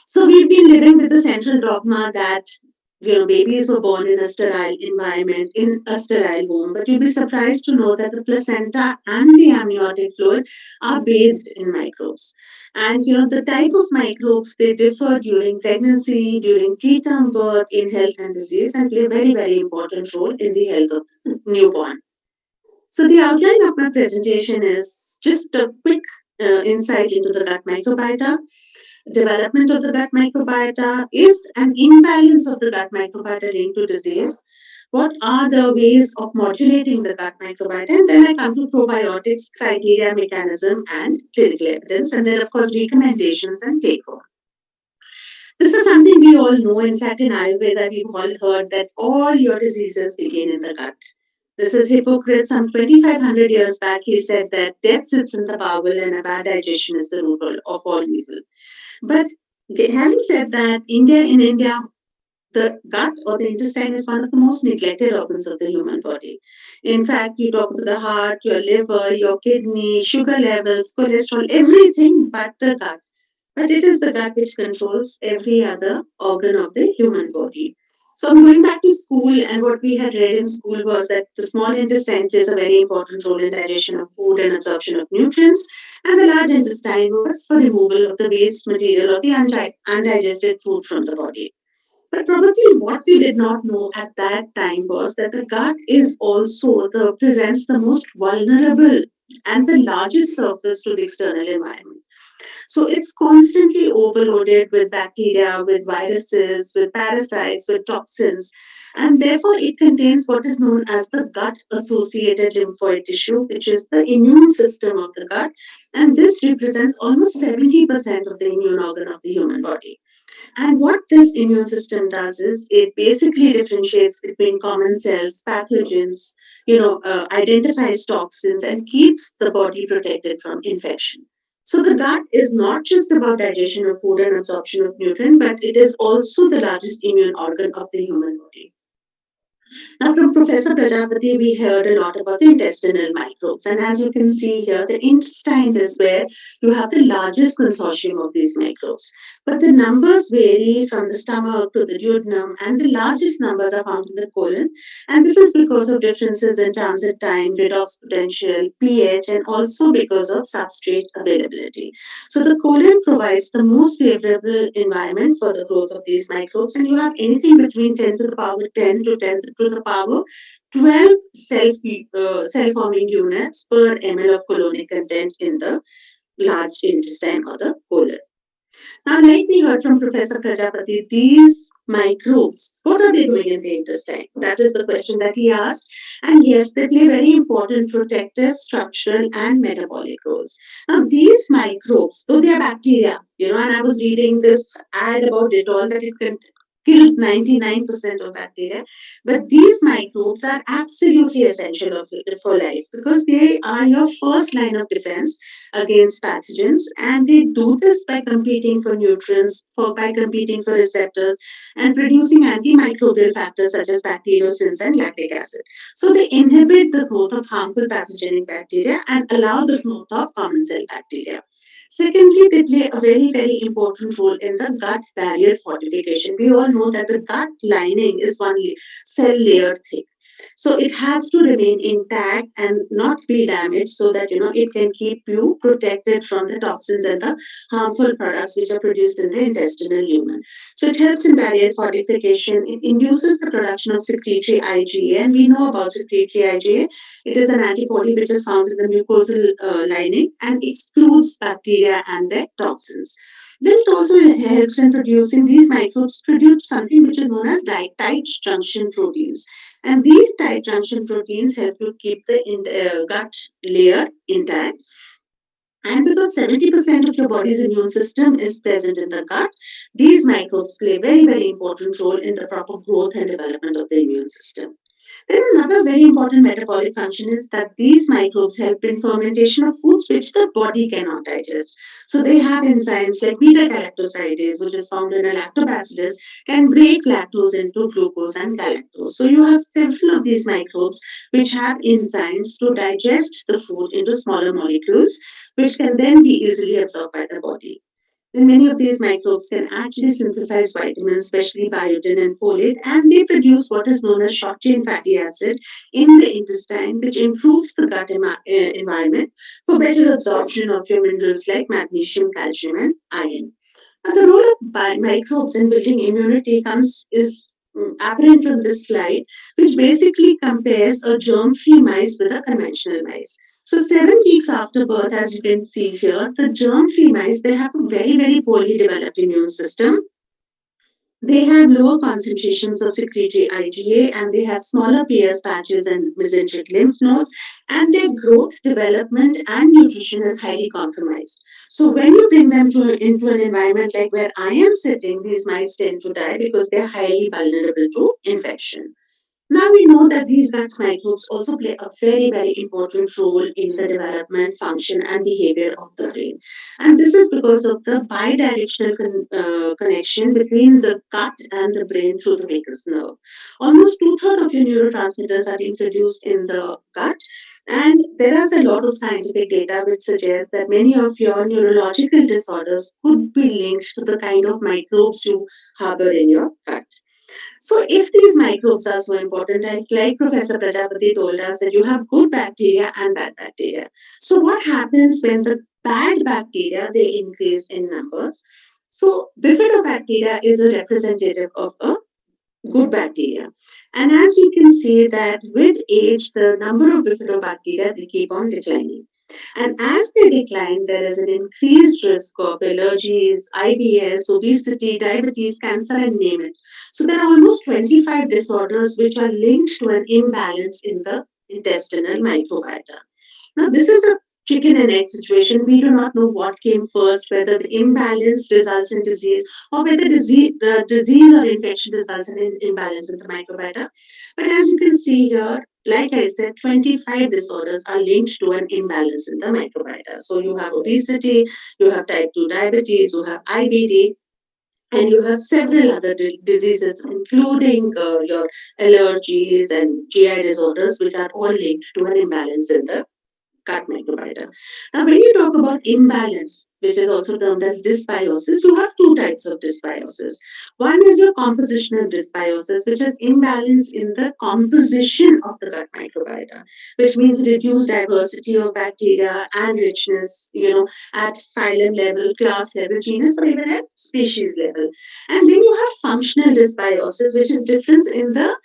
So we've been living with the central dogma that babies were born in a sterile environment, in a sterile home. But you'll be surprised to know that the placenta and the amniotic fluid are bathed in microbes. And the type of microbes they differ during pregnancy, during preterm birth, in health and disease, and play a very, very important role in the health of the newborn. So the outline of my presentation is just a quick insight into the gut microbiota. Development of the gut microbiota is an imbalance of the gut microbiota linked to disease. What are the ways of modulating the gut microbiota? And then I come to probiotics, criteria, mechanism, and clinical evidence. And then, of course, recommendations and take home. This is something we all know. In fact, in Ayurveda, we've all heard that all your diseases begin in the gut. This is Hippocrates some 2,500 years back. He said that death sits in the bowel and a bad digestion is the root of all evil. But having said that, in India, the gut or the intestine is one of the most neglected organs of the human body. In fact, you talk about the heart, your liver, your kidney, sugar levels, cholesterol, everything but the gut. But it is the gut which controls every other organ of the human body. So I'm going back to school, and what we had read in school was that the small intestine plays a very important role in digestion of food and absorption of nutrients, and the large intestine was for removal of the waste material or the undigested food from the body. But probably what we did not know at that time was that the gut is also presents the most vulnerable and the largest surface to the external environment. So it's constantly overloaded with bacteria, with viruses, with parasites, with toxins, and therefore it contains what is known as the gut associated lymphoid tissue, which is the immune system of the gut. And this represents almost 70% of the immune organ of the human body. And what this immune system does is it basically differentiates between common cells, pathogens, identifies toxins, and keeps the body protected from infection. So the gut is not just about digestion of food and absorption of nutrient, but it is also the largest immune organ of the human body. Now, from Professor Prajapati, we heard a lot about the intestinal microbes. And as you can see here, the intestine is where you have the largest consortium of these microbes. But the numbers vary from the stomach to the duodenum, and the largest numbers are found in the colon. And this is because of differences in transit time, redox potential, pH, and also because of substrate availability. So the colon provides the most favorable environment for the growth of these microbes, and you have anything between 10 to the power 10 to 10 to the power 12 cell forming units per ml of colonic content in the large intestine or the colon. Now, like we heard from Professor Prajapati, these microbes, what are they doing in the intestine? That is the question that he asked. And yes, they play very important protective, structural, and metabolic roles. Now, these microbes, though they are bacteria, and I was reading this ad about Dettol that kills 99% of bacteria. But these microbes are absolutely essential for life because they are your first line of defense against pathogens, and they do this by competing for nutrients, by competing for receptors, and producing antimicrobial factors such as bacteriocins and lactic acid. So they inhibit the growth of harmful pathogenic bacteria and allow the growth of common cell bacteria. Secondly, they play a very, very important role in the gut barrier fortification. We all know that the gut lining is one cell layer thick. So it has to remain intact and not be damaged so that it can keep you protected from the toxins and the harmful products which are produced in the intestinal lumen. So it helps in barrier fortification. It induces the production of secretory IgA, and we know about secretory IgA. It is an antibody which is found in the mucosal lining and excludes bacteria and their toxins. Then it also helps in producing these microbes produce something which is known as tight junction proteins. And these tight junction proteins help to keep the gut layer intact. And because 70% of your body's immune system is present in the gut, these microbes play a very, very important role in the proper growth and development of the immune system. Then another very important metabolic function is that these microbes help in fermentation of foods which the body cannot digest. So they have enzymes like beta-galactosidase, which is found in a lactobacillus, can break lactose into glucose and galactose. So you have several of these microbes which have enzymes to digest the food into smaller molecules, which can then be easily absorbed by the body. Then many of these microbes can actually synthesize vitamins, especially biotin and folate, and they produce what is known as short chain fatty acid in the intestine, which improves the gut environment for better absorption of your minerals like magnesium, calcium, and iron. Now, the role of microbes in building immunity is apparent from this slide, which basically compares a germ-free mice with a conventional mice. So 7 weeks after birth, as you can see here, the germ-free mice, they have a very, very poorly developed immune system. They have lower concentrations of secretory IgA, and they have smaller PS patches and mesenteric lymph nodes, and their growth, development, and nutrition is highly compromised. So when you bring them into an environment like where I am sitting, these mice tend to die because they're highly vulnerable to infection. Now we know that these gut microbes also play a very, very important role in the development, function, and behavior of the brain. And this is because of the bidirectional connection between the gut and the brain through the vagus nerve. Almost two-thirds of your neurotransmitters are being produced in the gut. And there is a lot of scientific data which suggests that many of your neurological disorders could be linked to the kind of microbes you harbor in your gut. So, if these microbes are so important, like Professor Prajapati told us, that you have good bacteria and bad bacteria. So, what happens when the bad bacteria they increase in numbers? So, bifidobacteria is a representative of a good bacteria, and as you can see that with age, the number of bifidobacteria they keep on declining. And as they decline, there is an increased risk of allergies, IBS, obesity, diabetes, cancer, and name it. So there are almost 25 disorders which are linked to an imbalance in the intestinal microbiota. Now, this is a chicken and egg situation. We do not know what came first, whether the imbalance results in disease or whether the disease or infection results in an imbalance in the microbiota. But as you can see here, like I said, 25 disorders are linked to an imbalance in the microbiota. So you have obesity, you have type 2 diabetes, you have IBD, and you have several other diseases, including your allergies and GI disorders, which are all linked to an imbalance in the gut microbiota. Now, when you talk about imbalance, which is also termed as dysbiosis, you have two types of dysbiosis. One is your compositional dysbiosis, which is imbalance in the composition of the gut microbiota, which means reduced diversity of bacteria and richness, at phylum level, class level, genus, or even at species level. And then you have functional dysbiosis, which is difference in the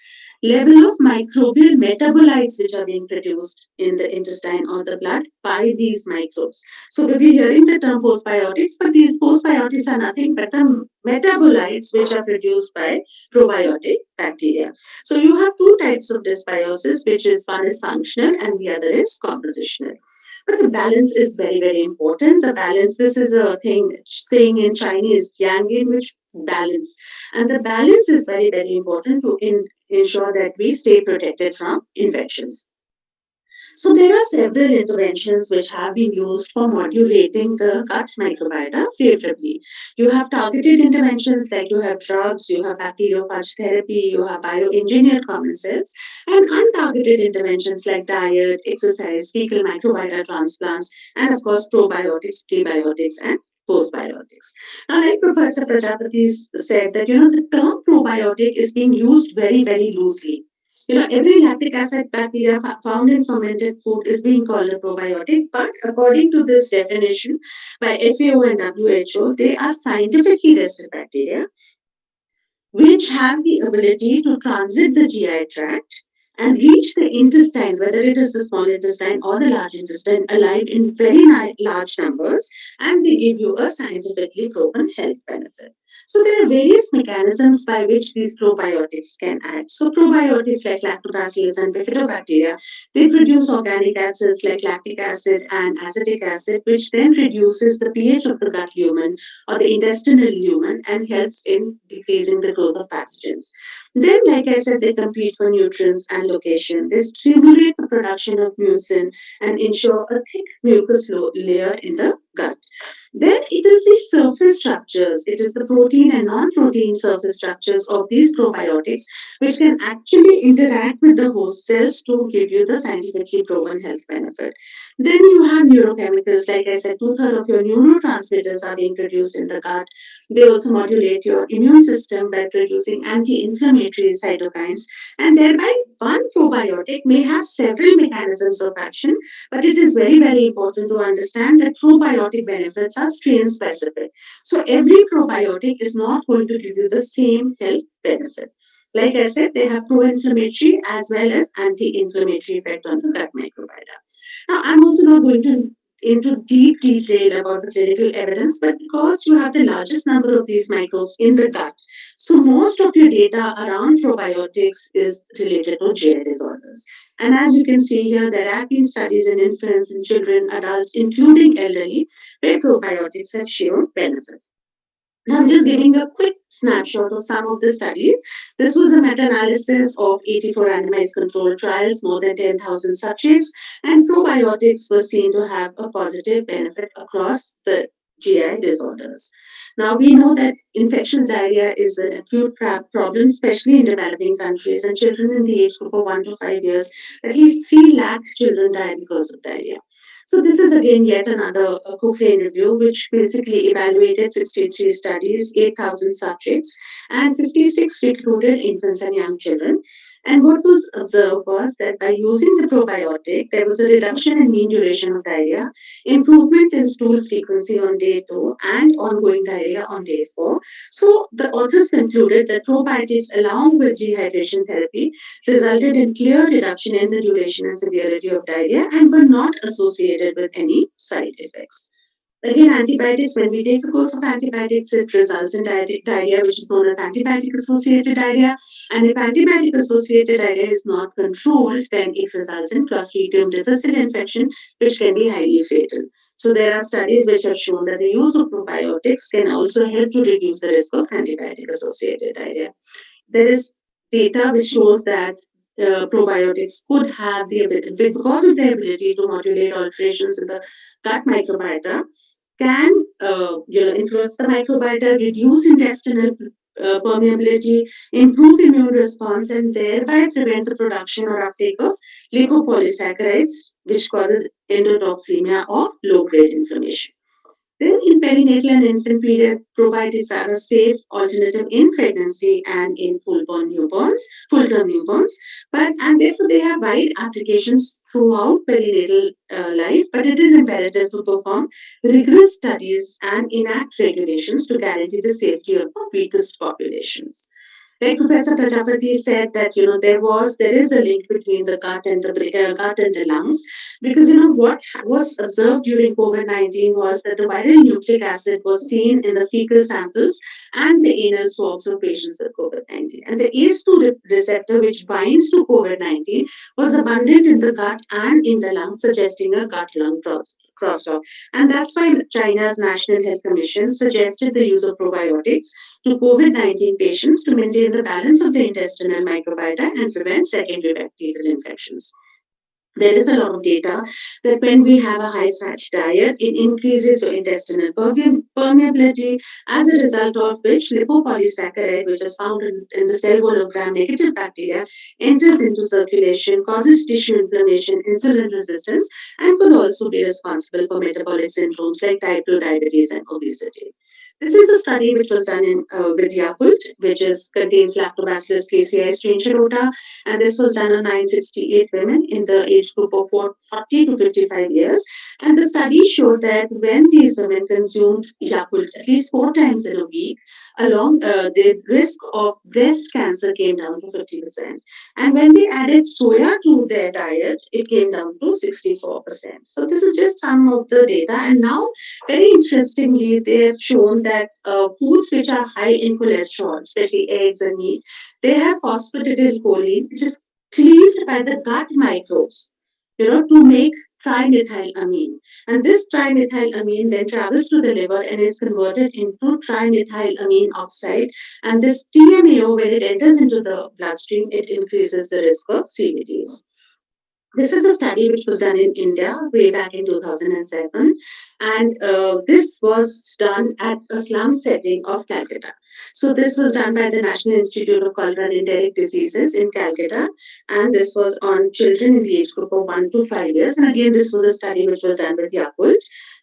level of microbial metabolites which are being produced in the intestine or the blood by these microbes. So we'll be hearing the term postbiotics, but these postbiotics are nothing but the metabolites which are produced by probiotic bacteria. So you have two types of dysbiosis, which is one is functional and the other is compositional. But the balance is very, very important. The balance, this is a thing saying in Chinese, yang yin, which is balance. And the balance is very, very important to ensure that we stay protected from infections. So there are several interventions which have been used for modulating the gut microbiota favorably. You have targeted interventions like you have drugs, you have bacteriophage therapy, you have bioengineered common cells, and untargeted interventions like diet, exercise, fecal microbiota transplants, and of course probiotics, prebiotics, and postbiotics. Now, like Professor Prajapati said that the term probiotic is being used very, very loosely. Every lactic acid bacteria found in fermented food is being called a probiotic, but according to this definition by FAO and WHO, they are scientifically tested bacteria which have the ability to transit the GI tract and reach the intestine, whether it is the small intestine or the large intestine, alive in very large numbers, and they give you a scientifically proven health benefit. So there are various mechanisms by which these probiotics can act. So probiotics like lactobacillus and bifidobacteria, they produce organic acids like lactic acid and acetic acid, which then reduces the pH of the gut lumen or the intestinal lumen and helps in decreasing the growth of pathogens. Then, like I said, they compete for nutrients and location. They stimulate the production of mucin and ensure a thick mucus layer in the gut. Then it is the surface structures, it is the protein and non protein surface structures of these probiotics which can actually interact with the host cells to give you the scientifically proven health benefit. Then you have neurochemicals, like I said, two-thirds of your neurotransmitters are being produced in the gut. They also modulate your immune system by producing anti inflammatory cytokines, and thereby one probiotic may have several mechanisms of action, but it is very, very important to understand that probiotic benefits are strain specific. So every probiotic is not going to give you the same health benefit. Like I said, they have pro-inflammatory as well as anti-inflammatory effect on the gut microbiota. Now, I'm also not going to into deep detail about the clinical evidence, but because you have the largest number of these microbes in the gut, so most of your data around probiotics is related to GI disorders. And as you can see here, there have been studies in infants, in children, adults, including elderly, where probiotics have shown benefit. Now, I'm just giving a quick snapshot of some of the studies. This was a meta analysis of 84 randomized controlled trials, more than 10,000 subjects, and probiotics were seen to have a positive benefit across the GI disorders. Now, we know that infectious diarrhea is an acute problem, especially in developing countries, and children in the age group of 1 to 5 years, at least 3 lakh children die because of diarrhea. So this is again yet another Cochrane review, which basically evaluated 63 studies, 8,000 subjects, and 56 recruited infants and young children. And what was observed was that by using the probiotic, there was a reduction in mean duration of diarrhea, improvement in stool frequency on day 2, and ongoing diarrhea on day 4. So the authors concluded that probiotics, along with rehydration therapy, resulted in clear reduction in the duration and severity of diarrhea and were not associated with any side effects. Again, antibiotics, when we take a course of antibiotics, it results in diarrhea, which is known as antibiotic associated diarrhea. And if antibiotic associated diarrhea is not controlled, then it results in Clostridium difficile infection, which can be highly fatal. So, there are studies which have shown that the use of probiotics can also help to reduce the risk of antibiotic associated diarrhea. There is data which shows that probiotics could have the ability, because of their ability to modulate alterations in the gut microbiota, can influence the microbiota, reduce intestinal permeability, improve immune response, and thereby prevent the production or uptake of lipopolysaccharides, which causes endotoxemia or low-grade inflammation. Then, in perinatal and infant period, probiotics are a safe alternative in pregnancy and in full-term newborns. But and therefore they have wide applications throughout perinatal life. But it is imperative to perform rigorous studies and enact regulations to guarantee the safety of the weakest populations. Like Professor Prajapati said that there is a link between the gut and the lungs, because what was observed during COVID-19 was that the viral nucleic acid was seen in the fecal samples and the anal swabs of patients with COVID-19, and the ACE2 receptor, which binds to COVID-19, was abundant in the gut and in the lung, suggesting a gut-lung crosstalk. And that's why China's National Health Commission suggested the use of probiotics to COVID-19 patients to maintain the balance of the intestinal microbiota and prevent secondary bacterial infections. There is a lot of data that when we have a high fat diet, it increases your intestinal permeability, as a result of which lipopolysaccharide, which is found in the cell wall of gram negative bacteria, enters into circulation, causes tissue inflammation, insulin resistance, and could also be responsible for metabolic syndromes like type 2 diabetes and obesity. This is a study which was done with Yakult, which contains Lactobacillus casei strain rota, and this was done on 968 women in the age group of 40 to 55 years. And the study showed that when these women consumed Yakult at least 4 times in a week, the risk of breast cancer came down to 50%. And when they added soya to their diet, it came down to 64%. So this is just some of the data. And now, very interestingly, they have shown that foods which are high in cholesterol, especially eggs and meat, they have phosphatidylcholine, which is cleaved by the gut microbes, to make trimethylamine. And this trimethylamine then travels to the liver and is converted into trimethylamine oxide. And this TMAO, when it enters into the bloodstream, it increases the risk of CVDs. This is a study which was done in India way back in 2007, and this was done at a slum setting of Calcutta. So, this was done by the National Institute of Cholera and Enteric Diseases in Calcutta, and this was on children in the age group of 1 to 5 years. And again, this was a study which was done with Yakult.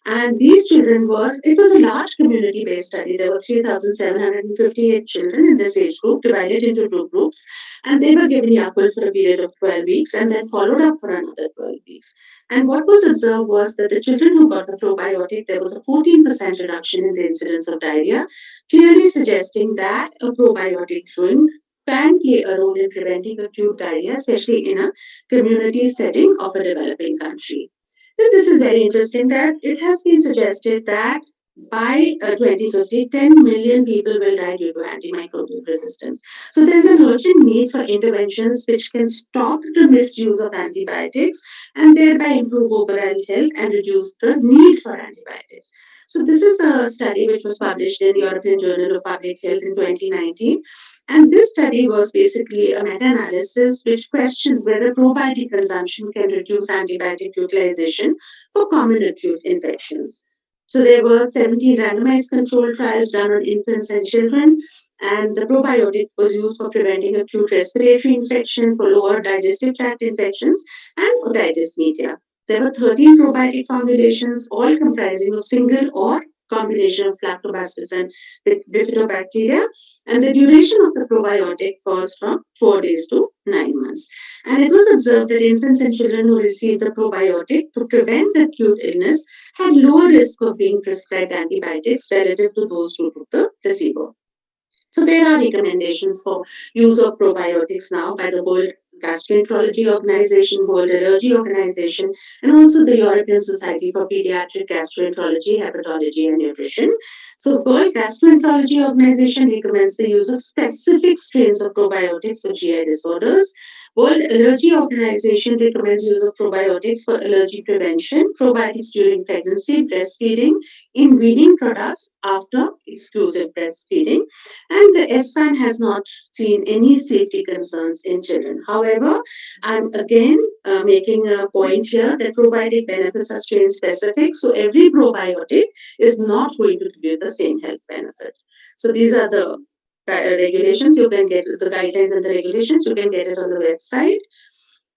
And these children it was a large community based study. There were 3,758 children in this age group divided into two groups, and they were given Yakult for a period of 12 weeks and then followed up for another 12 weeks. And what was observed was that the children who got the probiotic, there was a 14% reduction in the incidence of diarrhea, clearly suggesting that a probiotic drink can play a role in preventing acute diarrhea, especially in a community setting of a developing country. So this is very interesting that it has been suggested that by 2050, 10 million people will die due to antimicrobial resistance. So there's an urgent need for interventions which can stop the misuse of antibiotics and thereby improve overall health and reduce the need for antibiotics. So this is a study which was published in European Journal of Public Health in 2019. And this study was basically a meta-analysis which questions whether probiotic consumption can reduce antibiotic utilization for common acute infections. So there were 17 randomized controlled trials done on infants and children, and the probiotic was used for preventing acute respiratory infection, for lower digestive tract infections, and otitis media. There were 13 probiotic formulations, all comprising of single or combination of lactobacillus and bifidobacteria, and the duration of the probiotic was from 4 days to 9 months. And it was observed that infants and children who received the probiotic to prevent the acute illness had lower risk of being prescribed antibiotics relative to those who took the placebo. So there are recommendations for use of probiotics now by the World Gastroenterology Organization, World Allergy Organization, and also the European Society for Pediatric Gastroenterology, Hepatology, and Nutrition. So World Gastroenterology Organization recommends the use of specific strains of probiotics for GI disorders. World Allergy Organization recommends use of probiotics for allergy prevention, probiotics during pregnancy, breastfeeding, in weaning products after exclusive breastfeeding, and the SFAN has not seen any safety concerns in children. However, I'm again making a point here that probiotic benefits are strain specific, so every probiotic is not going to give you the same health benefit. So these are the regulations. You can get the guidelines and the regulations. You can get it on the website.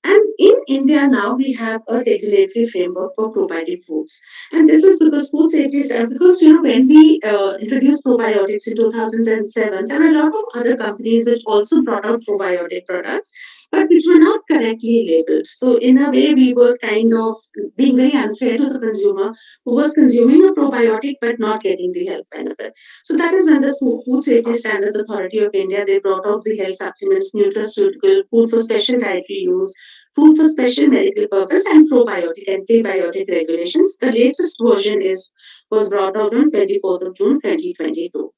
And in India now we have a regulatory framework for probiotic foods, and this is because food safety is because when we introduced probiotics in 2007, there were a lot of other companies which also brought out probiotic products, but which were not correctly labeled. So in a way, we were kind of being very unfair to the consumer who was consuming a probiotic but not getting the health benefit. So that is when the Food Safety Standards Authority of India they brought out the health supplements, nutraceutical, food for special dietary use, food for special medical purpose, and probiotic and prebiotic regulations. The latest version is was brought out on 24th of June 2022.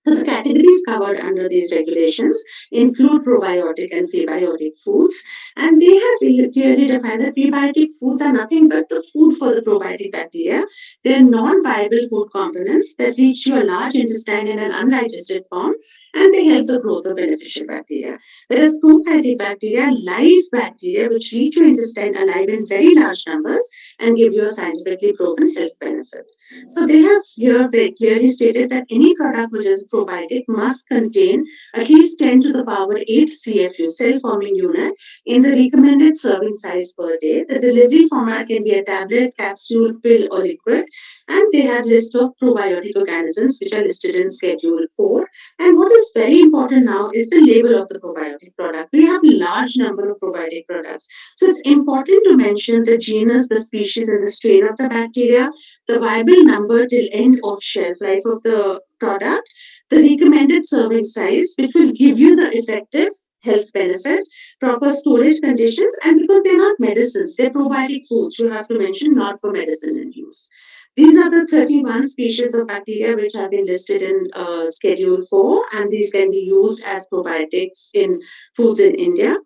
So the categories covered under these regulations include probiotic and prebiotic foods, and they have clearly defined that prebiotic foods are nothing but the food for the probiotic bacteria. They are non-viable food components that reach your large intestine in an undigested form, and they help the growth of beneficial bacteria. Whereas probiotic bacteria are live bacteria which reach your intestine alive in very large numbers and give you a scientifically proven health benefit. So they have here very clearly stated that any product which is probiotic must contain at least 10 to the power 8 CFU, cell-forming unit, in the recommended serving size per day. The delivery format can be a tablet, capsule, pill, or liquid. And they have list of probiotic organisms which are listed in Schedule 4. And what is very important now is the label of the probiotic product. We have a large number of probiotic products. So it's important to mention the genus, the species, and the strain of the bacteria, the viable number till end of shelf life of the product, the recommended serving size, which will give you the effective health benefit, proper storage conditions, and because they're not medicines, they're probiotic foods, you have to mention not for medicinal use. These are the 31 species of bacteria which have been listed in Schedule 4, and these can be used as probiotics in foods in India.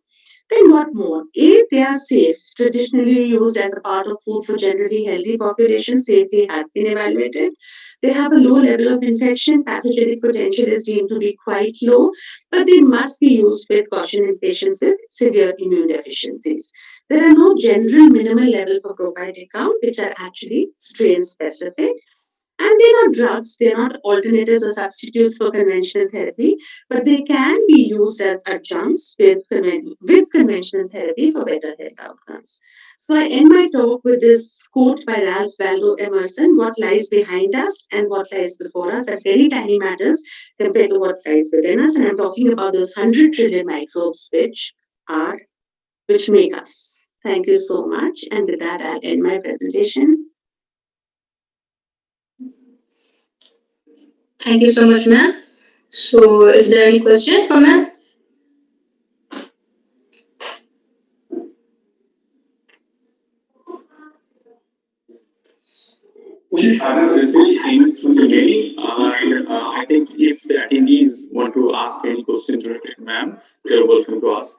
Then what more? A, they are safe. Traditionally used as a part of food for generally healthy population, safety has been evaluated. They have a low level of infection. Pathogenic potential is deemed to be quite low, but they must be used with caution in patients with severe immune deficiencies. There are no general minimal level for probiotic count, which are actually strain specific. And they're not drugs, they're not alternatives or substitutes for conventional therapy, but they can be used as adjuncts with conventional therapy for better health outcomes. So I end my talk with this quote by Ralph Waldo Emerson: what lies behind us and what lies before us are very tiny matters compared to what lies within us. And I'm talking about those 100 trillion microbes which make us. Thank you so much. And with that, I'll end my presentation. Thank you so much, ma'am. So, is there any question for ma'am? We haven't received any through the mail, and I think if the attendees want to ask any questions related, ma'am, you're welcome to ask.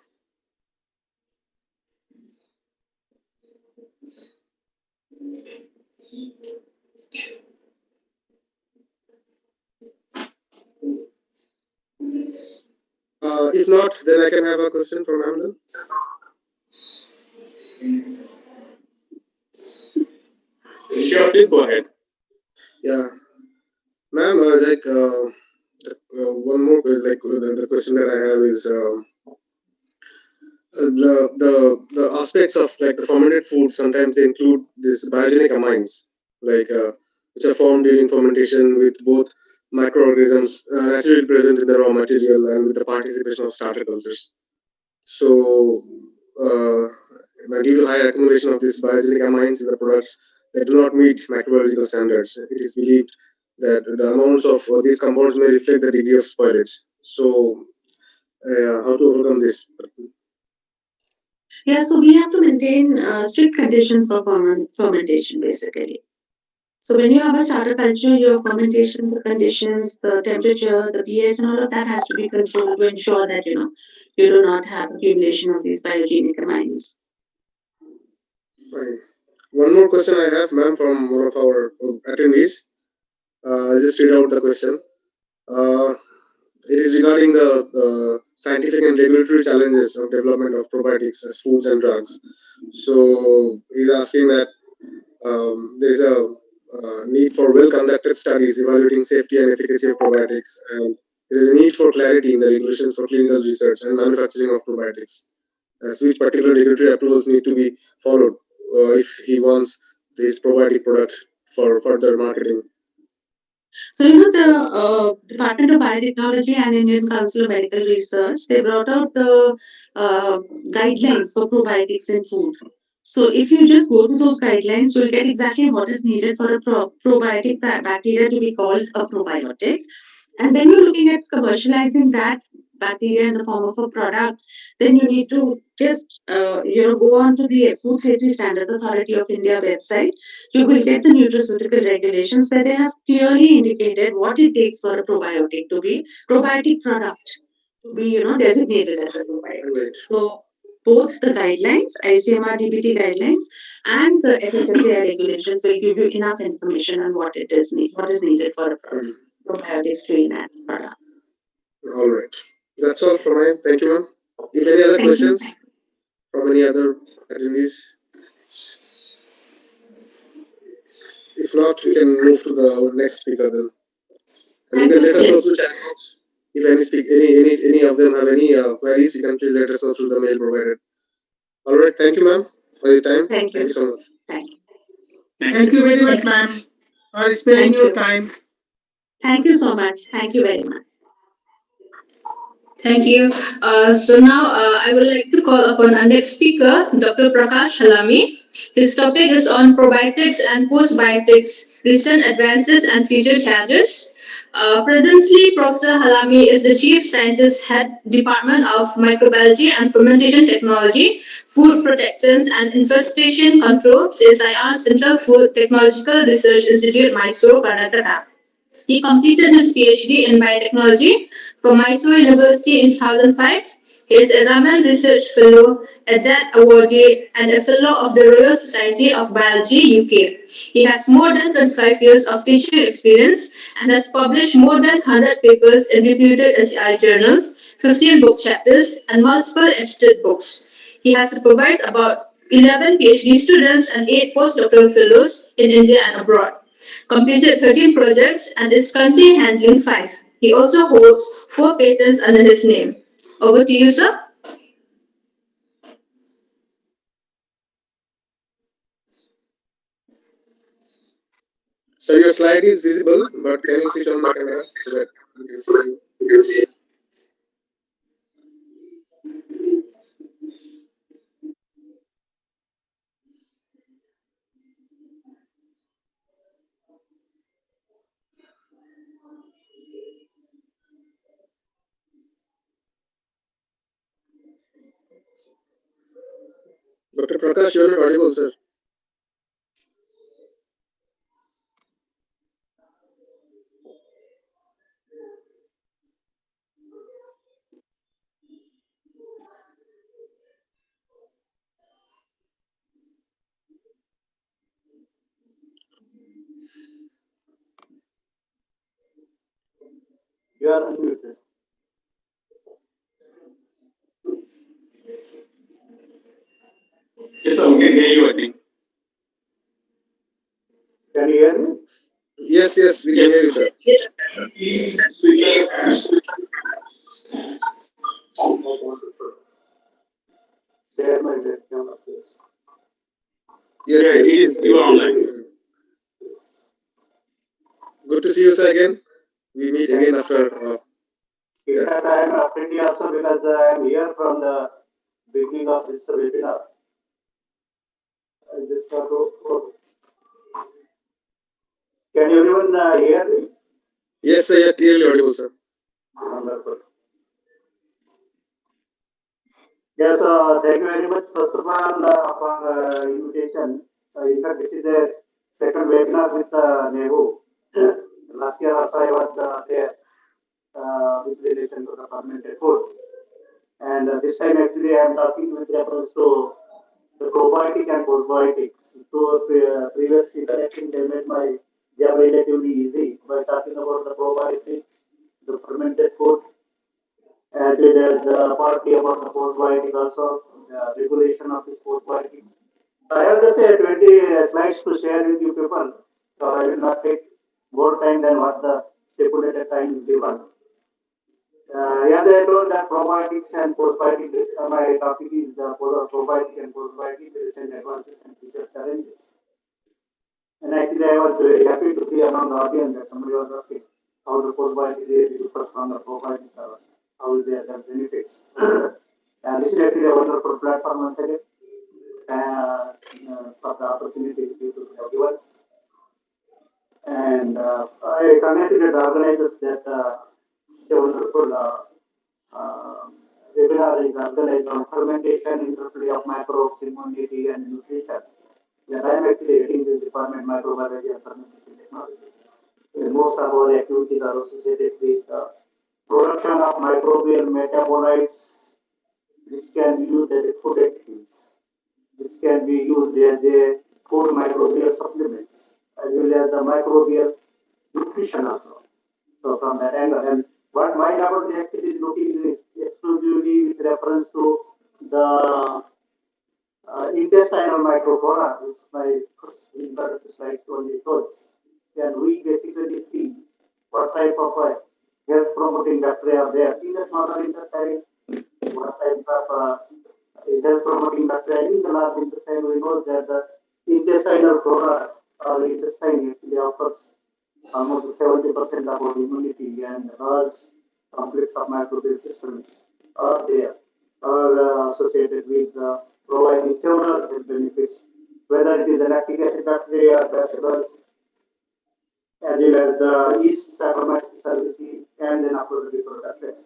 If not, then I can have a question from Amdan. Sure, please go ahead. Yeah, ma'am. One more the question that I have is the aspects of like the fermented food. Sometimes they include these biogenic amines like which are formed during fermentation with both microorganisms naturally present in the raw material and with the participation of starter cultures. So, uh, due to high accumulation of these biogenic amines in the products that do not meet microbiological standards, it is believed that the amounts of these compounds may reflect the degree of spoilage. So, how to overcome this? Yeah, so we have to maintain strict conditions for fermentation basically. So when you have a starter culture, your fermentation, the conditions, the temperature, the pH, and all of that has to be controlled to ensure that you do not have accumulation of these biogenic amines. Fine. One more question I have, ma'am, from one of our attendees. I'll just read out the question. Uh, it is regarding the scientific and regulatory challenges of development of probiotics as foods and drugs. So he's asking that there is a need for well-conducted studies evaluating safety and efficacy of probiotics, and there is a need for clarity in the regulations for clinical research and manufacturing of probiotics, as which particular regulatory approvals need to be followed if he wants this probiotic product for further marketing. So, the Department of Biotechnology and Indian Council of Medical Research, they brought out the uh, guidelines for probiotics in food. So, if you just go to those guidelines, you'll get exactly what is needed for a probiotic bacteria to be called a probiotic. And when you're looking at commercializing that bacteria in the form of a product, then you need to just go on to the Food Safety Standards Authority of India website. You will get the nutraceutical regulations where they have clearly indicated what it takes for a probiotic product to be designated as a probiotic. Right. So both the guidelines, ICMR DBT guidelines, and the FSSAI regulations will give you enough information on what is needed for a Fine. probiotic strain and product. All right. That's all from my end. Thank you, ma'am. If any other Thank you. questions from any other attendees, if not, we can move to the our next speaker then, and you Thank can you let so us know much. through chat box. If any of them have any queries, you can please let us know through the mail provided. All right. Thank you, ma'am, for your time. Thank Thank you. you so much. Thank you. Thank Thank you. you very much, ma'am, for sparing Thank your you. time. Thank you so much. Thank you very much. Thank you. So now I would like to call upon our next speaker, Dr. Prakash Halami. His topic is on probiotics and post-biotics, recent advances and future challenges. Presently, Professor Halami is the Chief Scientist, Head Department of Microbiology and Fermentation Technology, Food Protectants and Infestation Control, CSIR Central Food Technological Research Institute, Mysore, Karnataka. He completed his PhD in biotechnology from Mysore University in 2005. He is a Raman Research Fellow, a DAT awardee, and a Fellow of the Royal Society of Biology, UK. He has more than 25 years of teaching experience and has published more than 100 papers in reputed SCI journals, 15 book chapters, and multiple edited books. He has supervised about 11 PhD students and 8 postdoctoral fellows in India and abroad, completed 13 projects, and is currently handling 5. He also holds 4 patents under his name. Over to you, sir. So your slide is visible, but can you switch on the camera so that we can see you? Dr. Prakash, you are not audible, sir. You are unmuted. Yes, sir. We can hear you, I think. Can you hear me? Yes, yes, we can Yes. hear you, sir. Yes. Please switch on. Share my webcam, please. Yes, Yeah, it yes. is. You are online. Good to see you, sir, again. We meet again after. In Yeah. fact, I am pretty also because I am here from the beginning of this webinar. I just want to. Can everyone hear me? Yes, sir. You're clearly audible, sir. Wonderful. Yes, thank you very much. First of all, for invitation. In fact, this is the second webinar with Nehu. Last year also I was there with relation to the fermented food. And this time actually I am talking with reference to the probiotic and postbiotics. So previous interaction they made my job relatively easy by talking about the probiotics, the fermented food, as well as partly about the postbiotic also, the regulation of this postbiotics. I have just 20 slides to share with you people, so I will not take more time than what the stipulated time is given. As I told that probiotics and postbiotics, my topic is the probiotic and postbiotic recent advances and future challenges. And actually, I was very happy to see among the audience that somebody was asking how the postbiotic really differs from the probiotics or how is their benefits. And this is actually a wonderful platform once again for the opportunity people have given. And I congratulate the organizers that such a wonderful uh, webinar is organized on fermentation, interplay of microbes, immunity, and nutrition. Yeah, I am actually heading this department, microbiology and fermentation technology. Most of our activities are associated with production of microbial metabolites. This can be used as a food additives. This can be used as a food microbial supplements, as well as the microbial nutrition also. So from that angle, and what my laboratory actually is looking is exclusively with reference to the intestinal microflora, which my first introductory slide only shows. And we basically see what type of health promoting bacteria are there in the smaller intestine, what types of health promoting bacteria in the large intestine. We know that the intestinal flora or intestine actually offers almost 70% of our immunity and large complex of microbial systems are there, are associated with providing several health benefits, whether it is the lactic acid bacteria, bacillus, as well as the yeast, Saccharomyces cerevisiae, and then of course the bifidobacteria.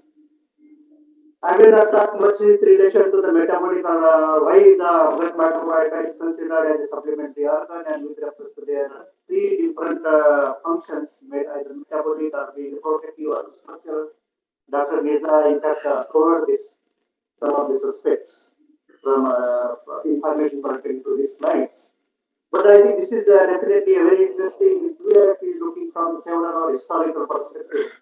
I will not talk much with relation to the metabolic or why the gut microbiota is considered as a supplementary organ and with reference to their three different functions, either metabolic or being protective or structural. Dr. Mirza, in fact, covered this, some of these aspects from information pertaining to these slides. But I think this is definitely a very interesting, we are actually looking from several or historical perspective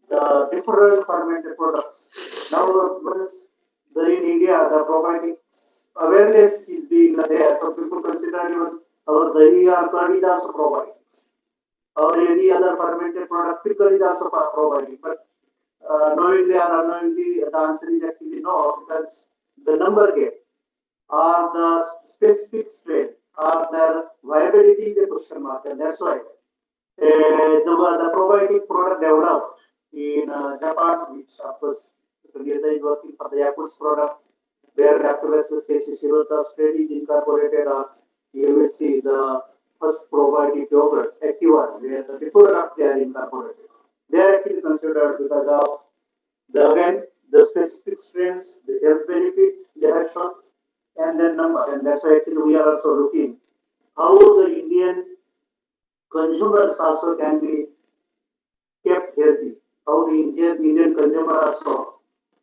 the different fermented products. Now, once in India, the probiotics awareness is being there, so people consider even our dahi or curd is also probiotics, or any other fermented product, pickle is also probiotic. But knowingly or unknowingly, the answer is actually no, because the number game or the specific strain or their viability is a question mark, and that's why the probiotic product developed in Japan, which of course Toyota is working for the Yakult's product, where Lactobacillus casei shirota strain is incorporated, or you will see the first probiotic yogurt, Activa, where the before they are incorporated. They are actually considered because of again the specific strains, the health benefit they have shown, and then number, and that's why actually we are also looking how the Indian consumers also can be kept healthy. How the Indian consumer also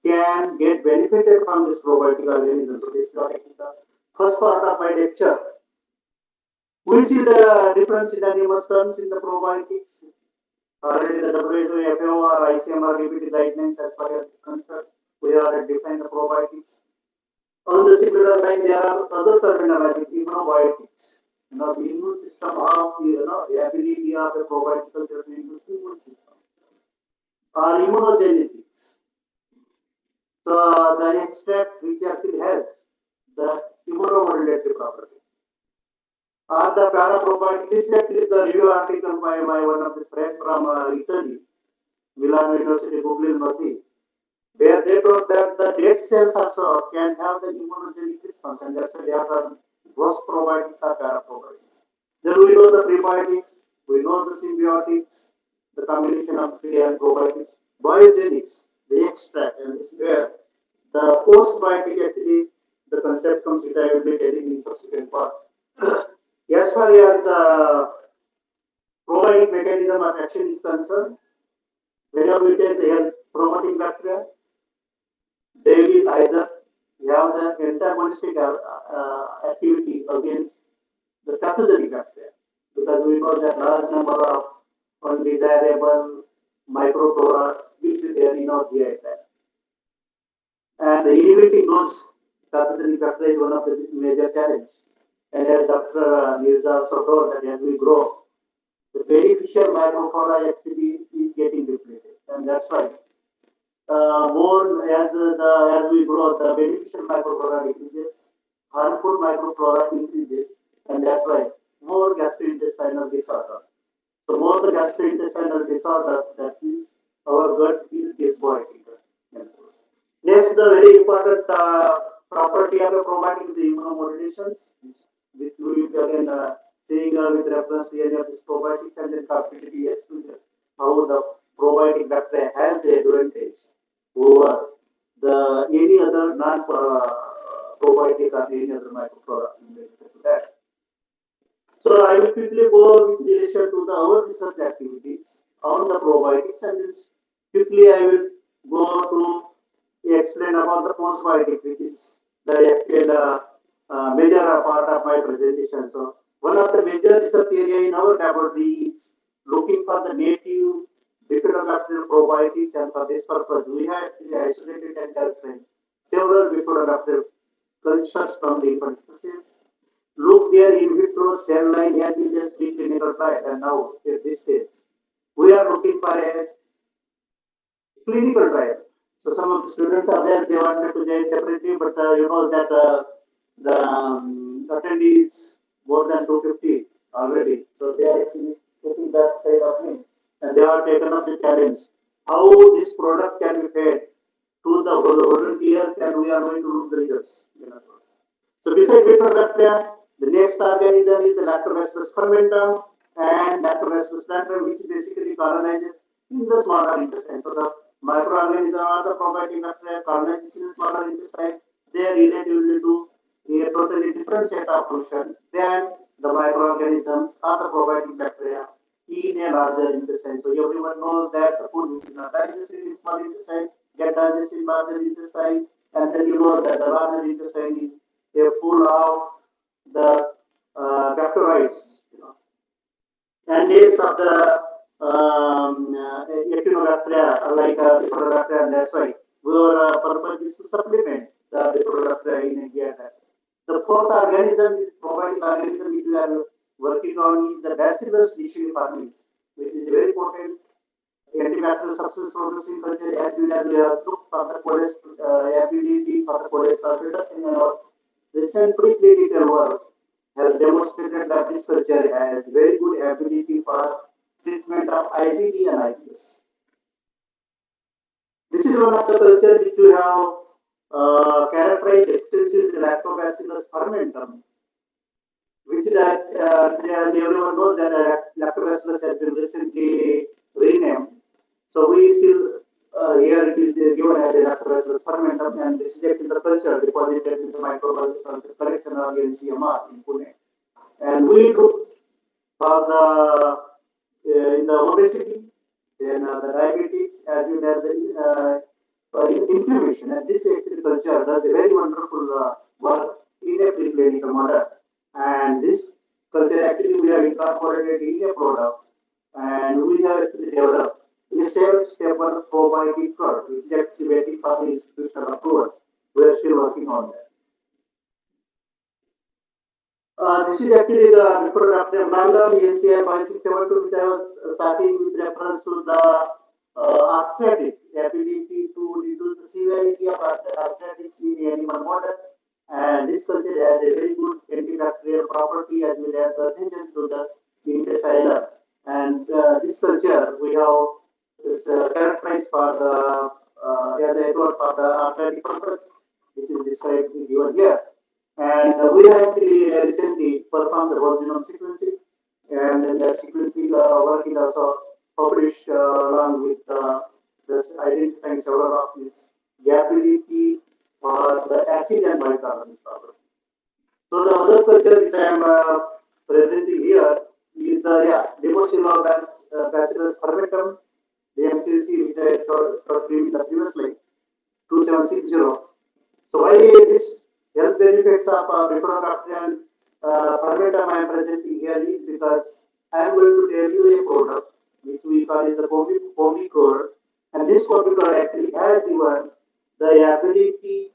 can get benefited from this probiotic organism. So this is what the first part of my lecture. We see the different synonymous terms in the probiotics. Already the WHO, FAO, or ICMR repeated guidelines as far as concerned. We are defined the probiotics. On the similar line, there are other terminology, immunobiotics. The immune system of the ability of the probiotic culture to induce immune system. Or immunogenetics. So the next step which actually has the immunomodulatory property. Are the paraprobiotics? This is actually the review article by my one of the friend from Italy, Milan University, Google Mati, where they wrote that the dead cells also can have the immunogenic response, and that's why they are the worst probiotics or paraprobiotics. Then we know the prebiotics, we know the symbiotics, the combination of pre and probiotics, biogenics, the extract, and this is where the postbiotic actually the concept comes, which I will be telling in subsequent part. As far as the probiotic mechanism of action is concerned, whenever we take the health promoting bacteria, they will either have the antagonistic activity against the pathogenic bacteria, because we know that large number of undesirable microflora will be there in our GI tract. And inhibiting those pathogenic bacteria is one of the major challenges. And as Dr. Mirza also told, that as we grow, the beneficial microflora actually is getting depleted, and that's why more as we grow, the beneficial microflora decreases, harmful microflora increases, and that's why more gastrointestinal disorder. So more the gastrointestinal disorder, that is our gut is dysbiotic. Next, the very important property of a probiotic is the immunomodulations, which we will be again seeing with reference to any of these probiotics, and then completely how the probiotic bacteria has the advantage over the any other non probiotic or any other microflora related to that. So I will quickly go with relation to the our research activities on the probiotics, and this quickly I will go to explain about the postbiotic, which is the actual major part of my presentation. So one of the major research area in our laboratory is looking for the native bifidobacterial probiotics, and for this purpose we have actually isolated and characterized several bifidobacterial cultures from the different species. Look there in vitro cell line has been just preclinical trial, and now at this stage we are looking for a clinical trial. So some of the students are there, they wanted to join separately, but you know that the attendees more than 250 already. So they are actually taking that side of me, and they have taken up the challenge. How this product can be fed to the volunteers, and we are going to look the results. So beside bifidobacteria, the next organism is the lactobacillus fermentum and lactobacillus plantarum, which basically colonizes in the smaller intestine. So the microorganism or the probiotic bacteria colonizes in the smaller intestine. They are relatively to a totally different set of function than the microorganisms or the probiotic bacteria in a larger intestine. So everyone knows that the food which is not digested in small intestine get digested in larger intestine, and then you know that the larger intestine is full of the bacteroids, and is of the echinobacteria, like bifidobacteria, and that's why our purpose is to supplement the bifidobacteria in India. The fourth organism is probiotic organism which we are working on is the Bacillus leishmaniasis, which is a very potent antibacterial substance producing culture, as well as we have looked for the ability for the cholesterol reduction in our recent preclinical work has demonstrated that this culture has very good ability for treatment of IBD and IBS. This is one of the culture which we have characterized extensively lactobacillus fermentum, which that everyone knows that lactobacillus has been recently renamed. So we still here it is given as a lactobacillus fermentum, and this is in the culture deposited in the microbial culture collection in CMR in Pune. And we look for the in the obesity, then the diabetes, as well as the inflammation. And this agriculture does a very wonderful work in a preclinical model. And this culture actually we have incorporated in a product, and we have actually developed a step-stepper probiotic product, which is actually waiting for the institutional approval. We are still working on that. This is actually the report after Mangam NCI 5672, which I was starting with reference to the arthritic ability to reduce the severity of arthritis in animal model. and this culture has a very good antibacterial property as well as attention to the intestinal. And this culture we have is characterized for the as I told for the arthritic purpose, which is described given here. And we have actually recently performed the whole genome sequencing, and then that sequencing work is also published along with this identifying several of its ability or the acid and bicarbonate problem. So the other culture which I am presenting here is the Bacillus fermentum, the MCC, which I showed you in the previous slide, 2760. So why this health benefits of Bifidobacterium fermentum I am presenting here is because I am going to tell you a product which we call is the Pomicor, and this Pomicor actually has even the ability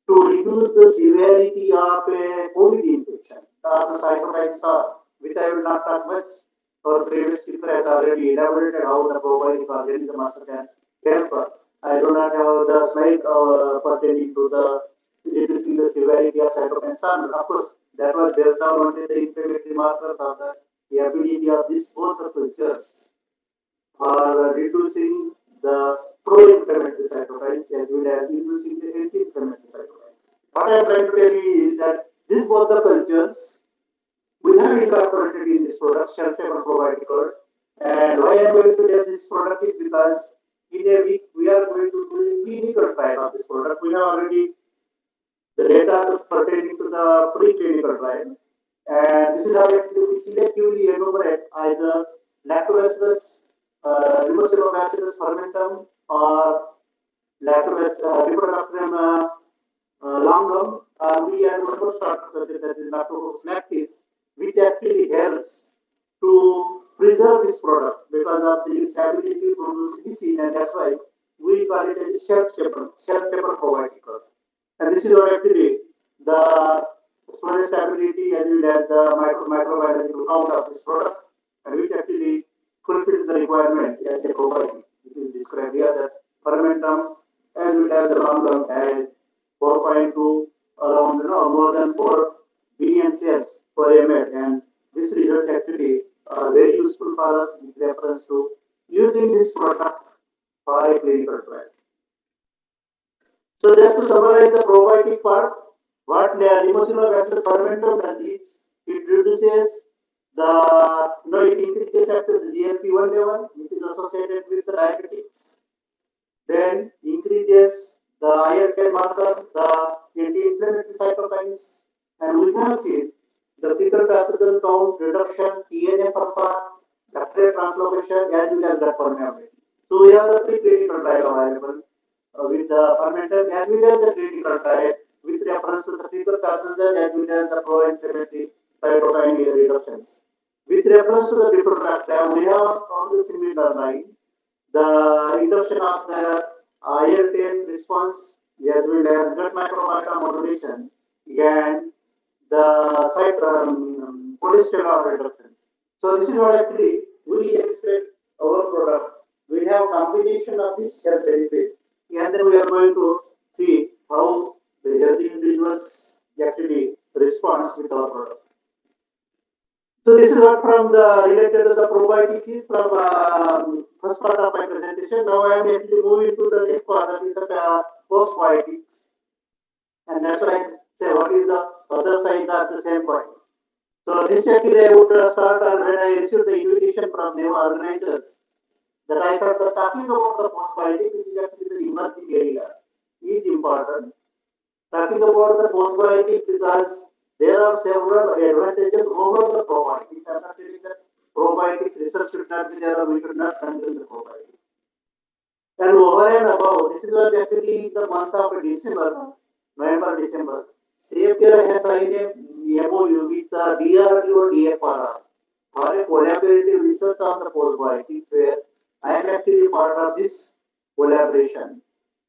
to reduce the severity of a COVID infection or the cytokine storm, which I will not talk much. Our previous speaker has already elaborated how the probiotic organism also can help. I do not have the slide pertaining to the reducing the severity of cytokine storm. Of course, that was based on only the inflammatory markers of the ability of these both the cultures are reducing the pro-inflammatory cytokines as well as reducing the anti-inflammatory cytokines. What I am trying to tell you is that these both the cultures we have incorporated in this product, shelf-stable probiotic, and why I am going to tell this product is because in a week we are going to do a clinical trial of this product. We have already the data pertaining to the preclinical trial. And this is how actually we selectively enumerate either Lactobacillus, Leucobacillus fermentum, or Bifidobacterium longum, we add one more structure that is Lactobacillus lactis, which actually helps to preserve this product because of the its ability to produce glycine, and that's why we call it as a shelf-stable probiotic. And this is what actually the storage stability as well as the microbiological count of this product, and which actually fulfills the requirement as a probiotic, which is described here that fermentum as well as the long term has 4.2 around more than 4 billion cells per ml, and this results actually are very useful for us with reference to using this product for a clinical trial. So just to summarize the probiotic part, what Limosinobacillus fermentum does is it reduces the it increases after the GLP-1 level, which is associated with the diabetics, then increases the IL-10 marker, the anti-inflammatory cytokines, and we have seen the fecal pathogen count reduction, TNF alpha, bacterial translocation, as well as gut permeability. So we have the preclinical trial available with the fermented as well as the clinical trial with reference to the fecal pathogen as well as the pro-inflammatory cytokine reductions. With reference to the bifidobacterium, we have on the similar line the reduction of the IL-10 response as well as gut microbiota modulation and the site cholesterol reductions. So this is what actually we expect our product. We have combination of these health benefits, and then we are going to see how the healthy individuals actually responds with our product. So this is what from the related to the probiotics is from first part of my presentation. Now I am actually moving to the next part, that is the post-biotics, and that's why I say what is the other side of the same coin. So this actually I would start when I received the invitation from the organizers that I thought that talking about the post-biotics, which is actually the emerging area, is important. Talking about the postbiotic because there are several advantages over the probiotics. I'm not telling that probiotics research should not be there or we should not consume the probiotics. And over and above, this is what actually the month of December, November, December, CFTR has signed a MOU with the DRDO DFR for a collaborative research on the postbiotics where I am actually part of this collaboration.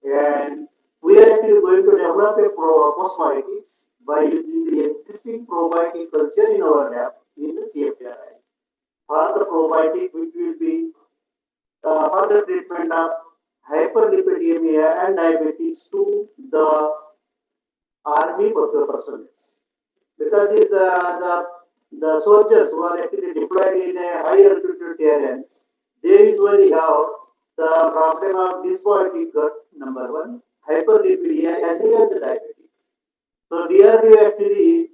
And we are actually going to develop a postbiotics by using the existing probiotic culture in our lab in the CFTRI. For the probiotic, which will be for the treatment of hyperlipidemia and diabetes to the army personnel. Because the soldiers who are actually deployed in a higher altitude areas, they usually have the problem of dysbiotic gut, number one, hyperlipidemia as well as the diabetes. So here we actually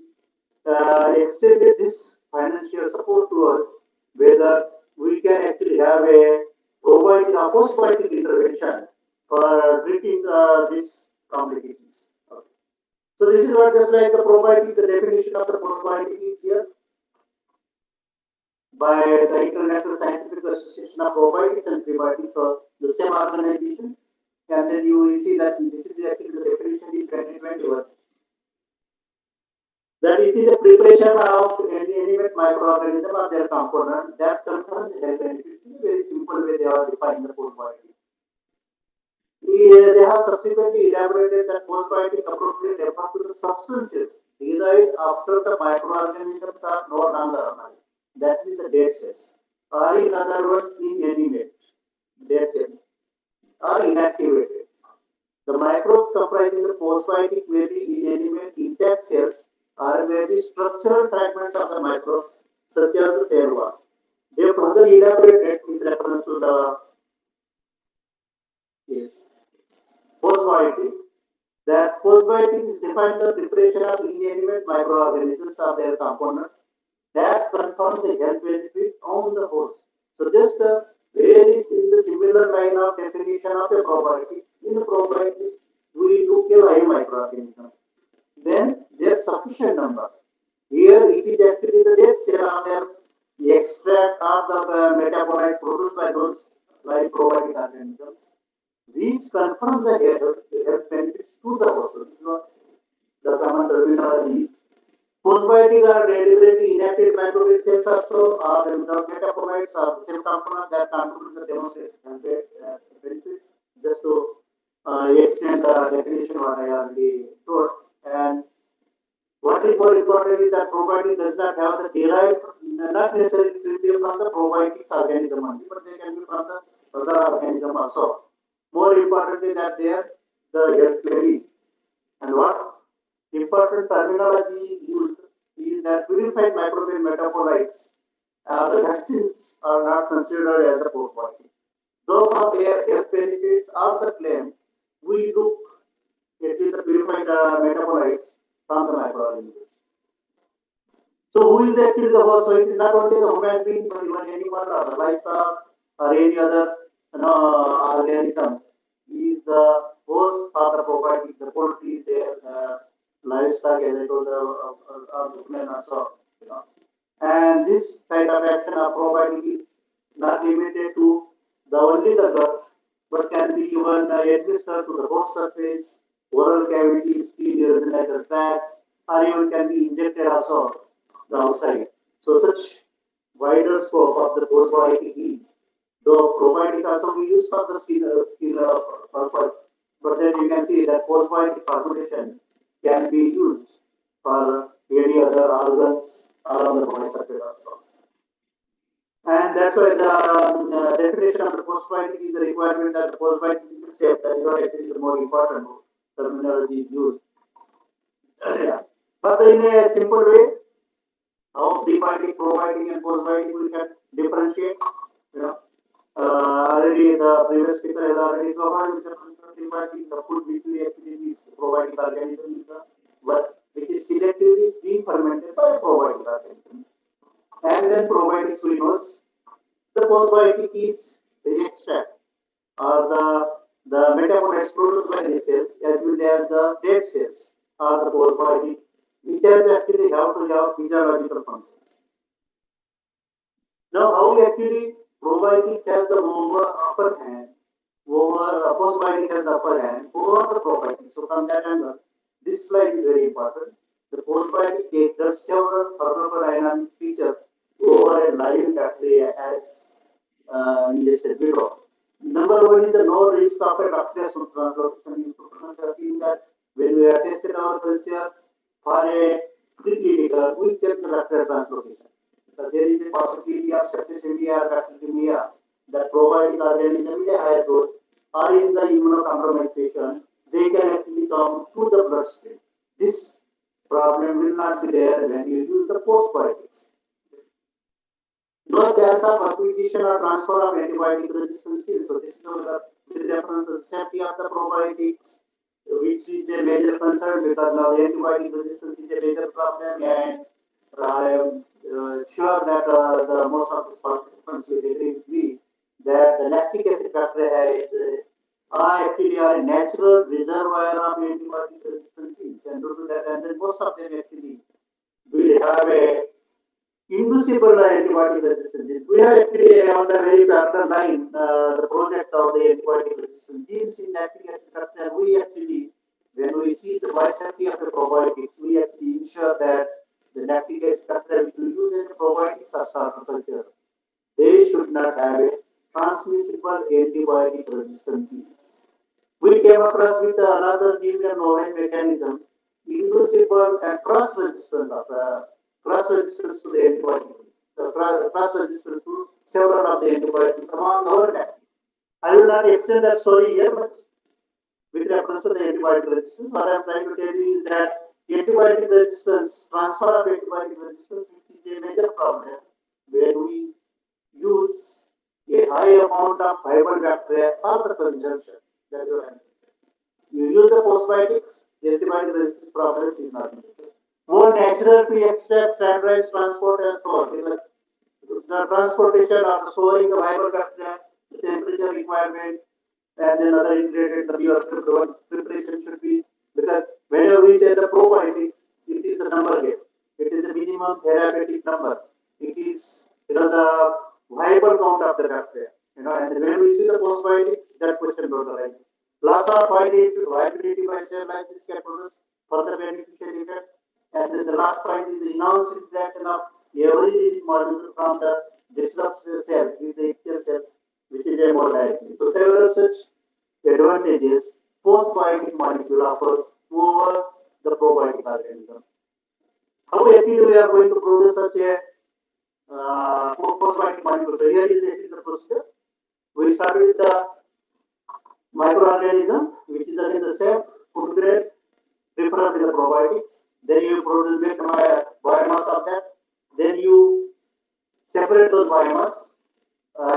extended this financial support to us, whether we can actually have a postbiotic intervention for treating these complications. Okay. So this is what just like the probiotic, the definition of the probiotic is here by the International Scientific Association of Probiotics and Prebiotics, so the same organization. And then you will see that this is actually the definition in 2021. That it is a preparation of any animate microorganism or their component that confers health benefits in a very simple way they are defined the probiotic. They have subsequently elaborated that postbiotic appropriate refer to the substances derived after the microorganisms are no longer alive. That is the dead cells. Or in other words, inanimate dead cells are inactivated. The microbes comprising the postbiotic very inanimate intact cells are very structural fragments of the microbes, such as the cell wall. They further elaborated with reference to the yes, postbiotic. That postbiotic is defined the preparation of inanimate microorganisms or their components that confer the health benefit on the host. So just varies in the similar line of definition of a probiotic. In the probiotic, we do kill live microorganisms. Then there's sufficient number. Here it is actually the dead cell or the extract or the metabolite produced by those live probiotic organisms which confirm the health benefits to the person. This is what the common terminology is. Postbiotic are deliberately inactive microbial cells also, or the metabolites are the same component that contribute to the demonstrated benefits. Just to extend the definition what I already told. And what is more important is that probiotic does not have the derived, not necessarily from the probiotics organism only, but they can be from the other organism also. More importantly, that they are the health queries. And what important terminology used is that purified microbial metabolites, the vaccines are not considered as a probiotic. Though for their health benefits of the claim, we look at the purified metabolites from the microorganisms. So who is actually the host? So it is not only the human being, but even anyone or the livestock or any other organisms. He is the host for the probiotic, the poultry, the livestock, as I told the human also. You know. And this side of action of probiotic is not limited to the only the gut, but can be even administered to the host surface, oral cavity, skin, urinator tract, or even can be injected also the outside. So such wider scope of the postbiotic is. Though probiotic also we use for the skin purpose, but then you can see that postbiotic formulation can be used for any other organs around the body surface also. And that's why the definition of the postbiotic is the requirement that the postbiotic is safe. That is why it is the more important terminology is used. Yeah. But in a simple way, how prebiotic, probiotic, and postbiotic we can differentiate. You know, already the previous speaker has already covered with the prebiotic, the food which we actually use, probiotic organism is the but which is selectively being fermented by a probiotic organism. And then probiotics we know the postbiotic is the extract or the metabolites produced by the cells as well as the dead cells are the postbiotic which has actually have to have physiological functions. Now how actually probiotics has the upper hand over postbiotic has the upper hand over the probiotics. So from that angle, this slide is very important. The postbiotic exerts several pharmacodynamic features over a live bacteria as listed below. Number one is the no risk of a bacterial translocation. You have seen that when we have tested our culture for a preclinical, we check the bacterial translocation. So there is a possibility of septicemia or bacteremia that probiotic organism in a higher dose or in the immunocompromised patient, they can actually come to the bloodstream. This problem will not be there when you use the postbiotics. No chance of acquisition or transfer of antibiotic resistance. So this is with reference to the safety of the probiotics, which is a major concern because now the antibiotic resistance is a major problem, and I am sure that the most of the participants will agree with me that the lactic acid bacteria is actually are a natural reservoir of antibiotic resistant genes, and due to that, and then most of them actually will have a inducible antibiotic resistance. We have actually on the very parallel line the project of the antibiotic resistant genes in lactic acid bacteria. We actually, when we see the biosafety of the probiotics, we actually ensure that the lactic acid bacteria which we use as the probiotics are starter culture. They should not have a transmissible antibiotic resistant genes. We came across with another new and novel mechanism, inducible and cross resistance of cross resistance to the antibiotic, cross resistance to several of the antibiotics among our bacteria. I will not extend that story here, but with reference to the antibiotic resistance, what I am trying to tell you is that antibiotic resistance, transfer of antibiotic resistance, which is a major problem when we use a high amount of viable bacteria for the consumption. That is what I am. You use the postbiotics, the antibiotic resistance problems is not necessary. More natural to extract, standardize, transport, and so on. Because the transportation or storing the viral bacteria, the temperature requirement, and then other integrated your preparation should be, because whenever we say the probiotics, it is the number game. It is the minimum therapeutic number. It is the viable count of the bacteria. And when we see the postbiotics, that question don't arise. Loss of viability by cell lysis can produce further beneficial effect. And then the last point is the enhanced interaction of every molecule from the disrupted cell with the epithelial cells, which is a modality. So several such advantages postbiotic molecule offers over the probiotic organism. How actually we are going to produce such a postbiotic molecule? So here is the procedure. We start with the microorganism, which is again the same food grade, prepared with the probiotics. Then you produce make biomass of that. Then you separate those biomass,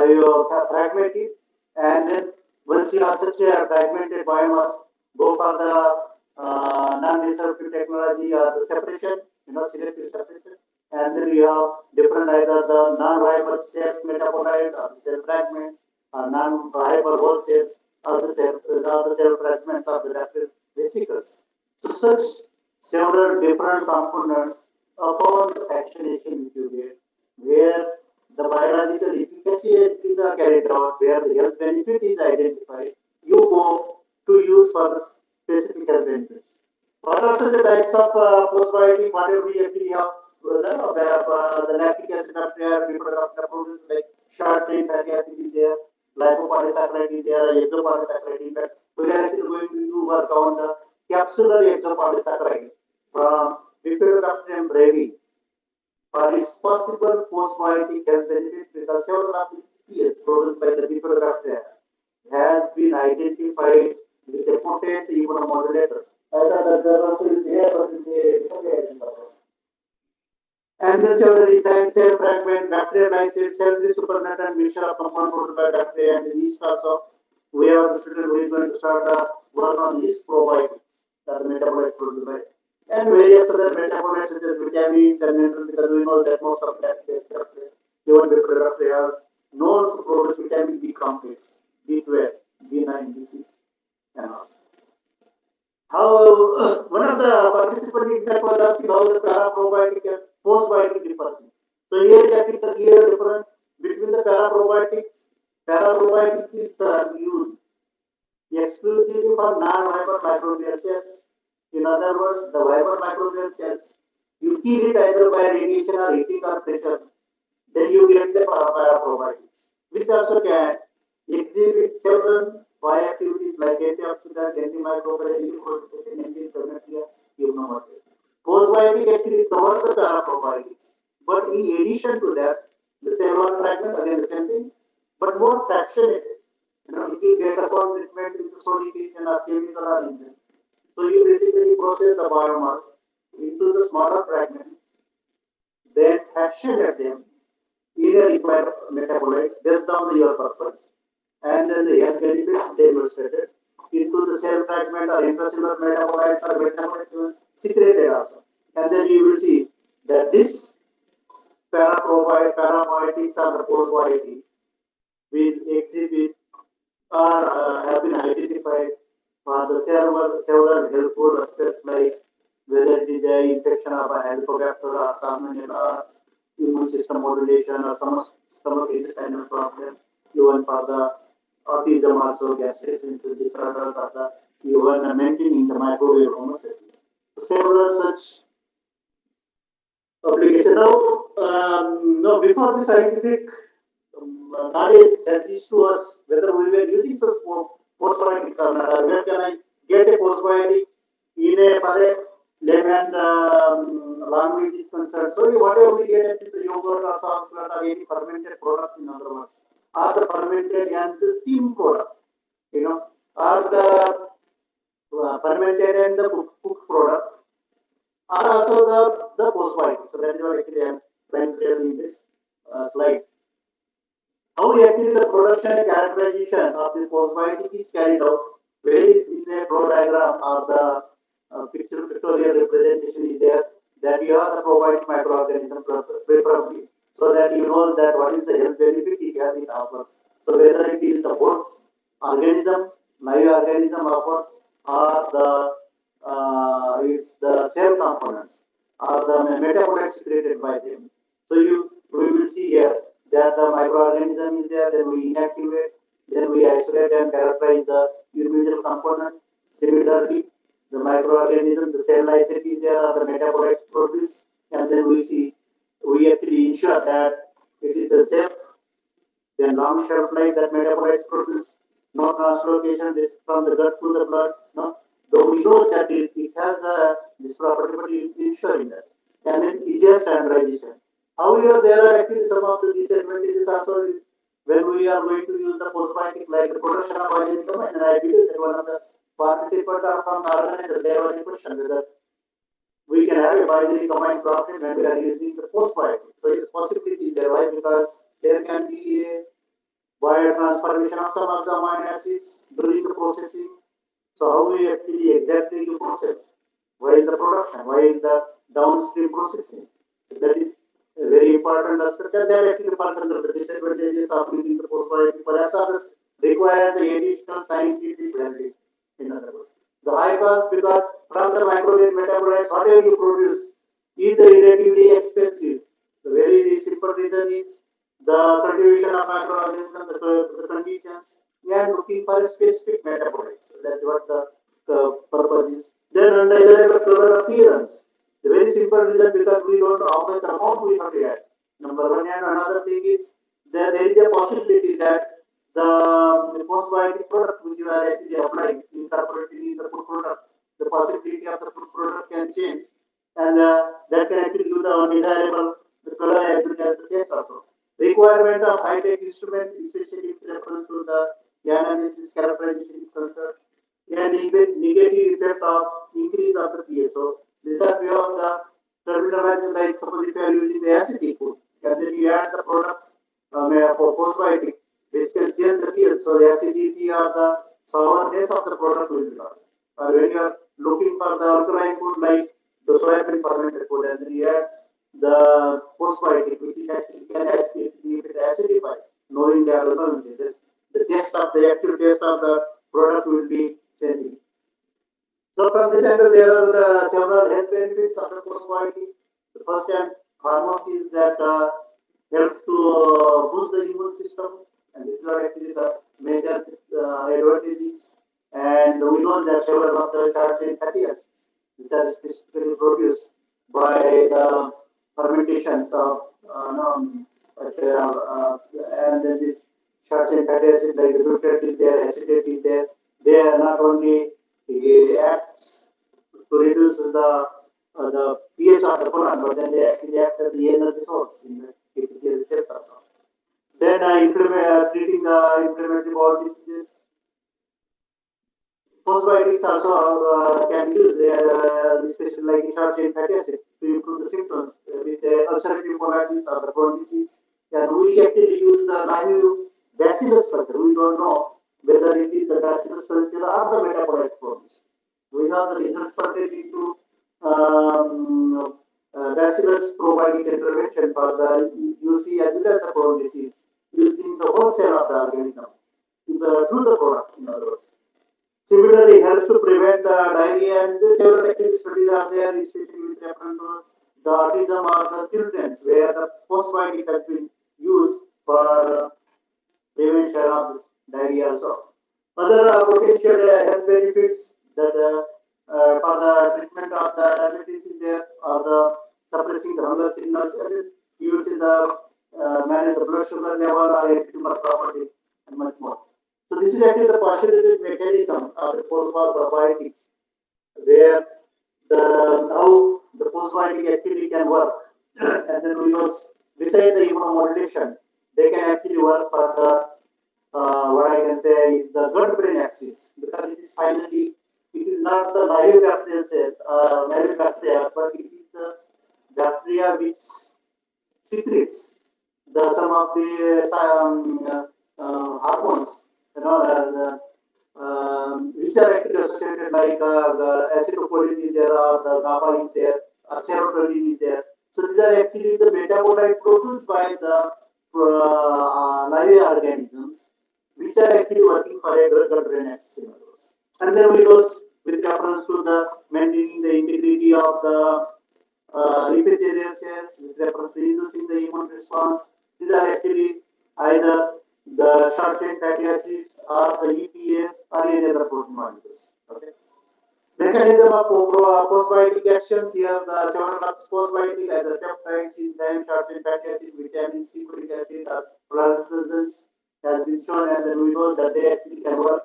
you fragment it, and then once you have such a fragmented biomass, go for the non-destructive technology or the separation, selective separation, and then you have different either the non-viable cells metabolite or cell fragments, or non-viable whole cells or the cell fragments of the bacterial vesicles. So such several different components upon the fractionation which you get, where the biological efficacy has been carried out, where the health benefit is identified, you go to use for the specific health benefits. What are the types of postbiotic, whatever we actually have, the lactic acid bacteria, reproductive products like short chain fatty acid is there, lipopolysaccharide is there, exopolysaccharide is there. We are actually going to do work on the capsular exopolysaccharide from Bifidobacterium brevi for its possible postbiotic health benefits, because several of the EPS produced by the Bifidobacteria has been identified with a potent immunomodulator. I thought that there also is there, but it's okay. And the several enzymes, cell fragment, bacterial lysis, cell-free supernatant mixture of compound produced by bacteria, and the yeast also. We have the student who is going to start work on yeast probiotics, that the metabolites produced by, and various other metabolites such as vitamins and minerals, because we know that most of that is given the product they are known to produce vitamin B complex, B12, B9, B6, and all. How one of the participants in that was asking how the paraprobiotic and postbiotic differs. So here is actually the clear difference between the paraprobiotics. Paraprobiotics is used exclusively for non-viable microbial cells. In other words, the viable microbial cells, you kill it either by radiation or heating or pressure, then you get the paraprobiotics, which also can exhibit several bioactivities like antioxidant, antimicrobial, anti-proliferation, anti-inflammatory, immunomodulator. Postbiotic actually covers the paraprobiotics, but in addition to that, the cell wall fragment again the same thing, but more fractionated. If you get upon treatment with sodification or chemical or enzyme. So you basically process the biomass into the smaller fragment, then fractionate them in a required metabolite based on your purpose, and then the health benefits demonstrated into the cell fragment or intracellular metabolites or metabolites secreted also. And then you will see that this parabiotics or the postbiotics will exhibit or have been identified for the several helpful aspects like whether it is a infection of a helicobacter or salmonella, immune system modulation or some stomach intestinal problem, even for the autism also gastrointestinal disorders or the even maintaining the microbial homeostasis. Several such application. Now, no, before the scientific knowledge has reached to us, whether we were using such postbiotics or not, or where can I get a postbiotic in a for layman language is concerned. So, whatever we get at the yogurt or sauce or any fermented products, in other words, are the fermented and the steam product, are the fermented and the cooked product are also the postbiotics. So that is what actually I am trying to tell in this slide. How actually the production and characterization of the postbiotic is carried out, where is in the flow diagram or the pictorial representation is there, that you have the probiotic microorganism preferably, so that you know that what is the health benefit it has it offers. So whether it is the host organism, live organism offers, or the it's the cell components or the metabolites created by them. So we will see here that the microorganism is there, then we inactivate, then we isolate and characterize the individual component. Similarly, the microorganism, the cell lysate is there, or the metabolites produced, and then we actually ensure that it is the safe, then long shelf life that metabolites produce, no translocation risk from the gut to the blood, no. Though we know that it has this property, but it is ensuring that. And then easier standardization. However, there are actually some of the disadvantages also when we are going to use the postbiotic, like the production of biological, and I believe that one of the participants are from the organizer, there was a question whether we can have a biology combined profit when we are using the postbiotic. So its possibility is there. Why? Because there can be a biotransformation of some of the amino acids during the processing. So how we actually exactly you process while the production, while the downstream processing. That is a very important aspect. And that actually falls under the disadvantages of using the postbiotic. Perhaps others require the additional scientific value. In other words, the high cost because from the microbial metabolites, whatever you produce is relatively expensive. The very simple reason is the cultivation of microorganisms, the conditions, we are looking for a specific metabolites. So that's what the purpose is. Then undesirable color appearance. The very simple reason because we don't know how much amount we have to add. Number one, and another thing is that there is a possibility that the postbiotic product which you are actually applying, incorporating in the food product, the possibility of the food product can change, and that can actually give the undesirable the color as well as the taste also. Requirement of high-tech instrument, especially with reference to the analysis characterization is concerned, and negative effect of increase of the pH. So these are few of the terminologies like suppose if you are using the acidic food, and then you add the product for postbiotic, which can change the pH. So the acidity or the sourness of the product will be lost. Or when you are looking for the alkaline food like the soybean fermented food, and then you add the postbiotic, which is actually can acidify, knowing the alkalinity. The taste of the actual taste of the product will be changing. So from this angle, there are several health benefits of the postbiotic. The first and foremost is that helps to boost the immune system, and this is what actually the major advantages. And we know that several of the short chain fatty acids, which are specifically produced by the fermentations of and then this short chain fatty acid like the butyrate is there, acetate is there. They are not only acts to reduce the pH of the colon, but then they actually act as the energy source in the epithelial cells also. Then treating the inflammatory bowel diseases. Postbiotics also can use especially like short chain fatty acid to improve the symptoms with ulcerative colitis or the Crohn's disease. And we actually use the live bacillus culture. We don't know whether it is the bacillus culture or the metabolite forms. We have the results pertaining to bacillus probiotic intervention for the UC as well as the Crohn's disease using the whole cell of the organism through the product, in other words. Similarly, helps to prevent the diarrhea and several technical studies are there, especially with reference to the autism or the children, where the postbiotic has been used for prevention of this diarrhea also. Other potential health benefits that for the treatment of the diabetes is there, or the suppressing the hunger signals, and used in the manage the blood sugar level or anti-tumor property and much more. So this is actually the postulated mechanism of the probiotics, where the how the postbiotic actually can work, and then we was beside the immunomodulation, they can actually work for the what I can say is the blood-brain axis, because it is finally it is not the live bacterial cells, live bacteria, but it is the bacteria which secretes some of the hormones, which are actually associated like the acetylcholine is there, or the GABA is there, serotonin is there. So these are actually the metabolite produced by the living organisms, which are actually working for a gut-brain axis. And then we was with reference to the maintaining the integrity of the epithelial cells with reference to inducing the immune response. These are actually either the short chain fatty acids or the EPAs or any other protein molecules. Okay. Mechanism of postbiotic actions here, the several postbiotic either peptides, enzymes, short chain fatty acid, vitamins, nucleic acid, or proteins has been shown, and then we know that they actually can work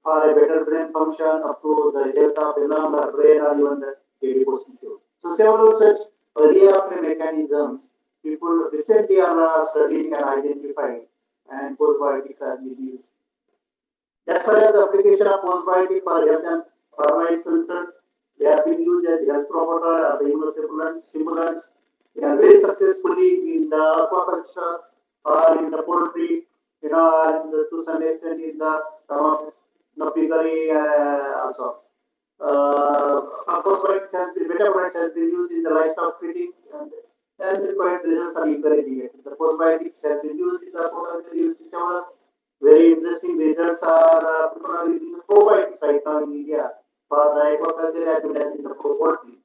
for a better brain function up to the health of the lung or brain or even the adipose tissue. So several such early mechanisms people recently are studying and identifying, and postbiotics are being used. As far as the application of postbiotic for health and pharma is concerned, they have been used as health promoter or the immunostimulants. They are very successfully in the aquaculture or in the poultry, and to some extent in the some of this, piggery also. Phosphoric has been metabolites has been used in the livestock feeding, and required results are encouraging. The postbiotics has been used in the aquaculture, used in several very interesting results are people are using the probiotics right now in India for the aquaculture as well as in the poultry.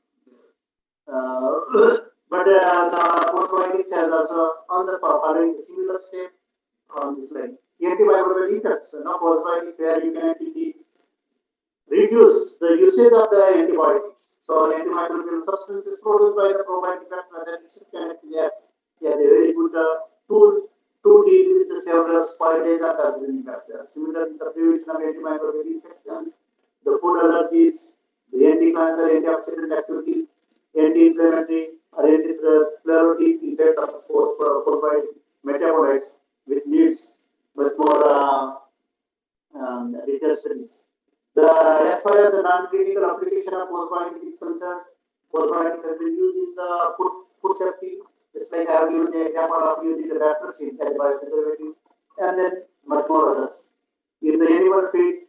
But the probiotics has also on the following the similar step on this line. Antimicrobial effects, postbiotics where you can actually reduce the usage of the antibiotics. So antimicrobial substances produced by the probiotic bacteria that is can actually act. Yeah, they're very good tool to deal with the several spoilage of pathogenic bacteria. Similarly, the prevention of antimicrobial infections, the food allergies, the anti-cancer, antioxidant activity, anti-inflammatory, or anti-sclerotic effect of probiotic metabolites, which needs much more detailed studies. As far as the non-clinical application of postbiotic is concerned, postbiotic has been used in the food safety, just like I have used the example of using the bactericide as biopreservative, and then much more others. In the animal feed,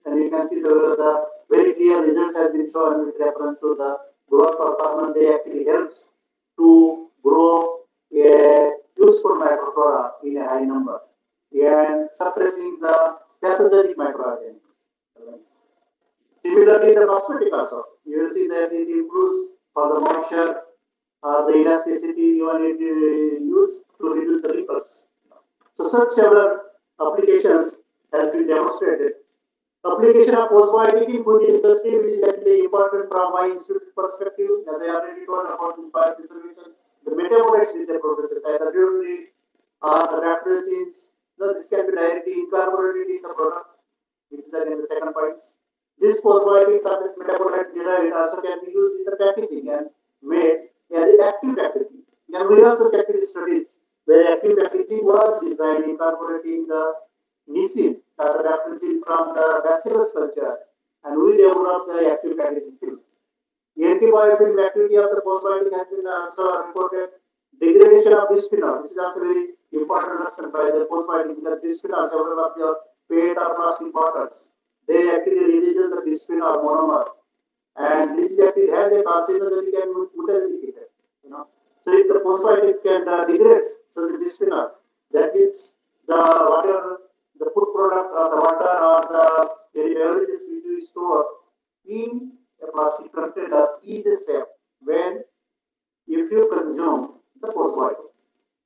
and you can see the very clear results has been shown with reference to the growth performance. They actually helps to grow a useful microflora in a high number and suppressing the pathogenic microorganisms. Similarly, the cosmetic also, you will see that it improves for the moisture or the elasticity, even it is used to reduce the wrinkles. So such several applications has been demonstrated. Application of postbiotic in food industry, which is actually important from my institute perspective, as I already told about this biopreservation, the metabolites which they produce, either purity or the bactericins, this can be directly incorporated in the product, which is again the second point. This postbiotic surface metabolites derived also can be used in the packaging and made as active packaging. And we also active studies where active packaging was designed incorporating the nicin or the bactericin from the bacillus culture and we developed the active packaging film. The antibiotic activity of the postbiotic has been also reported. Degradation of bisphenol. This is also very important understand by the postbiotic because bisphenol, several of the PET or plastic bottles, they actually releases the bisphenol monomer, and this is actually has a carcinogenic and mutagenic effect. You know, so if the postbiotics can degrade such a bisphenol, that means the whatever the food product or the water or the any beverages which we store in a plastic container is safe when if you consume the postbiotics.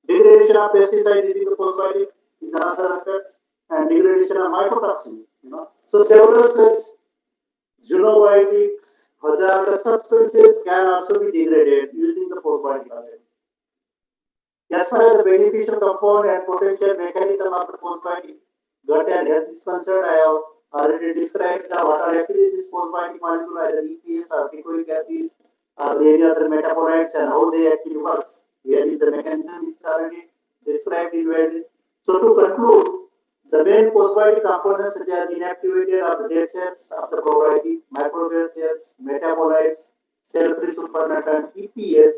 Degradation of pesticide using the postbiotic is another aspect, and degradation of mycotoxin. So several such xenobiotics, hazardous substances can also be degraded using the postbiotic agent. As far as the beneficial compound and potential mechanism of the postbiotic gut and health is concerned, I have already described what are actually this postbiotic molecule, either EPS or picoic acid or any other metabolites and how they actually work. Here is the mechanism is already described in well. So to conclude, the main postbiotic components such as inactivated or the dead cells of the probiotic, microbial cells, metabolites, cell-free supernatant, EPS,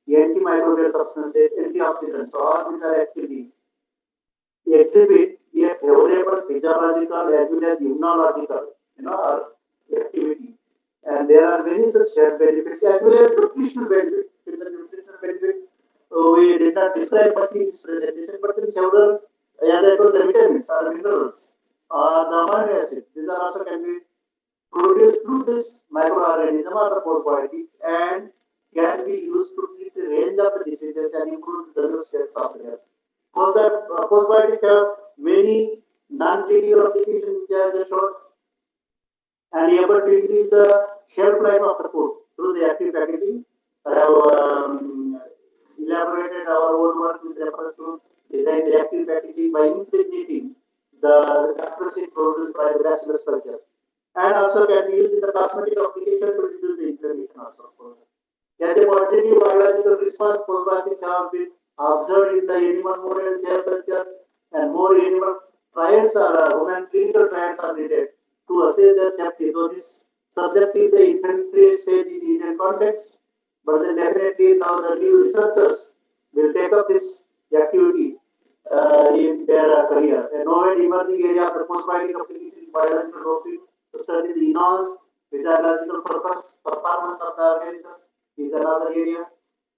antimicrobial substances, antioxidants. So all these are actually exhibit a favorable physiological as well as immunological, activity. And there are many such health benefits as well as nutritional benefits. In the nutritional benefit, we did not describe much in this presentation, but in several, as I told, the vitamins or minerals or the amino acids, these are also can be produced through this microorganism or the postbiotics and can be used to treat a range of the diseases and improve the general states of the health. Postbiotics have many non-clinical applications which are just short and able to increase the shelf life of the food through the active packaging. I have elaborated our own work with reference to design the active packaging by impregnating the capsicum produced by the bacillus cultures. And also can be used in the cosmetic application to reduce the inflammation also. As a positive biological response, postbiotics have been observed in the animal model cell culture, and more animal trials are human clinical trials are needed to assess their safety. So this subject is the infantry stage in Indian context, but then definitely now the new researchers will take up this activity in their career. A novel emerging area of the postbiotic application in biological doping to study the enhanced physiological performance of the organism is another area.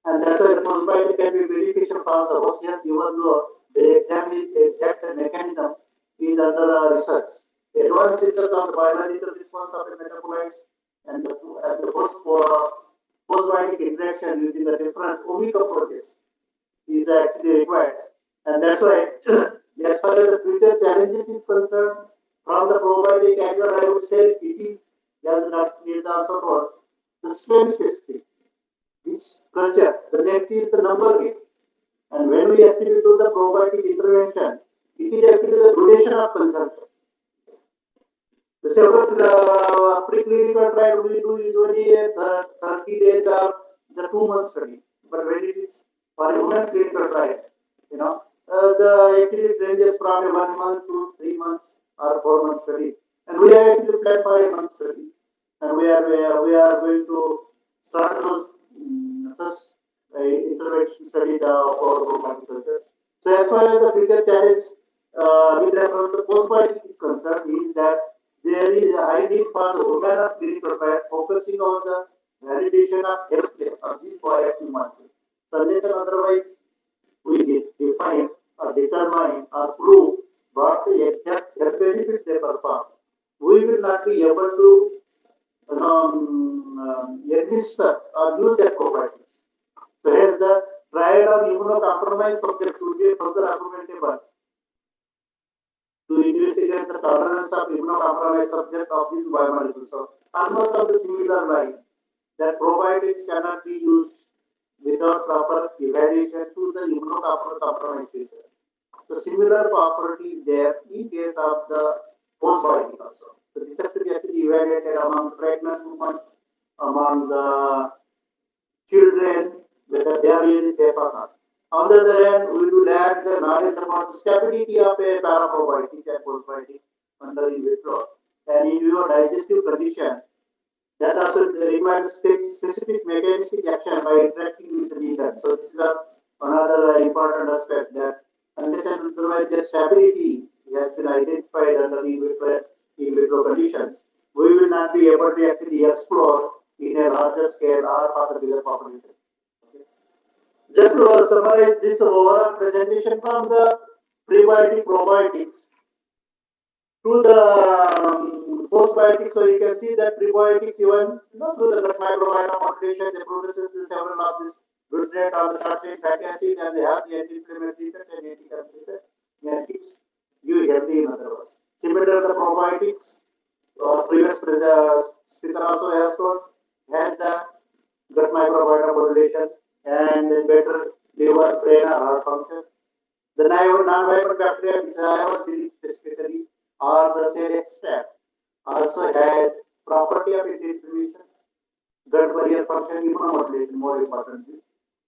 And that's why the postbiotic can be beneficial for the host health, even though the exact mechanism is under research. Advanced research on the biological response of the metabolites and the postbiotic interaction using the different omic approaches is actually required. And that's why, as far as the future challenges is concerned, from the probiotic angle, I would say it is, as Dr. Nirda also told, the strain specific, which culture, the next is the number game. And when we actually do the probiotic intervention, it is actually the duration of consumption. The several preclinical trial we do usually a 30 days or the 2 month study. But when it is for a human clinical trial, the actually ranges from a 1 month to 3 months or 4 month study. And we are actually planned for a month study. And we are going to start those such intervention studies for horticulture. So as far as the future challenge with reference to postbiotic is concerned, is that there is a high need for the women of clinical trial focusing on the validation of healthcare of these bioactive molecules. So unless and otherwise we define or determine or prove what the exact health benefits they perform, we will not be able to administer or use their probiotics. So hence the trial of immunocompromised subjects will be further argumentable to investigate the tolerance of immunocompromised subject of these biomolecules. So almost on the similar line that probiotics cannot be used without proper evaluation to the immunocompromised patient. So similar property is there in case of the postbiotic also. So this has to be actually evaluated among pregnant women, among the children, whether they are really safe or not. On the other hand, we will add the knowledge about the stability of a paraprobiotic and postbiotic under in vitro. and in your digestive condition, that also requires specific mechanistic action by interacting with the vegan. So this is another important aspect that unless and otherwise their stability has been identified under in vitro conditions, we will not be able to actually explore in a larger scale or for the bigger population. Okay. Just to summarize this overall presentation from the prebiotic probiotics to the postbiotics, so you can see that prebiotics even through the gut microbiota modulation, they produces the several of this glutamate or the short chain fatty acid, and they have the anti-inflammatory effect and anti-cancer effect, and keeps you healthy in other words. Similar to the probiotics, previous speaker also has told, has the gut microbiota modulation and better liver, brain, or heart function. The non-viral bacteria, which I was dealing specifically, or the cell extract, also has property of inflammation, blood barrier function, immunomodulation, more importantly,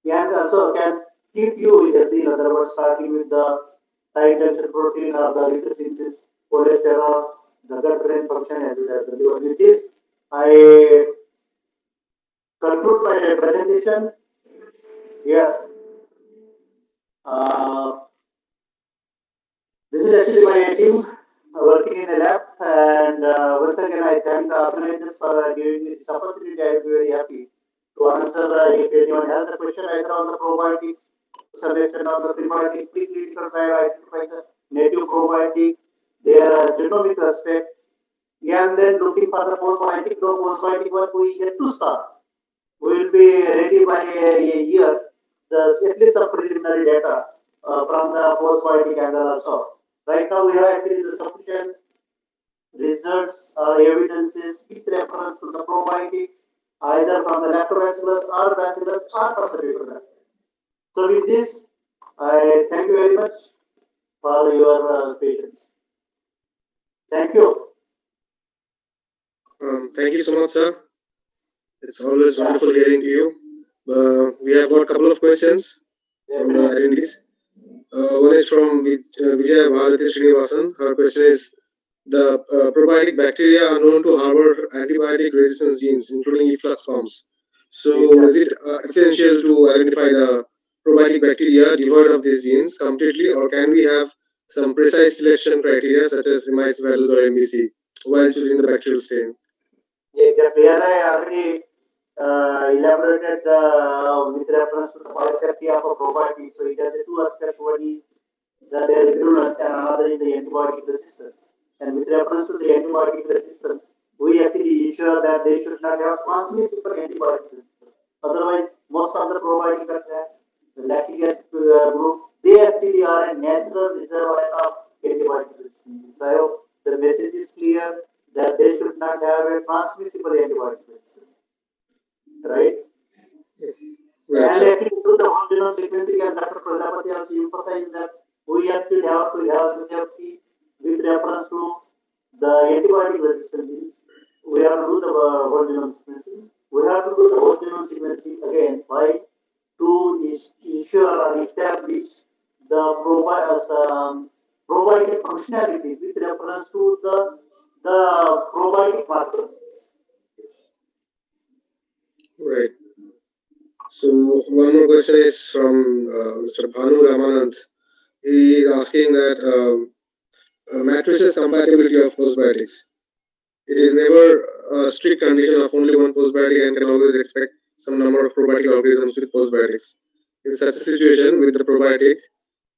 and also can keep you healthy. In other words, starting with the tight tension protein or the erythrocytes, cholesterol, the gut brain function as well as the liver. With this, I conclude my presentation here. Uh, This is actually my team working in a lab, and once again, I thank the organizers for giving me this opportunity. I will be very happy to answer if anyone has a question either on the probiotics, some extent on the prebiotic, preclinical trial, identify the native probiotics, their genomic aspect, and then looking for the postbiotic, though postbiotic work we yet to start. We will be ready by a year, at least some preliminary data from the postbiotic angle also. Right now, we have actually the sufficient results or evidences with reference to the probiotics, either from the lactobacillus or bacillus or from the bifidobacillus. So, with this, I thank you very much for your patience. Thank you. Thank you so much, sir. It's always Yeah. wonderful hearing to you. We have got a couple of questions from the Definitely. attendees. One is from Vijaya Bharati Srinivasan. Her question is, the probiotic bacteria are known to harbor antibiotic resistance genes, including efflux forms. So, is Exactly. it essential to identify the probiotic bacteria devoid of these genes completely, or can we have some precise selection criteria such as MIC values or MBC while choosing the bacterial strain? Exactly. As I already elaborated with reference to the biosafety of a probiotic, so it has a two aspects. One is that their virulence and another is the antibiotic resistance. And with reference to the antibiotic resistance, we actually ensure that they should not have transmissible antibiotic resistance. Otherwise, most of the probiotic bacteria, the lactic acid group, they actually are a natural reservoir of antibiotic resistance. So I hope the message is clear that they should not have a transmissible antibiotic resistance, right? Right, And sir. actually, through the whole genome sequencing, as Dr. Prajapati also emphasized that we actually have to have the safety with reference to the antibiotic resistance. We have to do the whole genome sequencing. We have to do the whole genome sequencing again. Why? To ensure or establish the probiotic functionality with reference to the probiotic markers. Right. So, one more question is from Mr. Bhanu Ramanand. He is asking that matrices compatibility of postbiotics. It is never a strict condition of only one postbiotic and can always expect some number of probiotic organisms with postbiotics. In such a situation, with the probiotic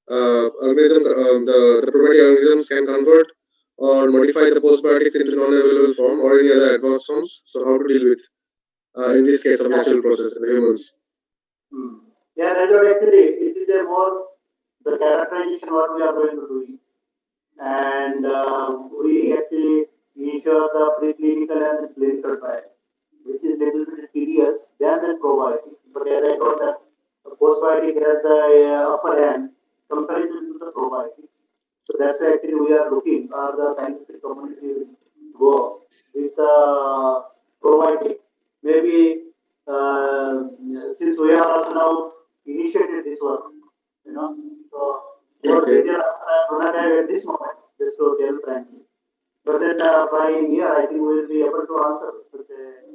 the probiotic organisms can convert or modify the postbiotics into non-available form or any other advanced forms. So, how to deal with in this case of natural process in the humans? Hmm. Yeah, that's what actually it is a more the characterization what we are going to do, and we actually ensure the preclinical and the clinical trial, which is little bit tedious than the probiotics. But as I told that the postbiotic has the upper hand comparison to the probiotics. So that's why actually we are looking, or the scientific community will go with probiotics. Maybe uh, since we are also now initiated this work, you know, so more Okay. detail I do not have at this moment, just to tell frankly. But then by here, I think we will be able to answer such a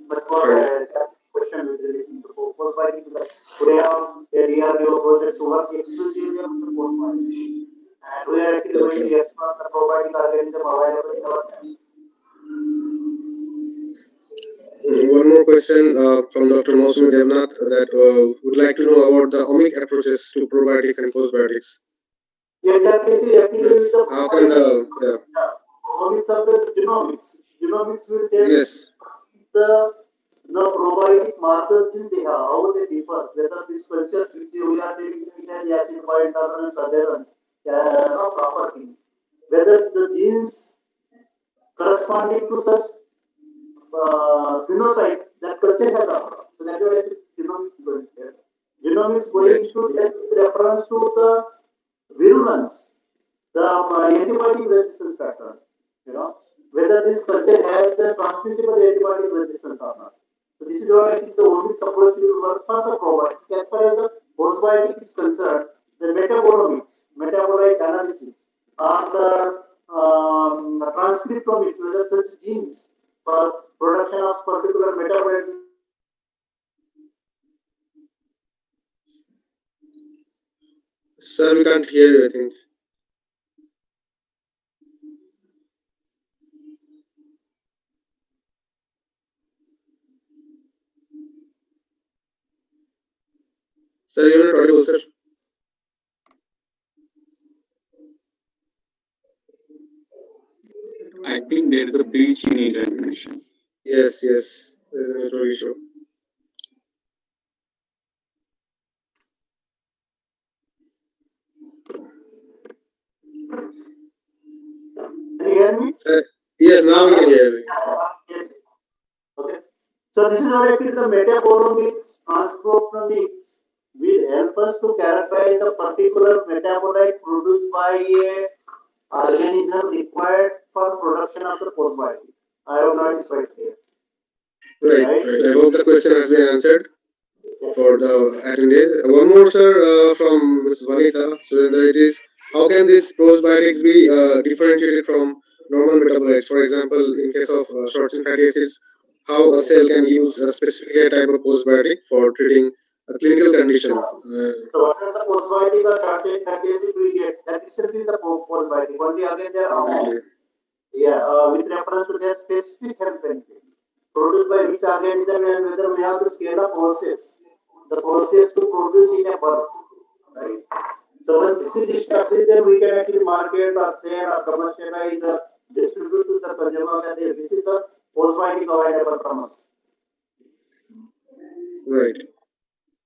much more Fine. question with relation to post-biotics. Because we have a DRDO project to work exclusively on the post-biotics. And we are actually going Okay. to explore the probiotic organism available in our lab. One more question from Dr. Mosumi Devnath that would like to know about the omic approaches to probiotics and postbiotics. Yeah, exactly. See, actually, with Means the how can probiotic, the yeah omics are the genomics. Genomics will tell yes the probiotic markers in the how they differ, whether these cultures which we are taking it as acid point tolerance, adherence, property, whether the genes corresponding to such phenotype that culture has offered. So that's why genomics is going there. Genomics right going to take reference to the virulence, the antibiotic resistance pattern, whether this culture has the transmissible antibiotic resistance or not. So this is why I think the omics approach will work for the probiotic. As far as the postbiotic is concerned, the metabolomics, metabolite analysis, or the transcriptomics, whether such genes for production of particular metabolite sir we can't hear you I think sir you're not audible sir. I think there is a breach in internet connection. Yes, there's a network issue. can you hear me? Sir, yes now we can hear you. Yes. Okay. So this is what actually the metabolomics, transcriptomics will help us to characterize the particular metabolite produced by a organism required for production of the postbiotic. I have not it's right here. Right? Right. I hope the question has been answered Yeah. for the attendees. One more, sir, from Ms. Vanita Surendra. It is how can these probiotics be differentiated from normal metabolites? For example, in case of short chain fatty acids, how a cell can use a specific type of postbiotic for treating a clinical condition. So what are the postbiotic or short-chain fatty acid we get? That itself is the postbiotic. Only again their amount. Exactly. Yeah, with reference to their specific health benefits produced by which organism and whether we have the scale of process, the process to produce in a bulk, right? So when this is established, then we can actually market or sell or commercialize or distribute to the consumer. And this is the postbiotic available from us. Right.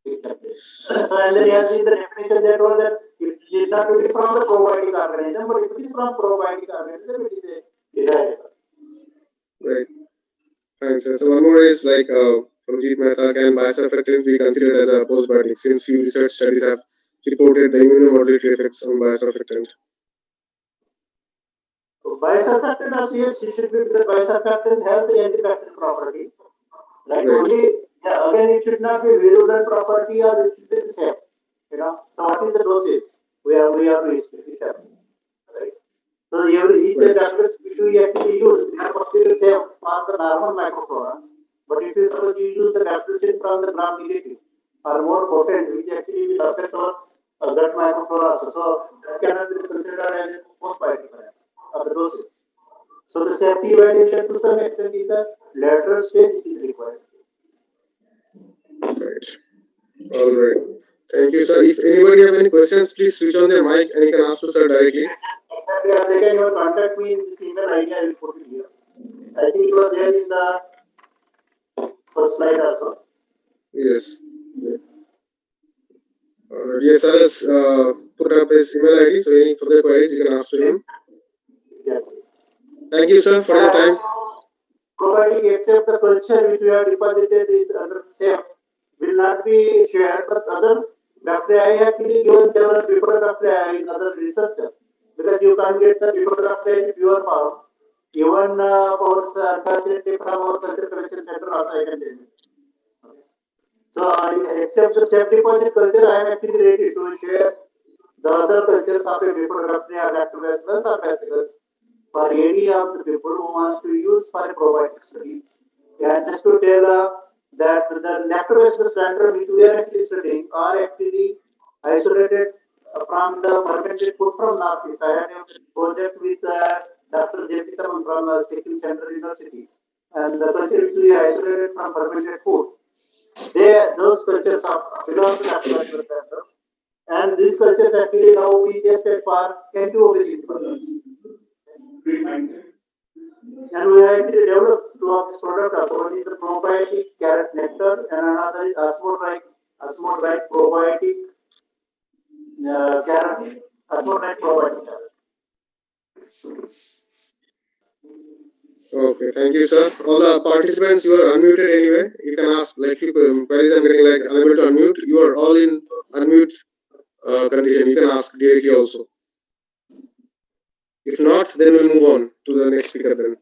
Exactly. So and then as in the definition that was that it need not to be from the probiotic organism, but if it is from probiotic organism, it is a desirable. Right. Fine, sir. So one more is like from Jeet Mehta, can biosurfactants be considered as a postbiotic since few research studies have reported the immunomodulatory effects on biosurfactant? So biosurfactant also yes, it should be because biosurfactant has the antibacterial property. Right? Right. Only again it should not be virulent property or it should be the same. So what is the dosage? We have to establish. Right? So each Right. tablets which we actually use they are mostly the same for the normal microflora. But if you suppose you use the capsaicin from the gram negative or more potent, which actually will affect our gut microflora also. So that cannot be considered as a postbiotic perhaps of the dosage. So the safety evaluation to some extent is the lateral stage is required. Right. All right. Thank you, sir. If anybody have any questions, please switch on their mic and you can ask to sir directly. Yeah, they can even contact me in this email ID. I will put it here. I think it was there in the first slide also. Yes. All right. Yes, sir has put up his email ID. So any further queries, you can ask to him. Yeah. Thank you, sir, for your time. Providing except the culture which we have deposited is under safe will not be shared, but other bacteria I actually given several people bacteria in other research because you can't get the people bacteria in pure form. Even for unfortunately from our culture collection center also I can tell you. So except the safe deposit culture, I am actually ready to share the other cultures of a bifidobacteria, lactobacillus or bacillus for any of the people who wants to use for a probiotic studies. And just to tell that the nectar-based standard which we are actually studying are actually isolated from the fermented food from Northeast. I had a project with Dr. J.P. Taman from Sikkim Central University, and the culture which we isolated from fermented food. Those cultures are belong to nectar-based standard, and these cultures actually now we tested for anti-obesity purpose. And we actually developed two of this product also. One is the probiotic carrot nectar, and another is osmotic probiotic carrot, osmotic probiotic carrot. Okay, thank you, sir. All the participants, you are unmuted anyway. You can ask, like, few queries I'm getting, like, unable to unmute. You are all in unmute condition. You can ask directly also. If not, then we'll move on to the next speaker then.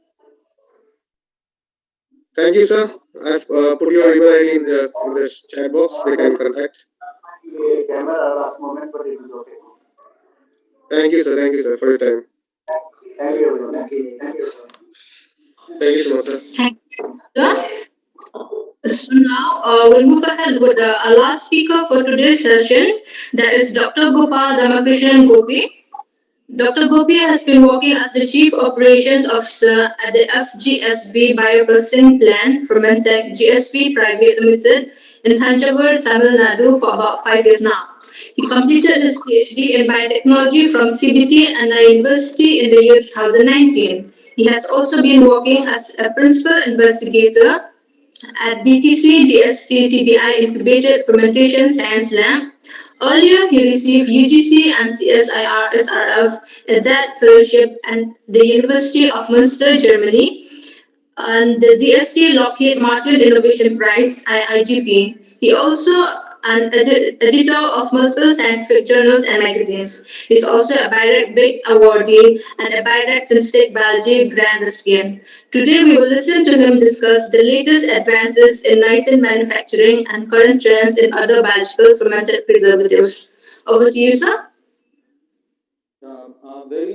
Thank you, sir. I've put your email ID in the chat box. They can contact. My camera last moment, but it is okay. Thank you, sir. Thank you, sir, for your time. Thank you everyone. Thank you so much, sir. Thank you. So now we'll move ahead with our last speaker for today's session. That is Dr. Gopal Ramakrishnan Gopi. Dr. Gopi has been working as the Chief Operations Officer at the FGSB Bioprocessing Plant Fermented GSP Private Limited in Thanjavur, Tamil Nadu for about 5 years now. He completed his PhD in biotechnology from CBT and the University in the year 2019. He has also been working as a principal investigator at BTC DST TBI Incubated Fermentation Science Lab. Earlier, he received UGC and CSIR SRF ADAT Fellowship at the University of Münster, Germany, and the DST Lockheed Martin Innovation Prize (IIGP). He also an editor of multiple scientific journals and magazines. He's also a Birac Big awardee and a Birac Synthetic Biology Grand Recipient. Today we will listen to him discuss the latest advances in niacin manufacturing and current trends in other biological fermented preservatives. Over to you, sir. Very,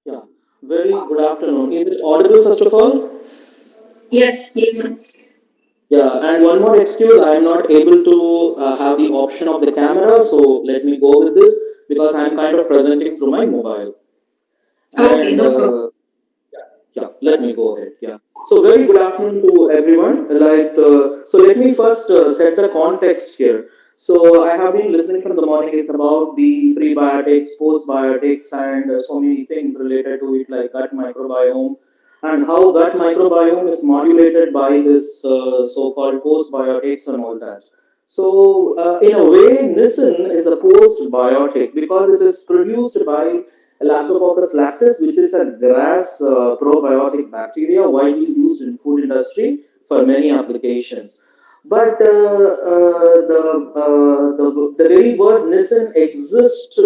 yeah, very good afternoon. Is it audible first of all? Yes, yes, sir. Yeah, and one more excuse, I am not able to have the option of the camera, so let me go with this because I am kind of presenting through my mobile. Okay, And no problem. yeah, let me go ahead. Yeah. So very good afternoon to everyone. So let me first set the context here. So I have been listening from the morning. It's about the prebiotics, postbiotics, and so many things related to it, like gut microbiome, and how gut microbiome is modulated by this so-called postbiotics and all that. So in a way, niacin is a postbiotic because it is produced by Lactococcus lactis, which is a grass probiotic bacteria widely used in food industry for many applications. But the very word niacin exists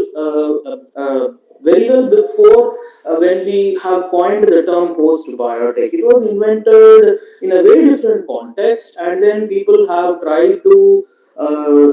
very well before when we have coined the term postbiotic. It was invented in a very different context, and then people have tried to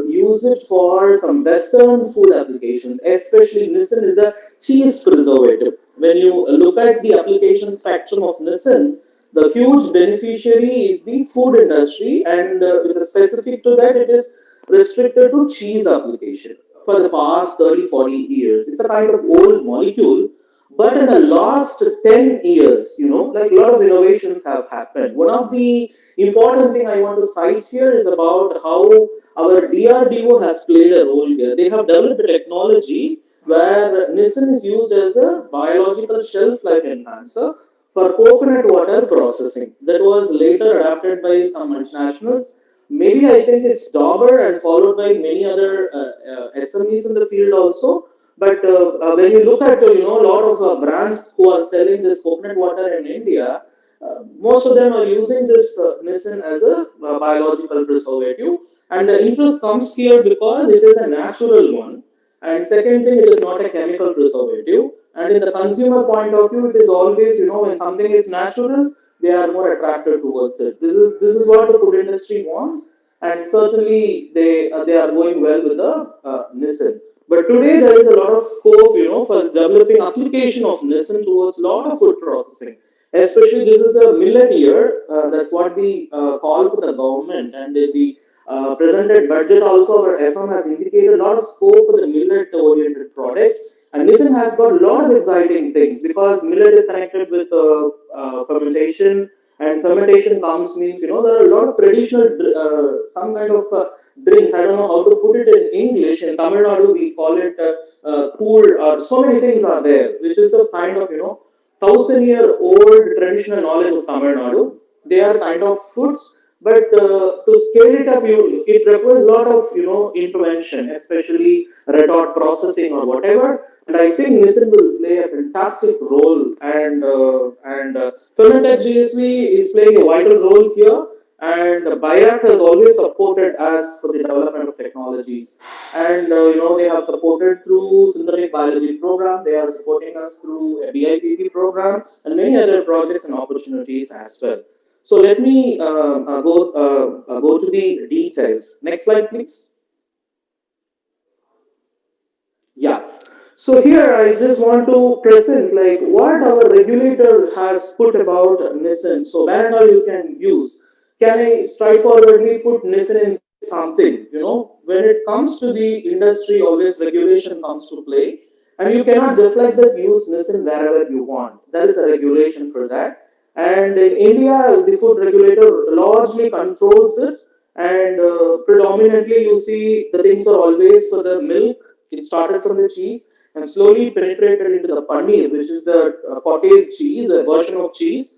use it for some Western food applications. Especially, niacin is a cheese preservative. When you look at the application spectrum of niacin, the huge beneficiary is the food industry, and with a specific to that, it is restricted to cheese application for the past 30 40 years. It's a kind of old molecule, but in the last 10 years, like a lot of innovations have happened. One of the important thing I want to cite here is about how our DRDO has played a role here. They have developed a technology where niacin is used as a biological shelf life enhancer for coconut water processing. That was later adapted by some multinationals. Maybe I think it's Dauber and followed by many other SMEs in the field also. But when you look at a lot of brands who are selling this coconut water in India, most of them are using this niacin as a biological preservative. And the interest comes here because it is a natural one. And second thing, it is not a chemical preservative. And in the consumer point of view, it is always, when something is natural, they are more attracted towards it. This is what the food industry wants, and certainly they are going well with the niacin. But today there is a lot of scope, for developing application of nisin towards a lot of food processing. Especially this is a millet year. That's what the call for the government, and the presented budget also our FM has indicated a lot of scope for the millet oriented products. And nisin has got a lot of exciting things because millet is connected with fermentation, and fermentation comes means there are a lot of traditional some kind of drinks. I don't know how to put it in English. In Tamil Nadu, we call it cool, or so many things are there, which is a kind of 1,000-year-old traditional knowledge of Tamil Nadu. They are kind of foods, but to scale it up, it requires a lot of intervention, especially retort processing or whatever. And I think Nissan will play a fantastic role, and Fermented GSV is playing a vital role here, and BIAC has always supported us for the development of technologies. And they have supported through synthetic biology program. They are supporting us through a BIPP program and many other projects and opportunities as well. So let me go to the details. Next slide, please. Yeah. So here I just want to present like what our regulator has put about Nissan. So where and all you can use. Can I straightforwardly put Nissan in something? When it comes to the industry, always regulation comes to play. And you cannot just like that use Nissan wherever you want. There is a regulation for that. And in India, the food regulator largely controls it. And predominantly, you see the things are always for the milk. It started from the cheese and slowly penetrated into the paneer, which is the cottage cheese, a version of cheese.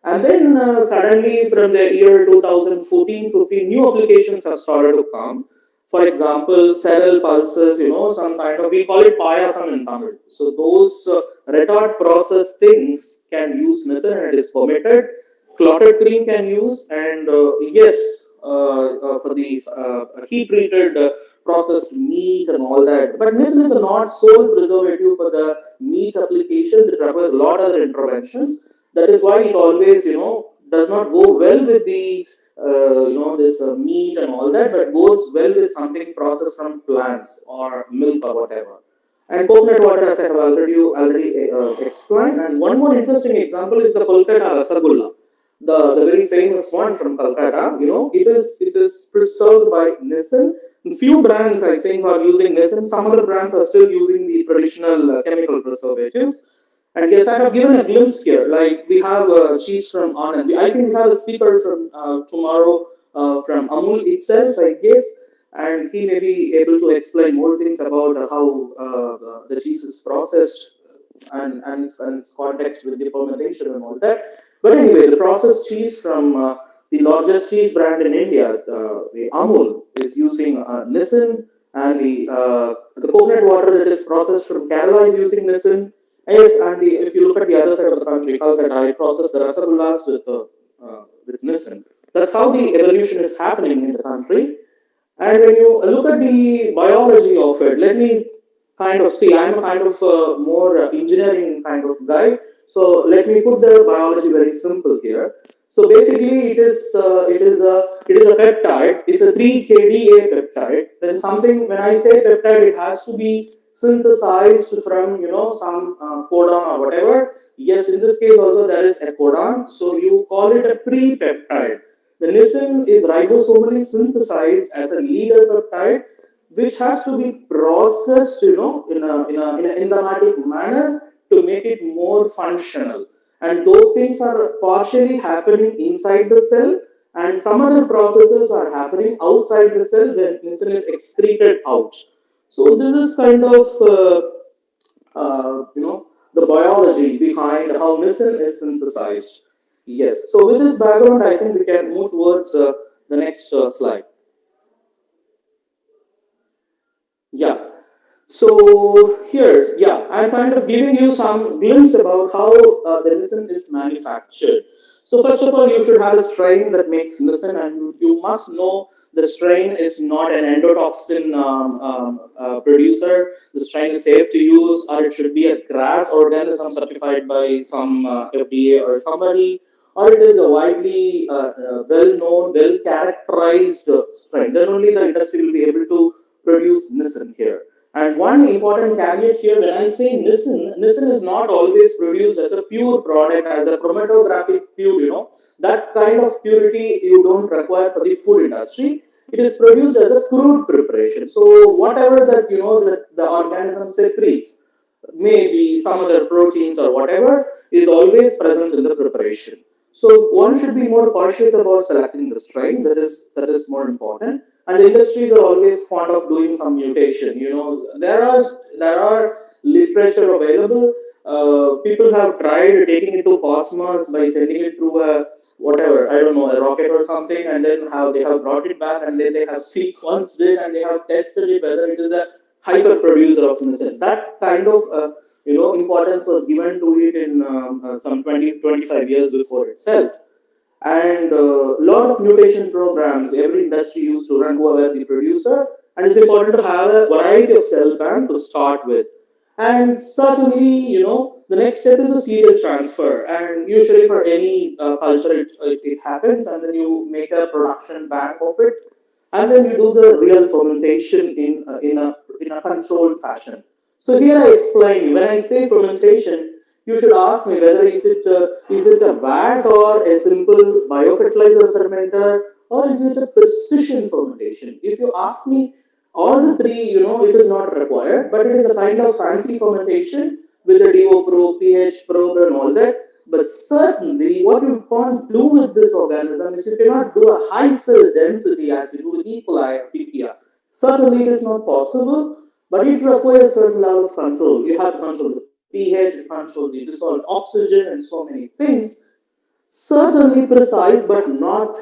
And then suddenly, from the year 2014-15, new applications have started to come. For example, cereal pulses, some kind of, we call it payasam in Tamil. So those retard process things can use Nissan and it is permitted. Clotted cream can use, and yes, for the heat treated processed meat and all that. But Nissan is not sole preservative for the meat applications. It requires a lot of other interventions. That is why it always, does not go well with the, this meat and all that, but goes well with something processed from plants or milk or whatever. And coconut water, as I have already explained. And one more interesting example is the Kolkata Rasagulla, the very famous one from Calcutta. It is preserved by Nissan. Few brands I think are using Nissan. Some other brands are still using the traditional chemical preservatives. And yes, I have given a glimpse here. Like we have cheese from Anand. I think we have a speaker from tomorrow from Amul itself, I guess, and he may be able to explain more things about how the cheese is processed and its context with the fermentation and all that. But anyway, the processed cheese from the largest cheese brand in India, the Amul, is using Nissan, and the coconut water that is processed from Kerala is using Nissan. Yes, and if you look at the other side of the country, Calcutta, it processed the rasagullas with Nissan. That's how the evolution is happening in the country. And when you look at the biology of it, let me kind of see. I'm a kind of more engineering kind of guy. So let me put the biology very simple here. So basically, it is a peptide. It's a 3 kDa peptide. Then something, when I say peptide, it has to be synthesized from some codon or whatever. Yes, in this case also there is a codon. So you call it a pre-peptide. The nisin is ribosomally synthesized as a leader peptide, which has to be processed, in an enzymatic manner to make it more functional. And those things are partially happening inside the cell, and some other processes are happening outside the cell when nisin is excreted out. So this is kind of the biology behind how nisin is synthesized. Yes. So with this background, I think we can move towards the next slide. Yeah. So here's, yeah, I'm kind of giving you some glimpse about how the nisin is manufactured. So first of all, you should have a strain that makes nisin, and you must know the strain is not an endotoxin producer. The strain is safe to use, or it should be a grass organism certified by some FDA or somebody, or it is a widely well-known, well-characterized strain. Then only the industry will be able to produce nisin here. And one one important caveat here, when I say nisin is not always produced as a pure product, as a chromatographic pure, that kind of purity you don't require for the food industry. It is produced as a crude preparation. So whatever that, that the organism secretes, maybe some other proteins or whatever, is always present in the preparation. So one should be more cautious about selecting the strain. That is more important. And the industries are always fond of doing some mutation. There are literature available. People have tried taking it to cosmos by sending it through a whatever, I don't know, a rocket or something, and then how they have brought it back, and then they have sequenced it, and they have tested it whether it is a hyper producer of insulin. That kind of importance was given to it in some 20 to 25 years before itself. And a lot of mutation programs every industry used to run, whoever the producer, and it's important to have a variety of cell bank to start with. And certainly, the next step is the serial transfer, and usually for any culture it happens, and then you make a production bank of it, and then you do the real fermentation in a controlled fashion. So here I explain, when I say fermentation, you should ask me whether is it a vat or a simple biofertilizer fermenter, or is it a precision fermentation. If you ask me all the three, it is not required, but it is a kind of fancy fermentation with the DO probe, pH probe, and all that. But certainly, what you can't do with this organism is you cannot do a high cell density as you do with E. coli or PPR. Certainly, it is not possible, but it requires a certain level of control. You have to control the pH, you control the dissolved oxygen, and so many things. Certainly precise, but not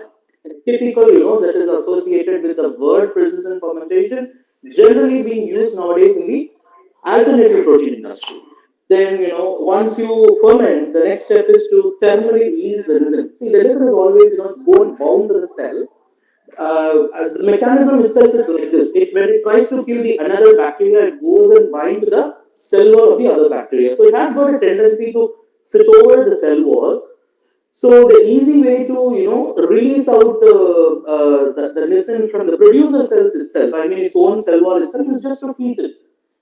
typical, that is associated with the word precision fermentation, generally being used nowadays in the alternative protein industry. Then, once you ferment, the next step is to thermally release the resin. See, the resin is always, it's go and bound to the cell. The mechanism itself is like this. When it tries to kill the another bacteria, it goes and binds to the cell wall of the other bacteria. So it has got a tendency to sit over the cell wall. So the easy way to release out the nisin from the producer cells itself, I mean its own cell wall itself, is just to heat it.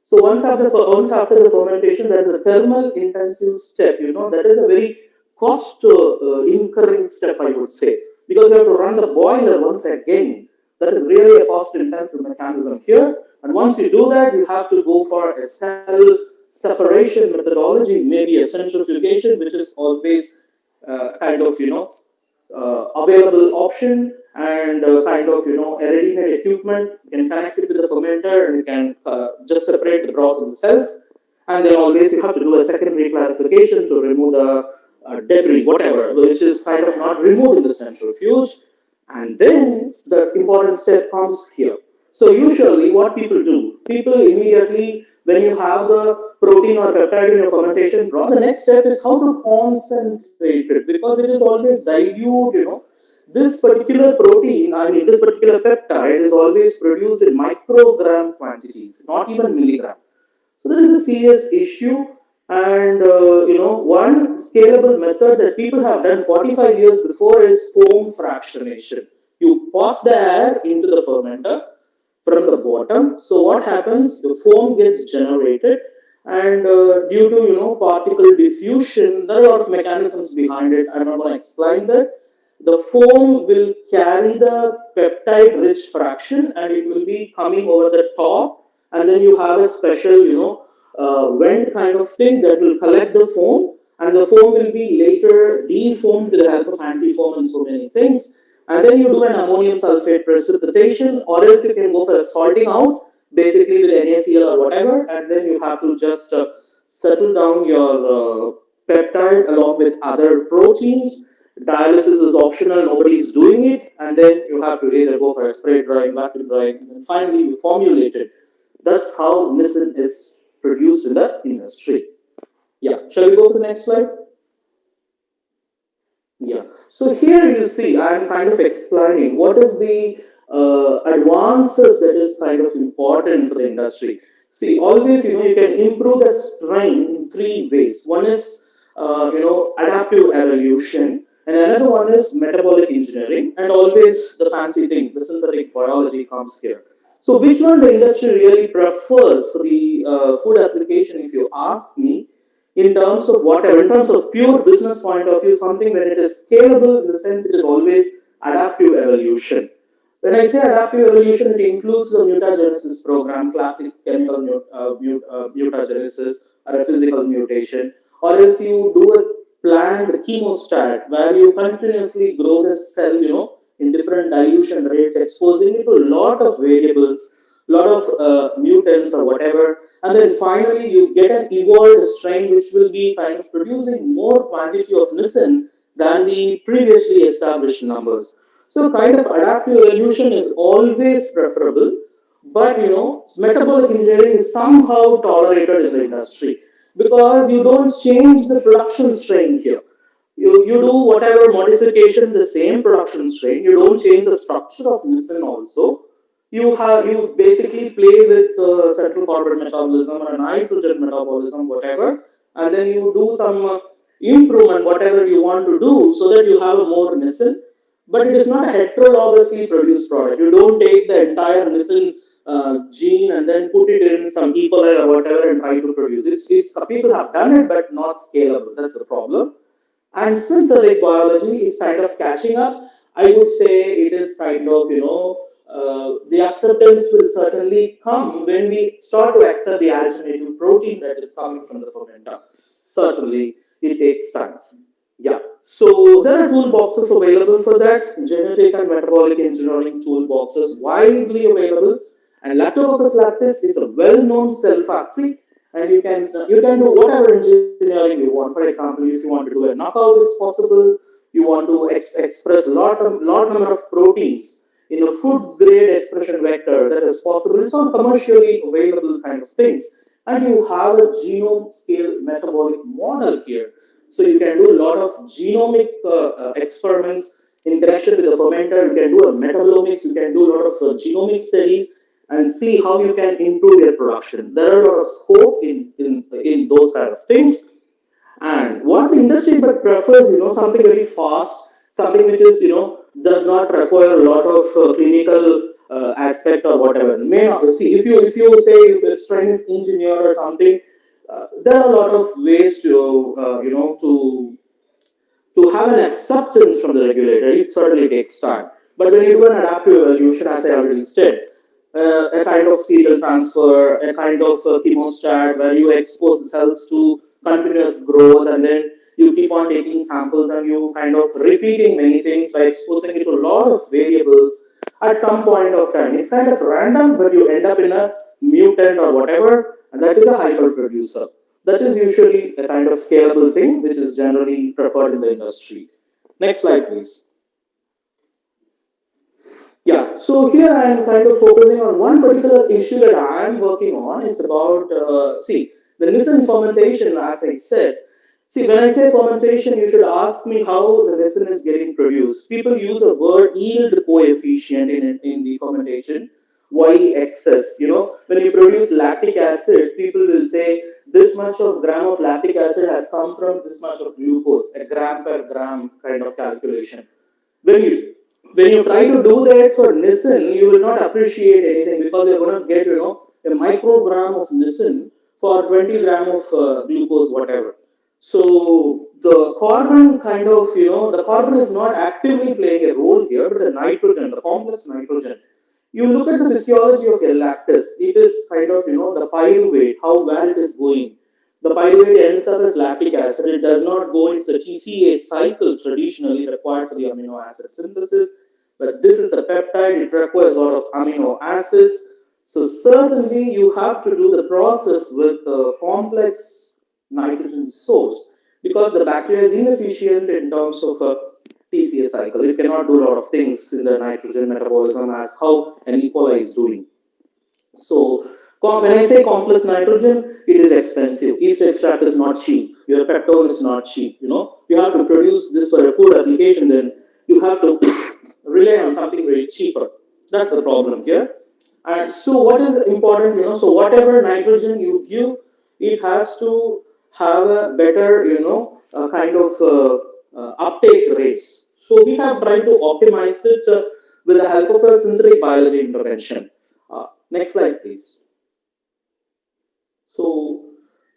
So once after the fermentation, there is a thermal intensive step. That is a very cost incurring step, I would say, because you have to run the boiler once again. That is really a cost intensive mechanism here. And once you do that, you have to go for a cell separation methodology, maybe a centrifugation, which is always kind of available option, and kind of a ready-made equipment. You can connect it with the fermenter, and you can just separate the broth and the cells. And then always you have to do a secondary clarification to remove the debris, whatever, which is kind of not removed in the centrifuge. And then the important step comes here. So usually what people immediately, when you have the protein or peptide in your fermentation broth, the next step is how to concentrate it, because it is always dilute, this particular protein, I mean this particular peptide is always produced in microgram quantities, not even milligram. So there is a serious issue, and one scalable method that people have done 45 years before is foam fractionation. You pass the air into the fermenter from the bottom. So what happens? The foam gets generated, and due to particle diffusion, there are a lot of mechanisms behind it. I'm not going to explain that. The foam will carry the peptide-rich fraction, and it will be coming over the top, and then you have a special, vent kind of thing that will collect the foam, and the foam will be later defoamed with the help of antifoam and so many things. And then you do an ammonium sulfate precipitation, or else you can go for a salting out, basically with NaCl or whatever, and then you have to just settle down your peptide along with other proteins. Dialysis is optional, nobody is doing it, and then you have to either go for a spray drying, vacuum drying, and then finally you formulate it. That's how nisin is produced in the industry. Yeah, shall we go to the next slide? Yeah. So here you see, I'm kind of explaining what is the advances that is kind of important for the industry. See, always you can improve the strain in three ways. One is adaptive evolution, and another one is metabolic engineering, and always the fancy thing, the synthetic biology comes here. So which one the industry really prefers for the food application, if you ask me, in terms of whatever, in terms of pure business point of view, something when it is scalable in the sense it is always adaptive evolution. When I say adaptive evolution, it includes the mutagenesis program, classic chemical mutagenesis, or a physical mutation, or if you do a planned chemostat where you continuously grow the cell, in different dilution rates, exposing it to a lot of variables, lot of mutants or whatever, and then finally you get an evolved strain which will be kind of producing more quantity of nisin than the previously established numbers. So kind of adaptive evolution is always preferable, but metabolic engineering is somehow tolerated in the industry because you don't change the production strain here. You do whatever modification, the same production strain. You don't change the structure of nisin also. You basically play with central carbon metabolism or nitrogen metabolism, whatever, and then you do some improvement, whatever you want to do, so that you have a more nisin. But it is not a heterologously produced product. You don't take the entire nisin gene and then put it in some E. coli or whatever and try to produce. It's people have done it, but not scalable. That's the problem. And synthetic biology is kind of catching up. I would say it is kind of, the acceptance will certainly come when we start to accept the alternative protein that is coming from the fermenter. Certainly, it takes time. Yeah. So there are toolboxes available for that. Genetic and metabolic engineering toolboxes widely available. And Lactobacillus lactis is a well-known cell factory, and you can do whatever engineering you want. For example, if you want to do a knockout, it's possible. You want to express lot number of proteins in a food grade expression vector, that is possible. It's all commercially available kind of things, and you have a genome scale metabolic model here. So you can do a lot of genomic experiments in connection with the fermenter. You can do a metabolomics. You can do a lot of genomic studies and see how you can improve your production. There are a lot of scope in those kind of things. And what the industry but prefers, something very fast, something which is, does not require a lot of clinical aspect or whatever. May not see if you say if a strain is engineer or something, there are a lot of ways to to have an acceptance from the regulator. It certainly takes time. But when you do an adaptive evolution, as I already said, a kind of serial transfer, a kind of chemostat where you expose the cells to continuous growth, and then you keep on taking samples and you kind of repeating many things by exposing it to a lot of variables at some point of time. It's kind of random, but you end up in a mutant or whatever, and that is a hyper producer. That is usually a kind of scalable thing which is generally preferred in the industry. Next slide, please. Yeah, so here I am kind of focusing on one particular issue that I am working on. It's about, the nisin fermentation, as I said. See, when I say fermentation, you should ask me how the nisin is getting produced. People use the word yield coefficient in the fermentation, YXS. When you produce lactic acid, people will say this much of gram of lactic acid has come from this much of glucose, a gram per gram kind of calculation. When you when you try to do that for nisin, you will not appreciate anything because you're going to get a microgram of nisin for 20 gram of glucose, whatever. So the carbon kind of the carbon is not actively playing a role here, but the nitrogen, the complex nitrogen. You look at the physiology of a lactis, it is kind of the pyruvate, how well it is going. The pyruvate ends up as lactic acid. It does not go into the TCA cycle traditionally required for the amino acid synthesis, but this is a peptide. It requires a lot of amino acids. So certainly you have to do the process with a complex nitrogen source because the bacteria is inefficient in terms of a TCA cycle. It cannot do a lot of things in the nitrogen metabolism as how an E. coli is doing. So when I say complex nitrogen, it is expensive. Yeast extract is not cheap. Your peptone is not cheap. You have to produce this for a food application. Then you have to rely on something very cheaper. That's the problem here. And so what is important? So whatever nitrogen you give, it has to have a better, kind of uptake rates. So we have tried to optimize it with the help of a synthetic biology intervention. Next slide, please. So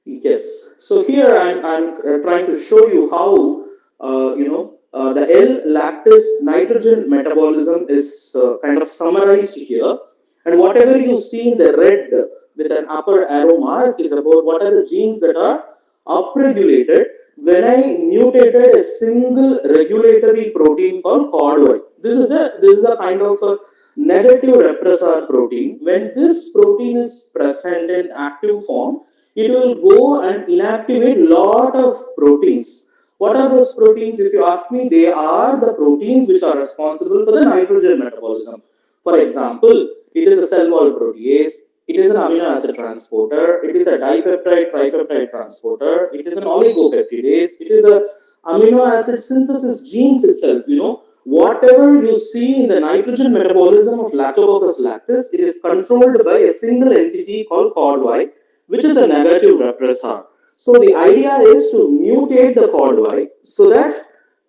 yes, so here I'm trying to show you how the L-lactis nitrogen metabolism is kind of summarized here, and whatever you see in the red with an upper arrow mark is about what are the genes that are upregulated when I mutated a single regulatory protein called COD1. This is a kind of a negative repressor protein. When this protein is present in active form, it will go and inactivate lot of proteins. What are those proteins? If you ask me, they are the proteins which are responsible for the nitrogen metabolism. For example, it is a cell wall protease, it is an amino acid transporter, it is a dipeptide tripeptide transporter, it is an oligopeptidase, it is a amino acid synthesis genes itself. Whatever you see in the nitrogen metabolism of Lactobacillus lactis, it is controlled by a single entity called COD-Y, which is a negative repressor. So the idea is to mutate the COD-Y so that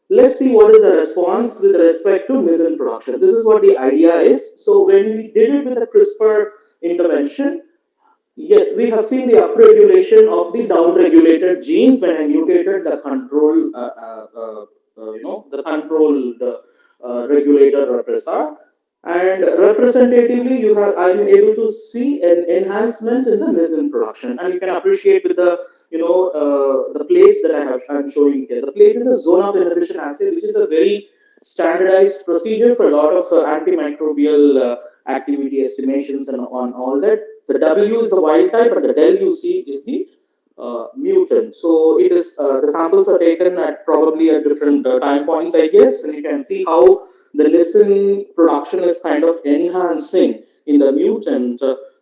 let's see what is the response with respect to mission production. This is what the idea is. So when we did it with a CRISPR intervention, yes, we have seen the upregulation of the downregulated genes when I mutated the control, the controlled regulator repressor. And representatively, I'm able to see an enhancement in the mission production, and you can appreciate with the the plates that I'm showing here. The plate is a zone of inhibition assay, which is a very standardized procedure for a lot of antimicrobial activity estimations and on all that. The W is the wild type, and the del you see is the mutant. So it is the samples are taken at probably at different time points, I guess, and you can see how the listen production is kind of enhancing in the mutant,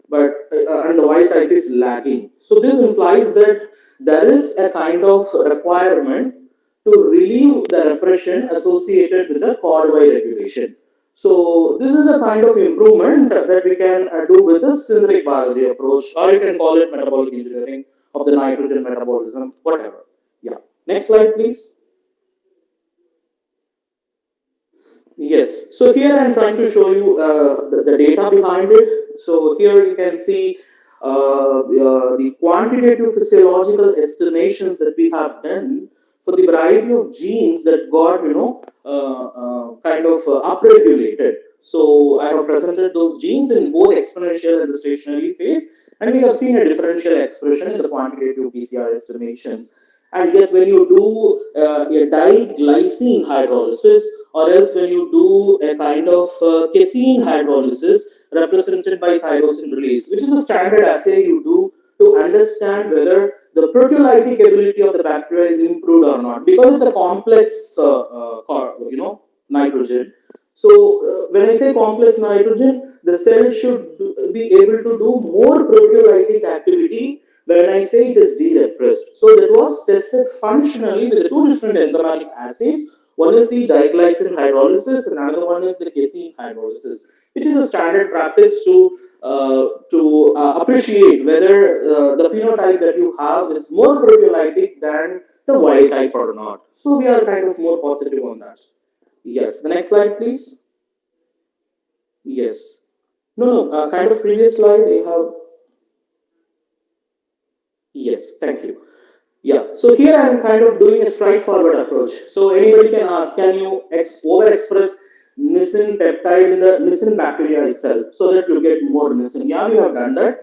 but and the wild type is lagging. So this implies that there is a kind of requirement to relieve the repression associated with the cord-Y regulation. So this is a kind of improvement that we can do with the synthetic biology approach, or you can call it metabolic engineering of the nitrogen metabolism, whatever. Yeah. Next slide, please. Yes. So here I'm trying to show you the data behind it. So here you can see the quantitative physiological estimations that we have done for the variety of genes that got kind of upregulated. So I have presented those genes in both exponential and the stationary phase, and we have seen a differential expression in the quantitative PCR estimations. And yes, when you do a diglycine hydrolysis, or else when you do a kind of casein hydrolysis represented by tyrosine release, which is a standard assay you do to understand whether the proteolytic ability of the bacteria is improved or not, because it's a complex, nitrogen. So when I say complex nitrogen, the cell should be able to do more proteolytic activity when I say it is derepressed. So that was tested functionally with the two different enzymatic assays. One is the diglycine hydrolysis, and another one is the casein hydrolysis, which is a standard practice to appreciate whether the phenotype that you have is more proteolytic than the wild type or not. So we are kind of more positive on that. Yes. The next slide, please. Yes. No, no. Kind of previous slide. I have. Yes. Thank you. Yeah, so here I'm kind of doing a straightforward approach. So anybody can ask, can you overexpress nisin peptide in the nisin bacteria itself so that you get more nisin? Yeah, we have done that.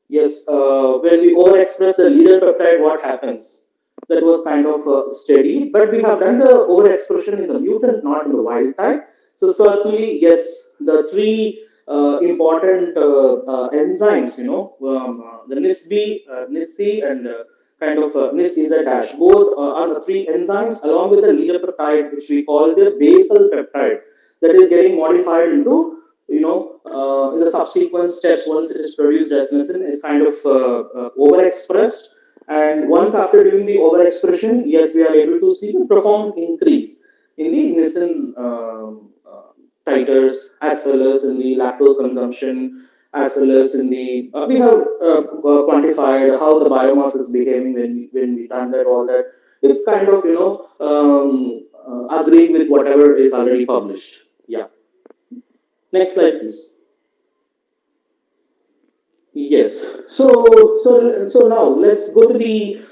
Yes, when we overexpress the leader peptide, what happens? That was kind of steady, but we have done the overexpression in the mutant, not in the wild type. So certainly, yes, the three important enzymes, the NISB, NISC, and kind of NIS is a dash. Both are the three enzymes along with the leader peptide, which we call the basal peptide, that is getting modified into in the subsequent steps once it is produced as nisin is kind of overexpressed, and once after doing the overexpression, yes, we are able to see a profound increase in the nisin titers as well as in the lactose consumption, as well as in the we have quantified how the biomass is behaving when we done that, all that. It's kind of agreeing with whatever is already published. Yeah. Next slide, please. Yes. So now let's go to the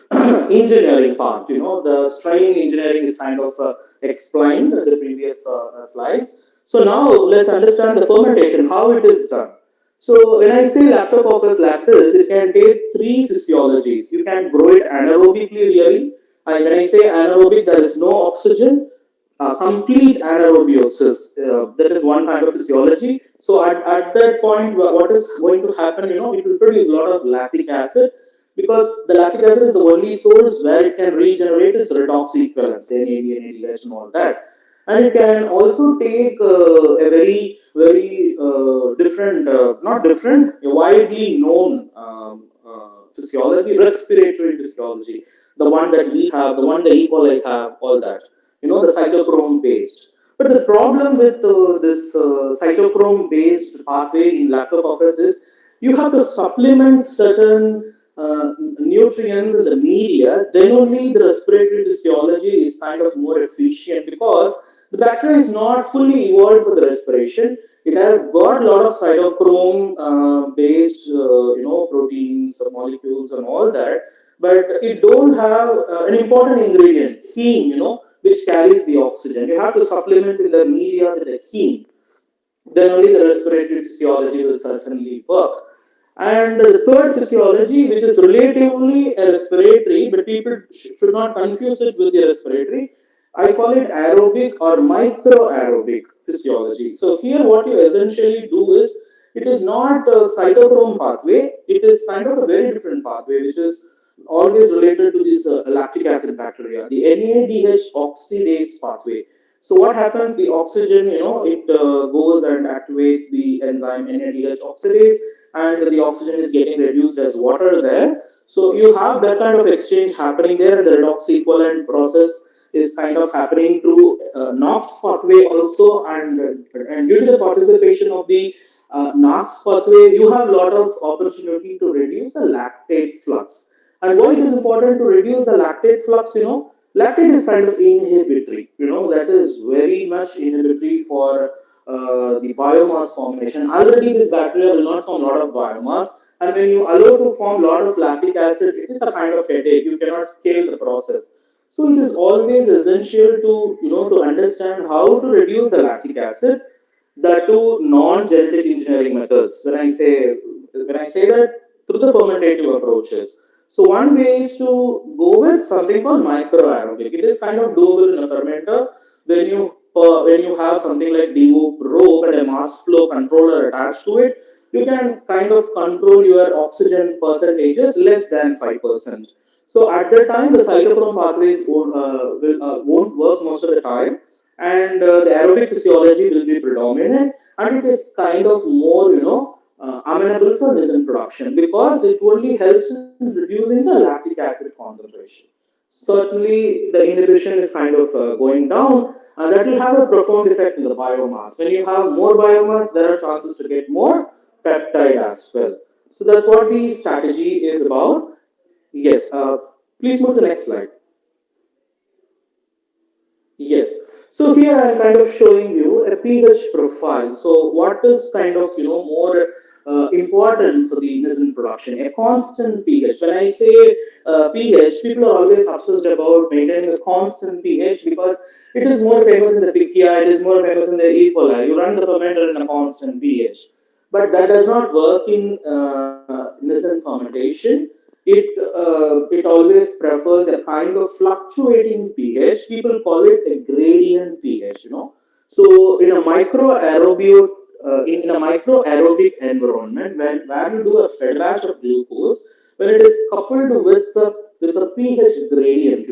engineering part. The strain engineering is kind of explained in the previous slides. So now let's understand the fermentation, how it is done. So when I say Lactococcus lactis, it can take three physiologies. You can grow it anaerobically, really. And when I say anaerobic, there is no oxygen, complete anaerobiosis. That is one kind of physiology. So at that point, what is going to happen? It will produce a lot of lactic acid because the lactic acid is the only source where it can regenerate its redox equivalents, the NAD, NADH, and all that. And it can also take a very different, not different, a widely known physiology, respiratory physiology, the one that we have, the one the E. coli have, all that. The cytochrome based. But the problem with this cytochrome based pathway in Lactococcus is you have to supplement certain nutrients in the media, then only the respiratory physiology is kind of more efficient because the bacteria is not fully evolved for the respiration. It has got a lot of cytochrome based, proteins, molecules, and all that, but it don't have an important ingredient, heme, which carries the oxygen. You have to supplement in the media with the heme, then only the respiratory physiology will certainly work. And the third physiology, which is relatively a respiratory, but people should not confuse it with the respiratory. I call it aerobic or microaerobic physiology. So here, what you essentially do is, it is not a cytochrome pathway. It is kind of a very different pathway, which is always related to this lactic acid bacteria, the NADH oxidase pathway. So what happens? The oxygen, it goes and activates the enzyme NADH oxidase, and the oxygen is getting reduced as water there. So you have that kind of exchange happening there. The redox equivalent process is kind of happening through NOx pathway also, and due to the participation of the NOx pathway, you have a lot of opportunity to reduce the lactate flux. And why it is important to reduce the lactate flux? Lactate is kind of inhibitory. That is very much inhibitory for the biomass formation. Already, this bacteria will not form a lot of biomass, and when you allow to form a lot of lactic acid, it is a kind of headache. You cannot scale the process. So it is always essential to to understand how to reduce the lactic acid. The two non-genetic engineering methods. When I say that, through the fermentative approaches. So one way is to go with something called microaerobic. It is kind of doable in a fermenter when you have something like DO probe and a mass flow controller attached to it. You can kind of control your oxygen percentages less than 5%. So at that time, the cytochrome pathways won't work most of the time, and the aerobic physiology will be predominant, and it is kind of more amenable for resin production because it only helps in reducing the lactic acid concentration. Certainly the inhibition is kind of going down, and that will have a profound effect in the biomass. When you have more biomass, there are chances to get more peptide as well. So that's what the strategy is about. Yes, please move to the next slide. Yes. So here I'm kind of showing you a pH profile. So what is kind of more important for the resin production? A constant pH. When I say pH, people are always obsessed about maintaining a constant pH because it is more famous in the Pichia, it is more famous in the E. coli. You run the fermenter in a constant pH, but that does not work in resin fermentation. It always prefers a kind of fluctuating pH. People call it a gradient pH. So in a in a microaerobic environment, where you do a fed batch of glucose, when it is coupled with a pH gradient,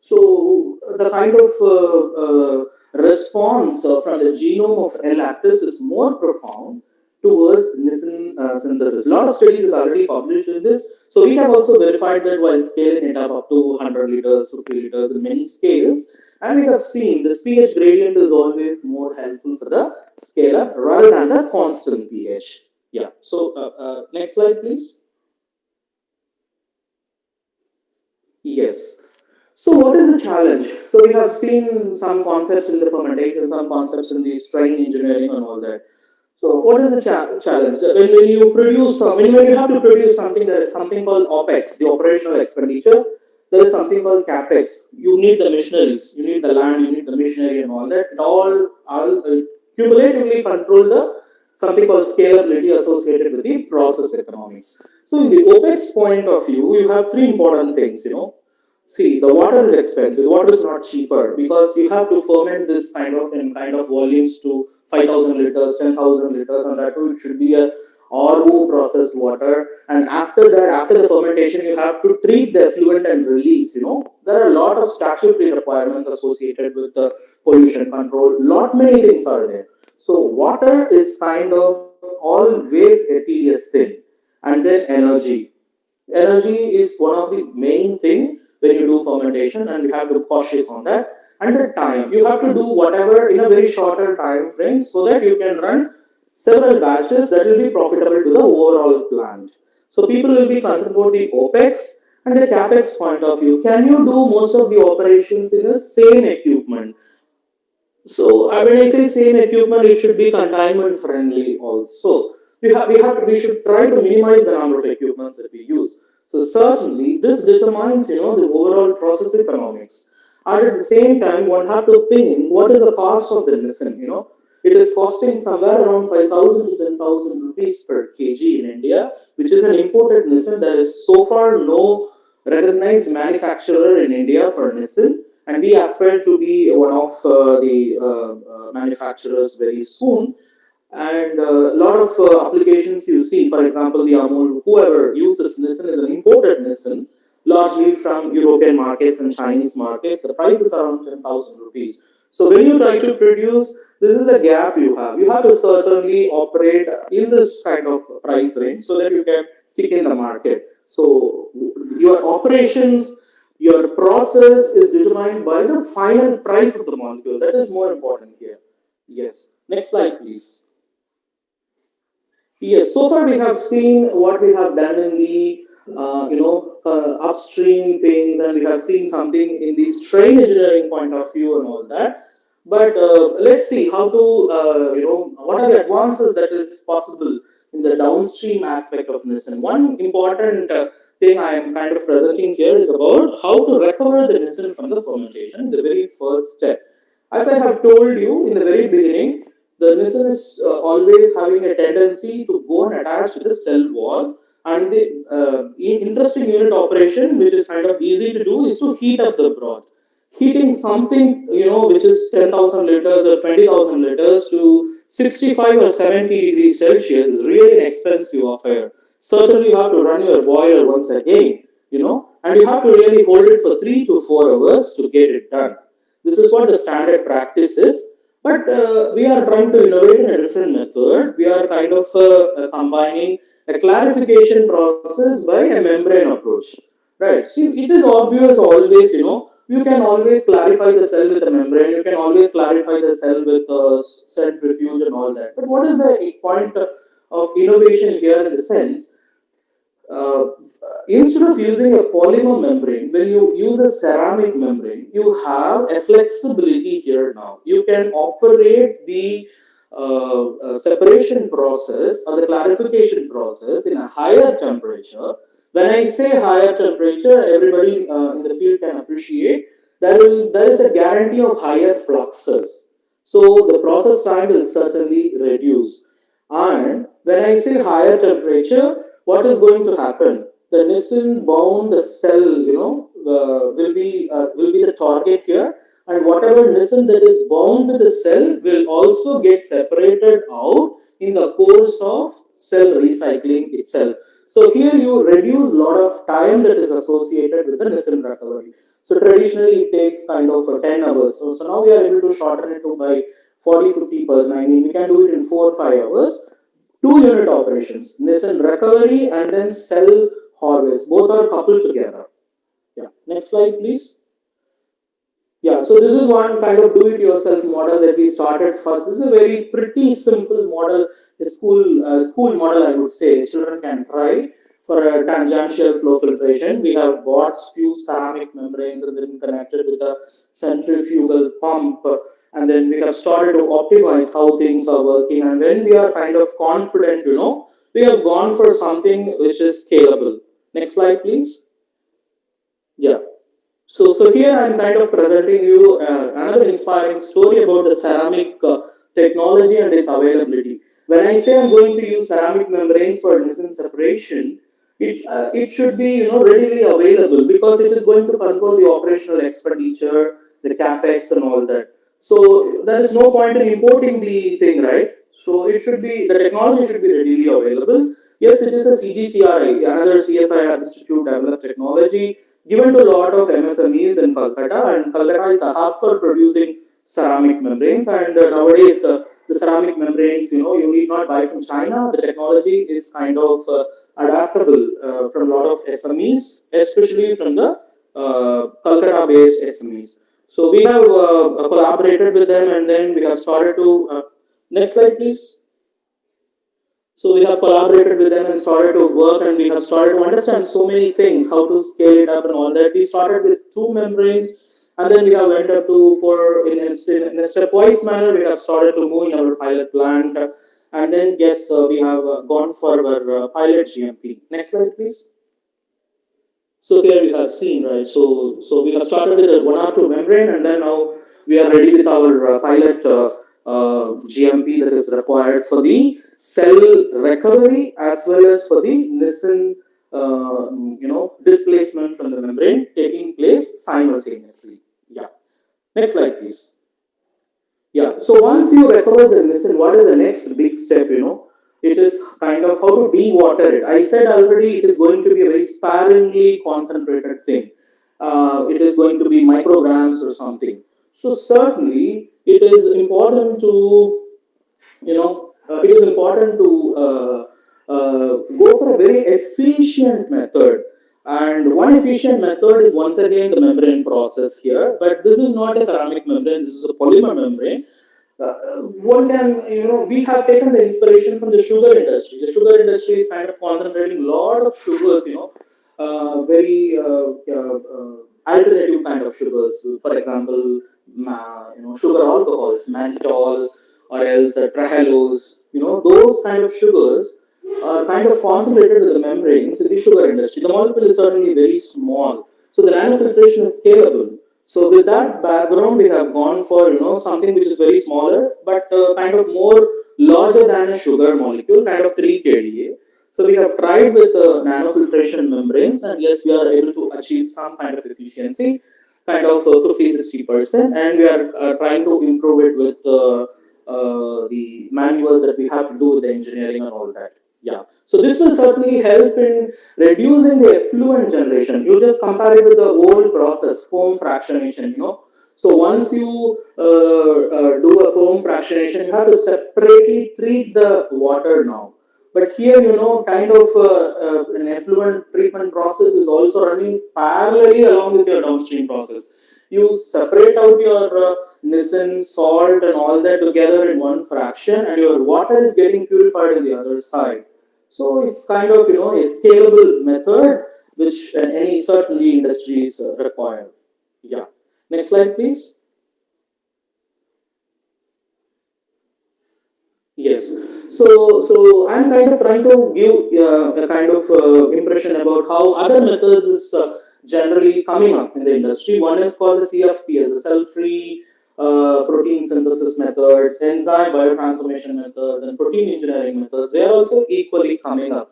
so the kind of response from the genome of L. lactis is more profound towards nisin synthesis. A lot of studies is already published in this. So we have also verified that while scaling it up to 100 liters, 50 liters in many scales. And we have seen this pH gradient is always more helpful for the scale up rather than the constant pH. Yeah. So next slide, please. Yes. So what is the challenge? So we have seen some concepts in the fermentation, some concepts in the strain engineering and all that. So what is the challenge? When you produce, when you have to produce something, there is something called OPEX, the operational expenditure. There is something called CAPEX. You need the machineries, you need the land, you need the machinery and all that. It all cumulatively control the something called scalability associated with the process economics. So in the OPEX point of view, you have three important things, See, the water is expensive. Water is not cheaper because you have to ferment this kind of volumes to 5,000 liters, 10,000 liters, and that too it should be a RO processed water. And after that, after the fermentation, you have to treat the effluent and release. There are a lot of statutory requirements associated with the pollution control. Lot many things are there. So water is kind of always a tedious thing, and then energy. Energy is one of the main thing when you do fermentation, and you have to be cautious on that. And the time, you have to do whatever in a very shorter time frame so that you can run several batches that will be profitable to the overall plant. So people will be concerned about the OPEX and the CAPEX point of view. Can you do most of the operations in the same equipment? So when I say same equipment, it should be containment friendly also. We should try to minimize the number of equipments that we use. So certainly this determines the overall process economics. And at the same time, one have to think what is the cost of the medicine. It is costing somewhere around 5,000 to 10,000 rupees per kg in India, which is an imported medicine. There is so far no recognized manufacturer in India for medicine, and we aspire to be one of the manufacturers very soon. And a lot of applications you see, for example, the Amul, whoever uses Nissen is an imported Nissen, largely from European markets and Chinese markets. The price is around 10,000 rupees. So when you try to produce, this is the gap you have. You have to certainly operate in this kind of price range so that you can kick in the market. So your operations, your process is determined by the final price of the molecule. That is more important here. Yes. Next slide, please. Yes, so far we have seen what we have done in the upstream things, and we have seen something in the strain engineering point of view and all that. But let's see how to what are the advances that is possible in the downstream aspect of Nissen. One important thing I am kind of presenting here is about how to recover the Nissen from the fermentation, the very first step. As I have told you in the very beginning, the Nissen is always having a tendency to go and attach to the cell wall. And the interesting unit operation, which is kind of easy to do, is to heat up the broth. Heating something, which is 10,000 liters or 20,000 liters to 65 or 70 degrees Celsius is really an expensive affair. Certainly, you have to run your boiler once again, and you have to really hold it for 3 to 4 hours to get it done. This is what the standard practice is. But we are trying to innovate in a different method. We are kind of combining a clarification process by a membrane approach. Right. See, it is obvious always, you can always clarify the cell with a membrane, you can always clarify the cell with centrifuge and all that. But what is the point of innovation here in the sense? uh, Instead of using a polymer membrane, when you use a ceramic membrane, you have a flexibility here now. You can operate the separation process or the clarification process in a higher temperature. When I say higher temperature, everybody in the field can appreciate there is a guarantee of higher fluxes. So the process time will certainly reduce. And when I say higher temperature, what is going to happen? The Nissen bound cell, will be the target here, and whatever Nissen that is bound to the cell will also get separated out in the course of cell recycling itself. So here you reduce a lot of time that is associated with the Nissen recovery. So traditionally it takes kind of 10 hours. So now we are able to shorten it to by 40-50%. I mean, we can do it in 4 or 5 hours. Two unit operations, Nissen recovery and then cell harvest. Both are coupled together. Yeah. Next slide, please. Yeah, so this is one kind of do-it-yourself model that we started first. This is a very pretty simple model, a school model, I would say. Children can try for a tangential flow filtration. We have bought few ceramic membranes and then connected with a centrifugal pump. and then we have started to optimize how things are working. And when we are kind of confident, we have gone for something which is scalable. Next slide, please. Yeah. So here I'm kind of presenting you another inspiring story about the ceramic technology and its availability. When I say I'm going to use ceramic membranes for nuisance separation, it should be readily available because it is going to control the operational expenditure, the capex, and all that. So there is no point in importing the thing, right? So the technology should be readily available. Yes, it is a CGCRI, another CSIR Institute developed technology given to a lot of MSMEs in Calcutta, and Calcutta is a hub for producing ceramic membranes. And nowadays, the ceramic membranes, you need not buy from China. The technology is kind of adaptable from a lot of SMEs, especially from the Calcutta-based SMEs. So we have collaborated with them, and then we have started to. Next slide, please. So we have collaborated with them and started to work, and we have started to understand so many things, how to scale it up and all that. We started with two membranes, and then we have went up to four in a stepwise manner. We have started to move in our pilot plant, and then yes, we have gone for our pilot GMP. Next slide, please. So here we have seen, right? So we have started with a one or two membrane, and then now we are ready with our pilot GMP that is required for the cell recovery as well as for the listen, displacement from the membrane taking place simultaneously. Yeah. Next slide, please. Yeah. So once you recover the listen, what is the next big step? It is kind of how to de-water it. I said already it is going to be a very sparingly concentrated thing. It is going to be micrograms or something. So certainly it is important to go for a very efficient method. And one efficient method is once again the membrane process here, but this is not a ceramic membrane, this is a polymer membrane. One can, we have taken the inspiration from the sugar industry. The sugar industry is kind of concentrating a lot of sugars, very alternative kind of sugars. For example, sugar alcohols, mannitol, or else trehalose. Those kind of sugars are kind of concentrated with the membranes in the sugar industry. The molecule is certainly very small, so the nanofiltration is scalable. So with that background, we have gone for something which is very smaller, but kind of more larger than a sugar molecule, kind of 3 kDa. So we have tried with nanofiltration membranes, and yes, we are able to achieve some kind of efficiency, kind of 50-60%, and we are trying to improve it with the manuals that we have to do with the engineering and all that. Yeah. So this will certainly help in reducing the effluent generation. You just compare it with the old process, foam fractionation. So once you do a foam fractionation, you have to separately treat the water now. But here, kind of an effluent treatment process is also running parallelly along with your downstream process. You separate out your nisin, salt, and all that together in one fraction, and your water is getting purified on the other side. So it's kind of a scalable method which any certainly industries require. Yeah. Next slide, please. Yes. So I'm kind of trying to give a kind of impression about how other methods is generally coming up in the industry. One is called the CFP, as a cell-free protein synthesis methods, enzyme biotransformation methods, and protein engineering methods. They are also equally coming up.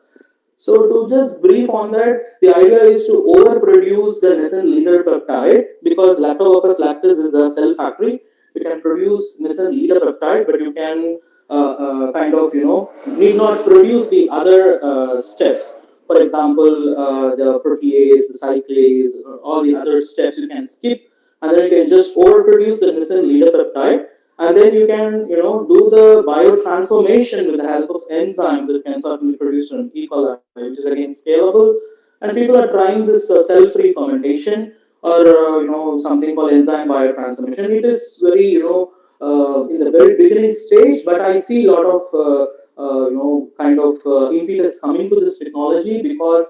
So to just brief on that, the idea is to overproduce the nascent leader peptide because Lactobacillus lactis is a cell factory. You can produce nascent leader peptide, but you can kind of need not produce the other steps. For example, the protease, the cyclase, all the other steps you can skip, and then you can just overproduce the nascent leader peptide, and then you can do the biotransformation with the help of enzymes that can certainly produce an E. coli, which is again scalable. And people are trying this cell-free fermentation or something called enzyme biotransformation. It is very in the very beginning stage, but I see a lot of kind of impetus coming to this technology because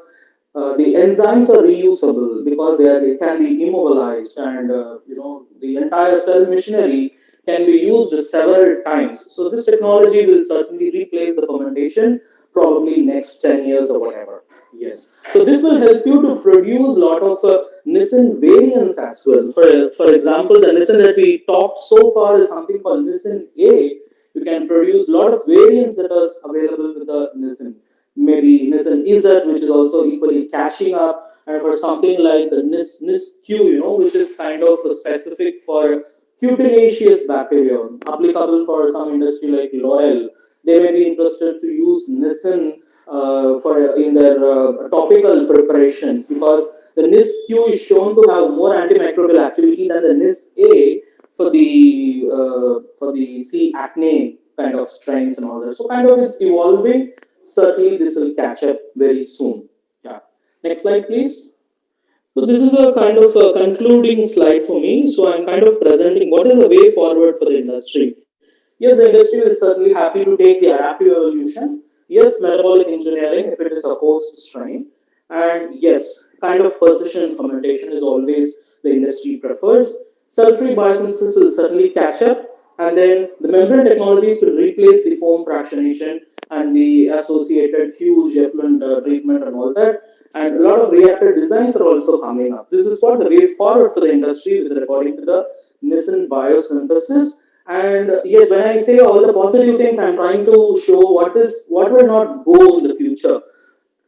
the enzymes are reusable because they can be immobilized, and the entire cell machinery can be used several times. So this technology will certainly replace the fermentation probably next 10 years or whatever. Yes. So this will help you to produce a lot of Nissen variants as well. For example, the Nissen that we talked so far is something called Nissen A. You can produce a lot of variants that are available with the Nissen. Maybe Nissen Izzat, which is also equally catching up, and for something like the Nis Q, which is kind of specific for cutaneous bacteria, applicable for some industry like L'Oreal. They may be interested to use Nissen for in their topical preparations because the NIS-Q is shown to have more antimicrobial activity than the NIS-A for the C acne kind of strains and all that. So kind of it's evolving. Certainly, this will catch up very soon. Yeah. Next slide, please. So this is a kind of a concluding slide for me. So I'm kind of presenting what is the way forward for the industry. Yes, the industry is certainly happy to take the adaptive evolution. Yes, metabolic engineering if it is a host strain. And yes, kind of persistent fermentation is always the industry prefers. Cell-free biosynthesis will certainly catch up. And then the membrane technologies will replace the foam fractionation and the associated huge effluent treatment and all that. And a lot of reactor designs are also coming up. This is what the way forward for the industry with according to the Nissen biosynthesis. And yes, when I say all the positive things, I'm trying to show what will not go in the future.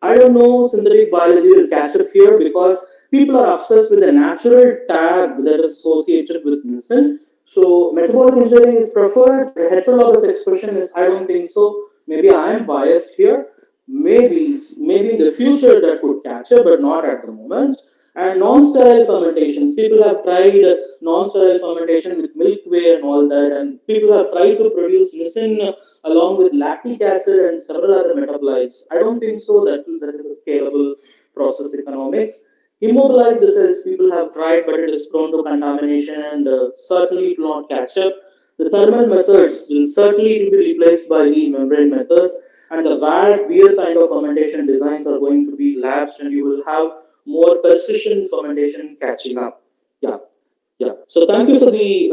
I don't know synthetic biology will catch up here because people are obsessed with the natural tag that is associated with Nissen. So metabolic engineering is preferred. Heterologous expression is I don't think so. Maybe I am biased here. Maybe in the future that could catch up, but not at the moment. And non-sterile fermentations. People have tried non-sterile fermentation with milk whey and all that, and people have tried to produce Nissen along with lactic acid and several other metabolites. I don't think so that is a scalable process economics. Immobilize the cells, people have tried, but it is prone to contamination and certainly it will not catch up. The thermal methods will certainly be replaced by the membrane methods, and the VAD beer kind of fermentation designs are going to be lapsed, and you will have more precision fermentation catching up. Yeah, yeah. So thank you for the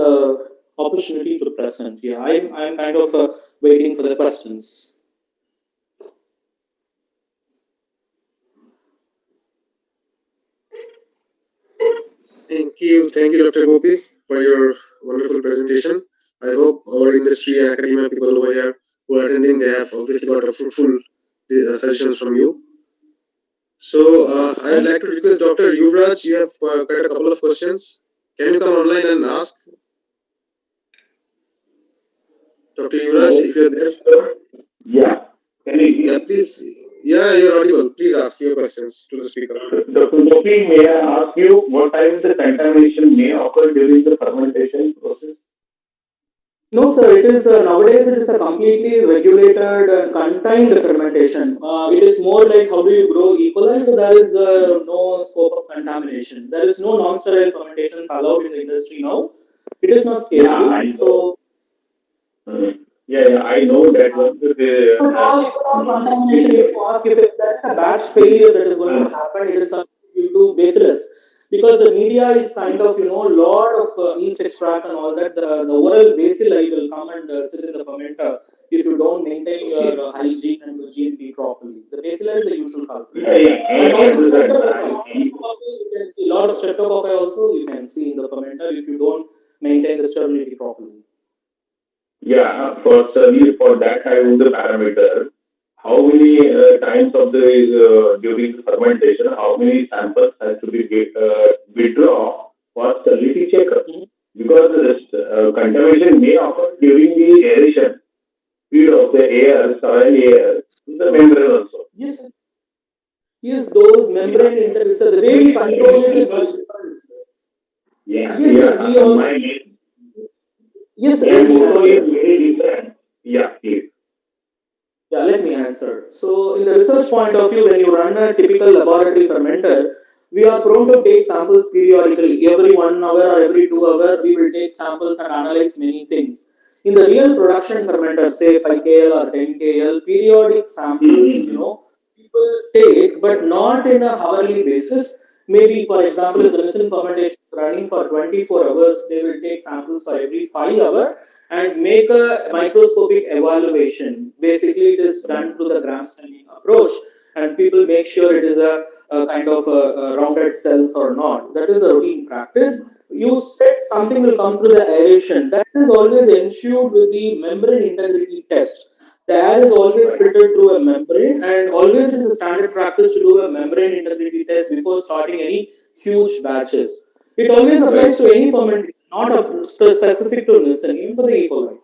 opportunity to present. Yeah, I'm kind of waiting for the questions. Thank you, Dr. Gopi, for your wonderful presentation. I hope our industry and academia people over here who are attending, they have obviously got a fruitful suggestions from you. So I would like to request Dr. Yuvraj, you have quite a couple of questions. Can you come online and ask? Dr. Yuvraj, if you're there. Yeah. Can you hear Yeah, me? please. Yeah, you're audible. Please ask your questions to the speaker. Dr. Gopi, may I ask you what time the contamination may occur during the fermentation process? No, sir. It is nowadays it is a completely regulated and contained fermentation. It is more like how do you grow E. coli, so there is no scope of contamination. There is no non-sterile fermentations allowed in the industry now. It is not Yeah, scalable. I know. Yeah, I know that one. But, If at all contamination, if you ask if that's a batch failure that is going to happen, it is something due to bacillus. Because the media is kind of, lot of yeast extract and all that, the oral bacilli will come and sit in the fermenter if you don't maintain your hygiene and your GMP properly. The bacilli is the usual culprit. And I also, understand. you can see a lot of streptococci also you can see in the fermenter if you don't maintain the sterility properly. Yeah, for study for that kind of the parameter, how many times of the during the fermentation, how many samples has to be withdraw for sterility checkup? Because this contamination may occur during the aeration speed of the air, soil air, in the membrane also. Yes, yes, those membrane interfaces, the way we control it is much different. Yeah, Yes, yes, we also. my Yes, yeah, let me also answer. is very different. Yeah, please. Yeah, let me answer. So, in the research point of view, when you run a typical laboratory fermenter, we are prone to take samples periodically. Every 1 hour or every 2 hour, we will take samples and analyze many things. In the real production fermenter, say 5 KL or 10 KL, periodic samples, people take, but not in a hourly basis. Maybe, for example, if the missile fermentation is running for 24 hours, they will take samples for every 5 hours and make a microscopic evaluation. Basically, it is done through the gram staining approach, and people make sure it is a kind of a rounded cells or not. That is a routine practice. You said something will come through the aeration. That is always ensured with the membrane integrity test. The air is always filtered through a membrane, and always it is a standard practice to do a membrane integrity test before starting any huge batches. It always applies to any fermentation, not specific to Nissen, even for the E. coli.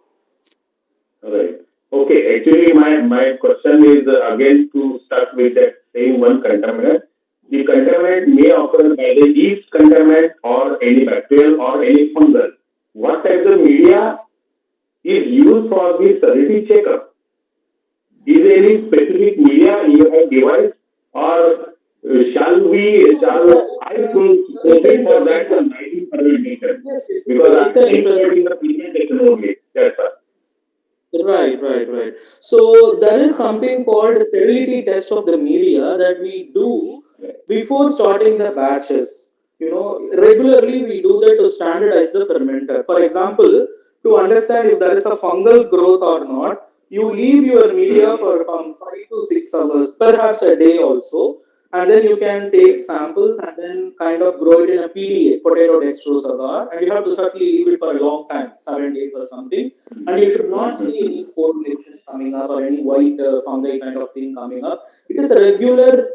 Right. Okay. Actually, my question is again to start with that same one contaminant. The contaminant may occur by the yeast contaminant or any bacterial or any fungal. What type of media is used for the sanity checkup? Is there any specific media you have devised, or shall I proceed for that the 19 fermentation? Yes, yes, Because it's I'm an interesting. interested in the fermentation only. That's all. Right. So there is something called sterility test of the media that we do before starting the batches. Regularly we do that to standardize the fermenter. For example, to understand if there is a fungal growth or not, you leave your media for from 5 to 6 hours, perhaps a day also, and then you can take samples and then kind of grow it in a PDA, potato dextrose agar, and you have to certainly leave it for a long time, 7 days or something, and you should not see any spore lesions coming up or any white fungi kind of thing coming up. It is a regular,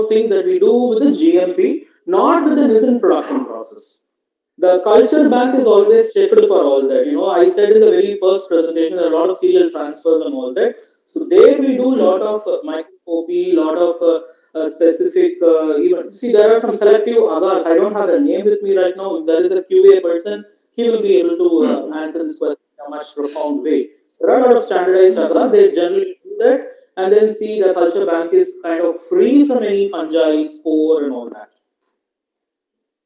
thing that we do with the GMP, not with the Nielsen production process. The culture bank is always checked for all that. I said in the very first presentation, there are a lot of serial transfers and all that. So there we do a lot of microscopy, lot of specific, even see there are some selective agars. I don't have the name with me right now. If there is a QA person, he will be able to answer this question in a much profound way. There are a lot of standardized agars. They generally do that, and then see the culture bank is kind of free from any fungi, spore, and all that.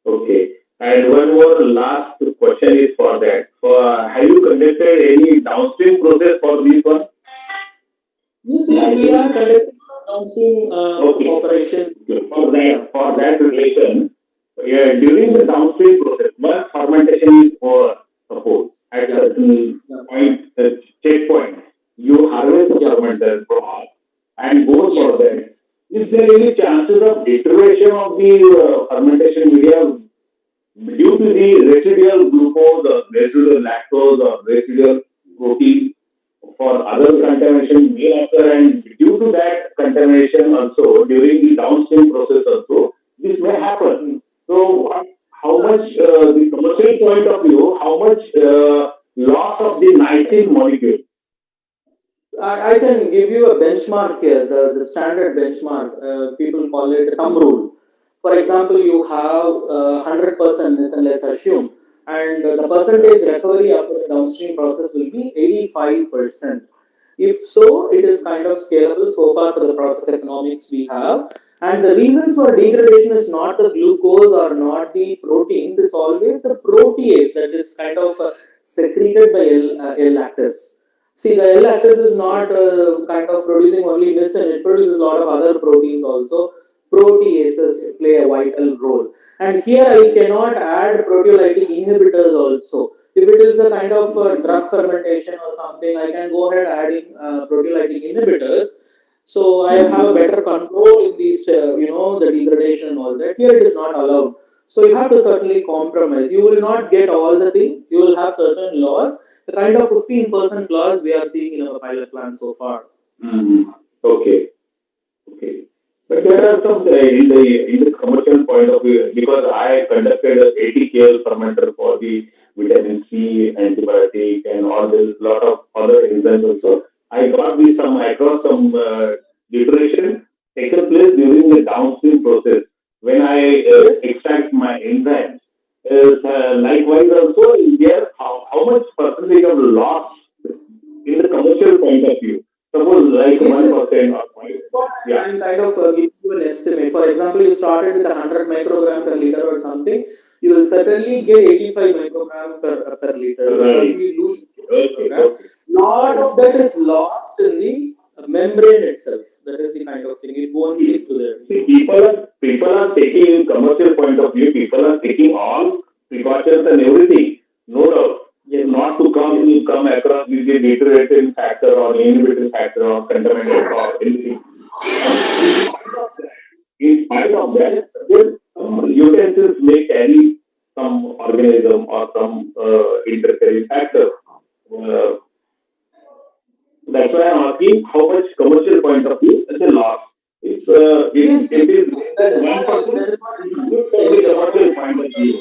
Okay. And one more last question is for that. Have you conducted any downstream process for this one? Yes, we are conducting downstream Okay. operation. Yeah. For that relation, yeah, during the downstream process, once fermentation is over, suppose at Yeah. certain Yeah. point, checkpoint, you harvest the Yeah. fermented broth and go for Yes. that. Is there any chances of deterioration of the fermentation media due to the residual glucose or residual lactose or residual protein for other contamination may occur, and due to that contamination also during the downstream process also this may happen. So how much the commercial point of view, how much loss of the nitrogen molecule? I can give you a benchmark here, the standard benchmark. People call it thumb rule. For example, you have 100%, listen, let's assume, and the percentage recovery after the downstream process will be 85%. If so, it is kind of scalable so far for the process economics we have. And the reasons for degradation is not the glucose or not the proteins, it's always the protease that is kind of secreted by L-lactase. See, the L-lactase is not kind of producing only niacin, it produces a lot of other proteins also. Proteases play a vital role. And here I cannot add proteolytic inhibitors also. If it is a kind of drug fermentation or something, I can go ahead adding proteolytic inhibitors. So I have a better control in these, the degradation and all that. Here it is not allowed. So you have to certainly compromise. You will not get all the thing. You will have certain laws. The kind of 15% loss we are seeing in our pilot plant so far. Mhm. Okay. Okay. But there are some in the commercial point of view, because I conducted a 80 kL fermenter for the vitamin C, antibiotic, and all this lot of other enzymes also. I got the some across some deterioration taken place during the downstream process when I Yes. extract my enzymes. Likewise, also is there how much percentage of loss in the commercial point of view? Suppose like Yes, one yes. percent or five. Yeah. I'm kind of giving you an estimate. For example, you started with 100 microgram per liter or something, you will certainly get 85 microgram per liter. You will Right. certainly lose Okay. microgram. Okay. Lot of that is lost in the membrane itself. That is the kind of thing. It won't stick to there. See, people are are taking in commercial point of view, people are taking all precautions and everything. No doubt. Yes, Not to yes, come across with a deteriorating factor or inhibiting factor or contaminant or anything. But in spite of that, there some utensils may carry some organism or some interfering factor. Uh, that's why I'm asking how much commercial point of view is a loss. yes. It is less That than is one what percent. that is what It's good from the commercial point of view.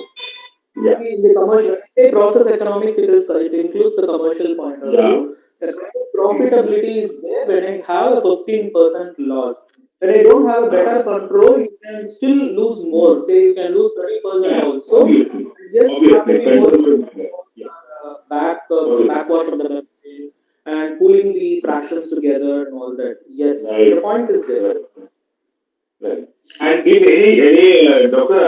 Yeah, in the commercial say process economics. It includes the commercial point of yeah. view. The kind of profitability is there when I have a 15% loss. When I don't have a better control, you can still lose more. Say you can lose 30% Yeah, also. obviously. Yes, you have to Obviously, be more control should be there. Yeah, obviously. backwash of the membrane and pulling the fractions together and all that. Yes, your Right, point is there. right, right. And if doctor,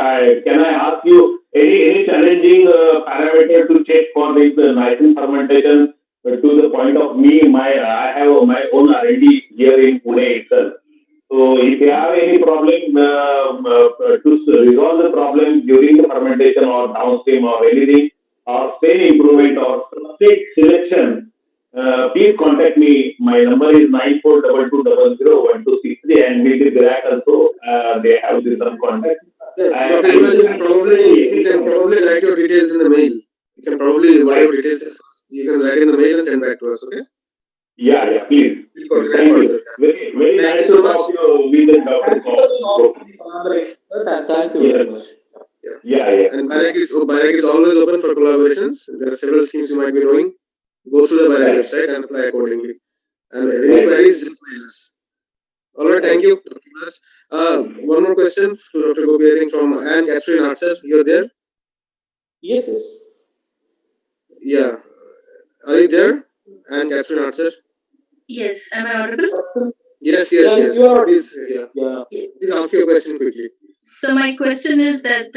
can I ask you any challenging parameter to check for this nitrogen fermentation to the point of I have my own R&D here in Pune itself. So if you have any problem to resolve the problem during the fermentation or downstream or anything, or strain improvement or state selection, please contact me. My number is 9422001263 and meet the Virat also. They have the some contact. Yeah, I, Dr. I Yuvraj, will you can probably write your details in the mail. You can probably whatever write. details you can write in the mail and send back to us. Okay, Yeah, yeah, please. we'll coordinate Thank you. further. Very Thank you nice so to much. talk to you with the Dr. Thank you for the Go. collaboration. And thank you Yeah, very much. Yeah, yeah, yeah. and Birac is always open for collaborations. There are several schemes you might be knowing. Go through the Birac Right, website and apply accordingly. And any right, right. queries, just mail us. All right, thank you, Dr. Yuvraj. One more question to Dr. Gopi, I think from Anne Catherine Archer. You're there? Yes, yes. Yeah. Are you there? Anne Catherine Archer? Yes, am I audible? Yes, Yeah, yes, yes, you yes. are. Please, yeah. Yeah. Please ask your question quickly. So my question is that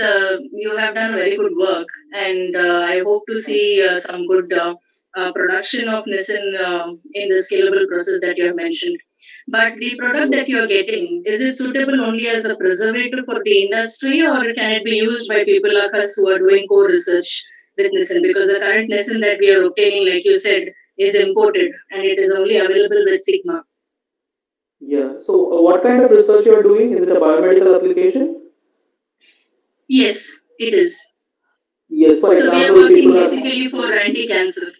you have done very good work, and I hope to see some good production of nisin in the scalable process that you have mentioned. But the product that you are getting, is it suitable only as a preservative for the industry, or can it be used by people like us who are doing co-research with nisin? Because the current nisin that we are obtaining, like you said, is imported, and it is only available with Sigma. Yeah. So, what kind of research you are doing? Is it a biomedical application? Yes, it is. Yes. For So we are example, working people are basically for anti-cancer.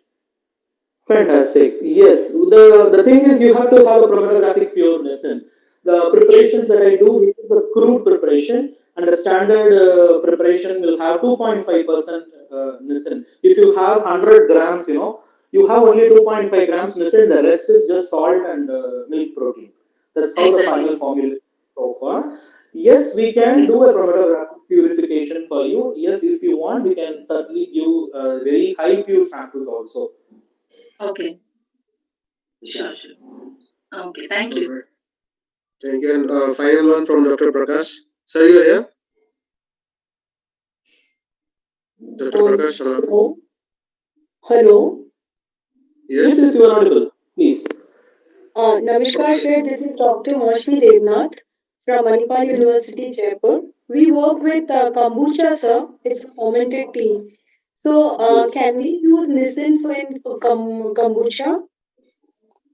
fantastic. Yes. The thing is, you have to have a chromatographic pureness. And the preparations Yes. that I do is the crude preparation, and the standard preparation will have 2.5% nisin. If you have 100 grams, you have only 2.5 grams nisin. The rest is just salt and milk protein. That's how the final Exactly. formula is so far. Yes, we can do a chromatographic purification for you. Yes, if you want, we can certainly give very high pure samples also. Okay. Sure, sure. Okay, thank All you. right. Thank you. And final one from Dr. Prakash. Sir, you are here? Dr. Prakash, hello. Hello. Hello. Yes, Yes? yes, you are audible. Please. Namaskar, Okay. sir. This is Dr. Mashmi Devnath from Manipal University, Jaipur. We work with kombucha, sir. It's a fermented tea. So, Yes. can we use nisin for in kombucha?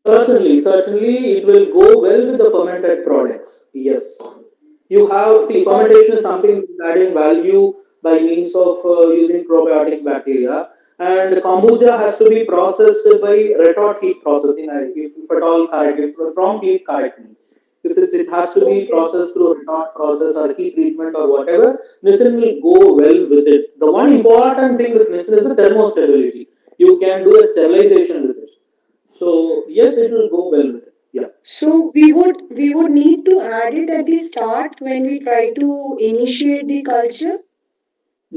Certainly, certainly, it will go well with the fermented products. Yes. You have, see, fermentation is something which is adding value by means of using probiotic bacteria. And kombucha has to be processed by retort heat processing. If at all correct, if it's wrong, please correct me. If it has to be Okay. processed through retort process or heat treatment or whatever, nisin will go well with it. The one important thing with nisin is the thermostability. You can do a sterilization with it. So yes, it will go well with it. Yeah. So we would need to add it at the start when we try to initiate the culture.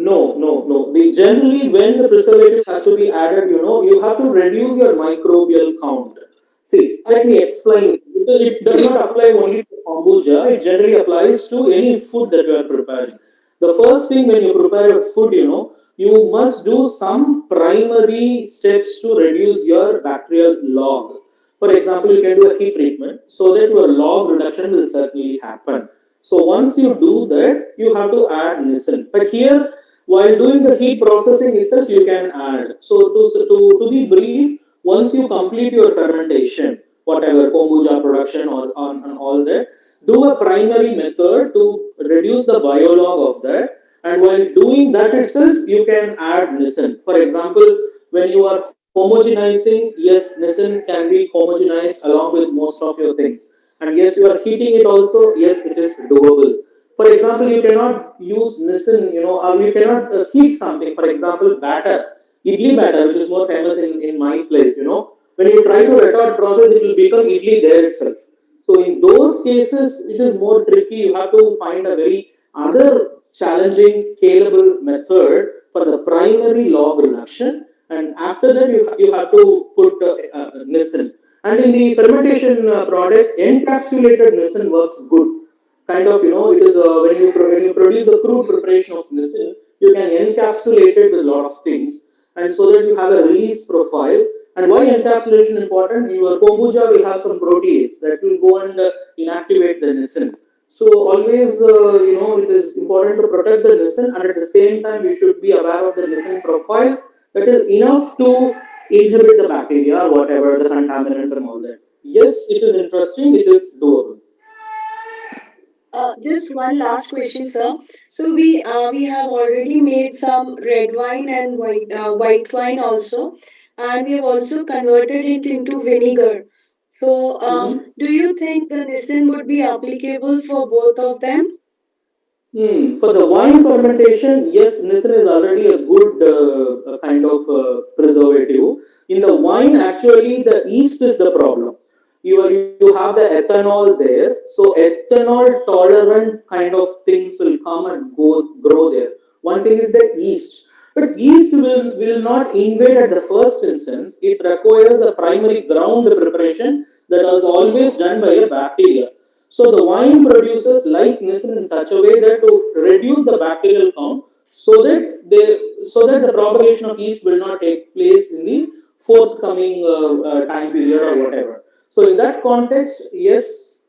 No, no, no. Generally, when the preservative has to be added, you have to reduce your microbial count. See, let me explain. It does not apply only to kombucha. It generally applies to any food that you are preparing. The first thing when you prepare a food, you must do some primary steps to reduce your bacterial log. For example, you can do a heat treatment so that your log reduction will certainly happen. So once you do that, you have to add nisin. But here, while doing the heat processing itself, you can add. So to be brief, once you complete your fermentation, whatever kombucha production or on all that, do a primary method to reduce the biolog of that. And while doing that itself, you can add nisin. For example, when you are homogenizing, yes, nisin can be homogenized along with most of your things. And yes, you are heating it also. Yes, it is doable. For example, you cannot use nisin, or you cannot heat something. For example, batter, idli batter, which is more famous in my place. When you try to retard process, it will become idli there itself. So in those cases, it is more tricky. You have to find a very other challenging scalable method for the primary log reduction, and after that you have to put nisin. And in the fermentation products, encapsulated nisin works good. Kind of, it is when you produce the crude preparation of nisin, you can encapsulate it with a lot of things, and so that you have a release profile. And why encapsulation important? Your kombucha will have some protease that will go and inactivate the nisin. So always, it is important to protect the nisin, and at the same time, we should be aware of the nisin profile that is enough to inhibit the bacteria, whatever the contaminant and all that. Yes, it is interesting. It is doable. Just one last question, sir. So we have already made some red wine and white wine also, and we have also converted it into vinegar. So do you think the nisin would be applicable for both of them? For the wine fermentation, yes, nisin is already a good kind of preservative. In the wine, actually, the yeast is the problem. You have the ethanol there, so ethanol tolerant kind of things will come and grow there. One thing is the yeast, but yeast will not invade at the first instance. It requires a primary ground preparation that is always done by a bacteria. So the wine producers like nisin in such a way that to reduce the bacterial count, so that the propagation of yeast will not take place in the forthcoming time period or whatever. So in that context, yes,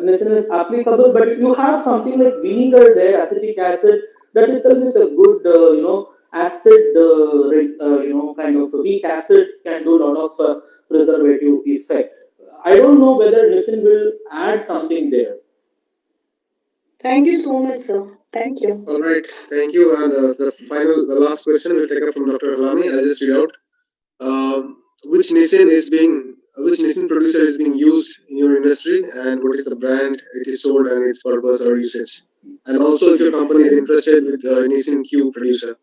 nisin is applicable, but you have something like vinegar there, acetic acid, that itself is a good, acid, kind of weak acid can do a lot of preservative effect. I don't know whether nisin will add something there. Thank you so much, sir. Thank you. All right, thank you. And the last question we'll take up from Dr. Halami. I'll just read out. Which nisin producer is being used in your industry, and what is the brand it is sold and its purpose or usage? And also, if your company is interested with nisin Q producer.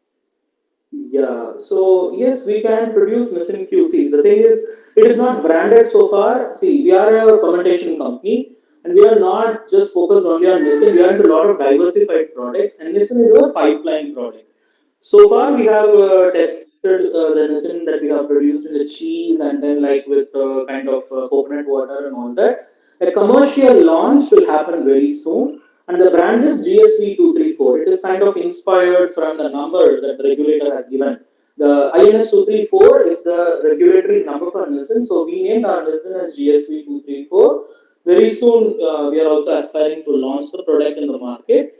Yeah, so yes, we can produce nisin QC. The thing is, it is not branded so far. See, we are a fermentation company, and we are not just focused only on nisin. We are into a lot of diversified products, and nisin is a pipeline product. So far, we have tested the nisin that we have produced in the cheese, and then like with kind of coconut water and all that. A commercial launch will happen very soon, and the brand is GSV 234. It is kind of inspired from the number that the regulator has given. The INS 234 is the regulatory number for nisin, so we named our nisin as GSV 234. Very soon, we are also aspiring to launch the product in the market.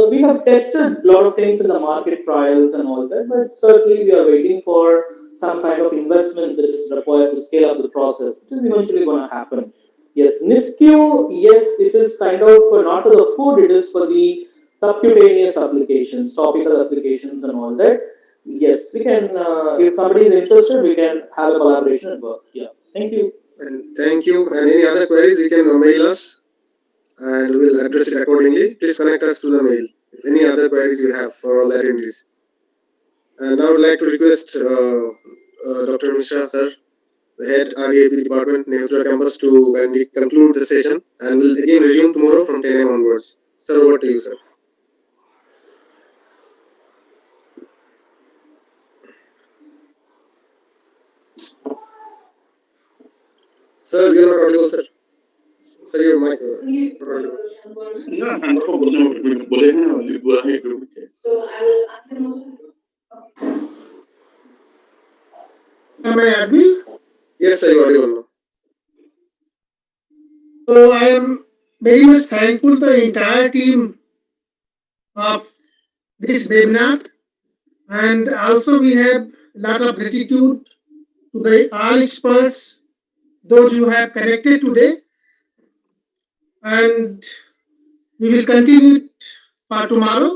We have tested a lot of things in the market trials and all that, but certainly we are waiting for some kind of investments that is required to scale up the process, which is eventually going to happen. Yes, NISQ, yes, it is kind of not for the food, it is for the subcutaneous applications, topical applications, and all that. Yes, we can, if somebody is interested, we can have a collaboration and work. Yeah, thank you. And thank you. And any other queries, you can mail us, and we will address it accordingly. Please connect us through the mail if any other queries you have for all the attendees. And now I would like to request Dr. Mishra, sir, the head RDAP department, Nehru campus, to kindly conclude the session, and we'll again resume tomorrow from 10 a.m. onwards. Sir, over to you, sir. Sir, you are not audible, sir. Sir, your mic. Not audible. ना हमको बोले हैं बोला है Am I audible? Yes, sir, you are audible now. So I am very much thankful to the entire team of this webinar, and also we have a lot of gratitude to the all experts, those who have connected today, and we will continue it for tomorrow.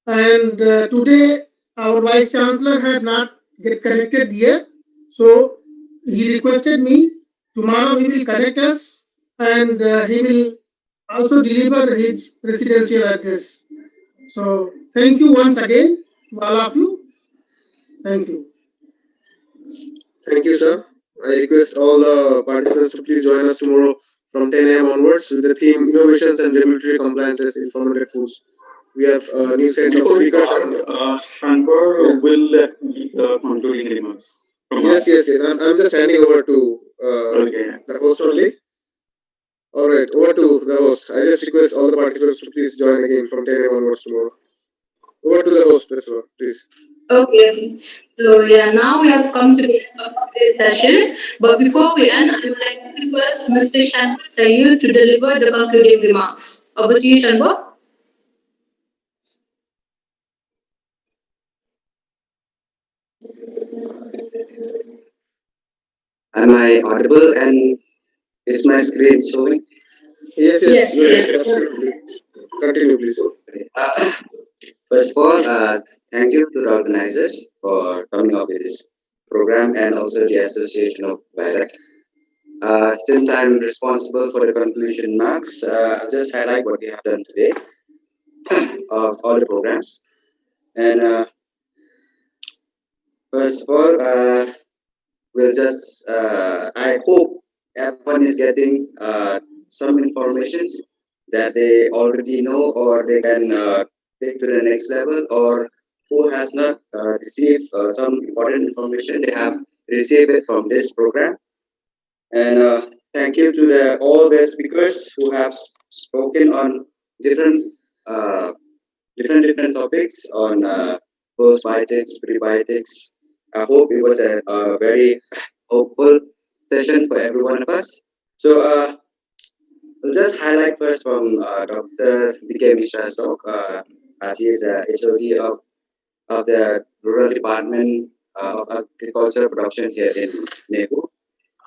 And today our vice chancellor had not get connected here, so he requested me. Tomorrow he will connect us, and he will also deliver his presidential address. So thank you once again to all of you. Thank you. Thank you, sir. I request all the participants to please join us tomorrow from 10 a.m. onwards with the theme Innovations and Regulatory Compliances in Fermented Foods. We have a new set of Before we speakers. start, Shankar Yeah. will give the concluding remarks from Yes, us. yes, yes. I'm just handing over to Okay. the host only. All right, over to the host. I just request all the participants to please join again from 10 a.m. onwards tomorrow. Over to the host, please. Okay. So yeah, now we have come to the end of today's session. But before we end, I would like to request Mr. Shanbha Sayur to deliver the concluding remarks. Over to you, Shanbha. Am I audible and is my screen showing? Yes, yes, Yes, you're yes. absolutely. Continue, please. Uh, First of all, thank you to the organizers for coming up with this program and also the Association of Direct. Since I'm responsible for the conclusion marks, I'll just highlight what we have done today of all the programs. And first of all, we'll just, I hope everyone is getting some informations that they already know or they can take to the next level, or who has not received some important information, they have received it from this program. And thank you to all the speakers who have spoken on different uh, different topics on postbiotics, prebiotics. I hope it was a very hopeful session for every one of us. So we'll just highlight first from Dr. B.K. Mishra's talk, as he is HOD of the Rural Department of Agriculture Production here in Nehu.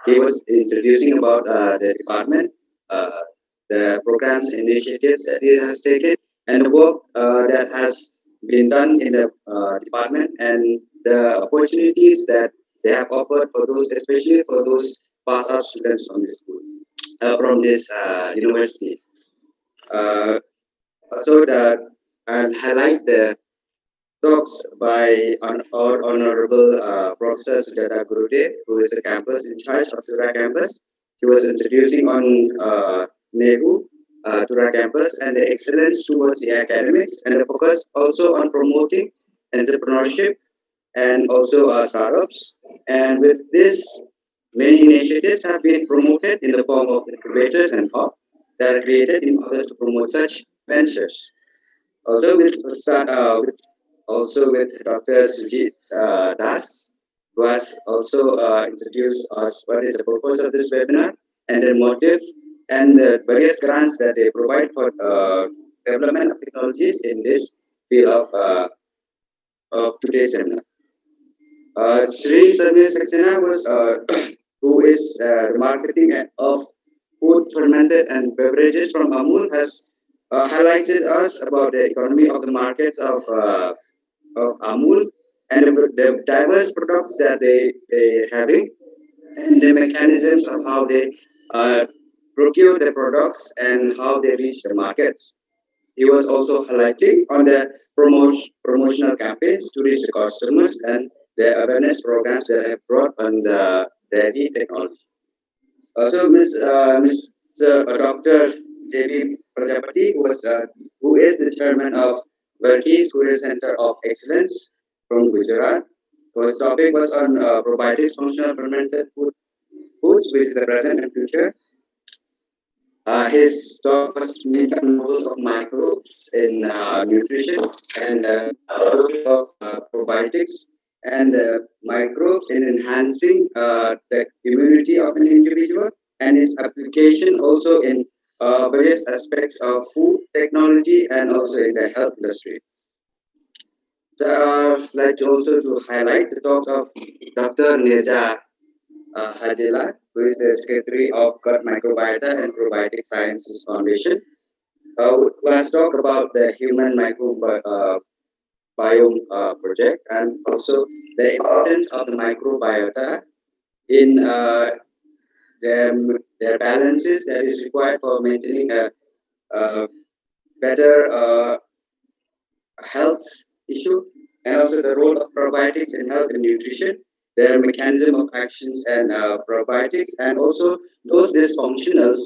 He was introducing about the department, uh, the programs, initiatives that he has taken, and the work that has been done in the department, and the opportunities that they have offered for those, especially for those pass out students from this school, from this university. Uh, also, I'll highlight the talks by our Honorable Professor Sujata Gurudev, who is a campus in charge of Tura campus. He was introducing on NEHU, Tura campus, and the excellence towards the academics, and the focus also on promoting entrepreneurship and also startups. And with this, many initiatives have been promoted in the form of incubators and hub that are created in order to promote such ventures. Also, we'll start with Dr. Sujit Das, who has also introduced us what is the purpose of this webinar and the motive and the various grants that they provide for development of technologies in this field of today's seminar. Sri Samir Saxena was who is the marketing of food, fermented and beverages from Amul, has highlighted us about the economy of the markets of Amul and the diverse products that they having and the mechanisms of how they uh, procure the products and how they reach the markets. He was also highlighting on the promotional campaigns to reach the customers and the awareness programs that have brought on the dairy technology. Also, Mr. Dr. J.B. Prajapati, who is the chairman of Verghese Career Center of Excellence from Gujarat. His topic was on probiotics, functional fermented foods, which is the present and future. His talk was to make models of microbes in nutrition and topic of probiotics and microbes in enhancing the immunity of an individual and its application also in various aspects of food technology and also in the health industry. So, like to also to highlight the talks of Dr. Nirja Hajela, who is the Secretary of Gut Microbiota and Probiotic Sciences Foundation, who has talked about the human microbiome project and also the importance of the microbiota in their, their balances that is required for maintaining a better health issue, and also the role of probiotics in health and nutrition, their mechanism of actions and probiotics, and also those dysfunctionals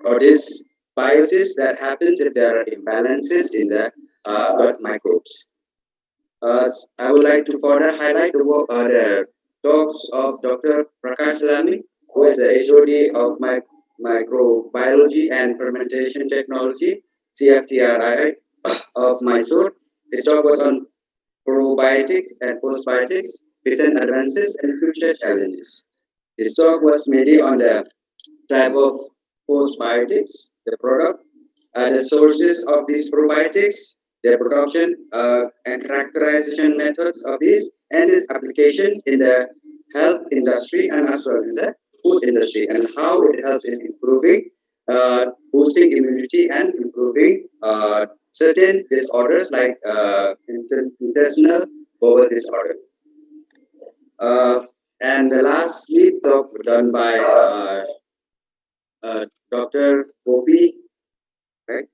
or dysbiosis that happens if there are imbalances in the gut microbes. I would like to further highlight the talks of Dr. Prakash Lamy, who is the HOD of Microbiology and Fermentation Technology, CFTRI of Mysore. His talk was on probiotics and postbiotics, recent advances and future challenges. His talk was mainly on the type of postbiotics, the product, the sources of these probiotics, their production and characterization methods of these, and its application in the health industry and as well in the food industry, and how it helps in improving, boosting immunity and improving certain disorders like intestinal bowel disorder. Uh, and the last sleep talk done by Dr. Gopi, right?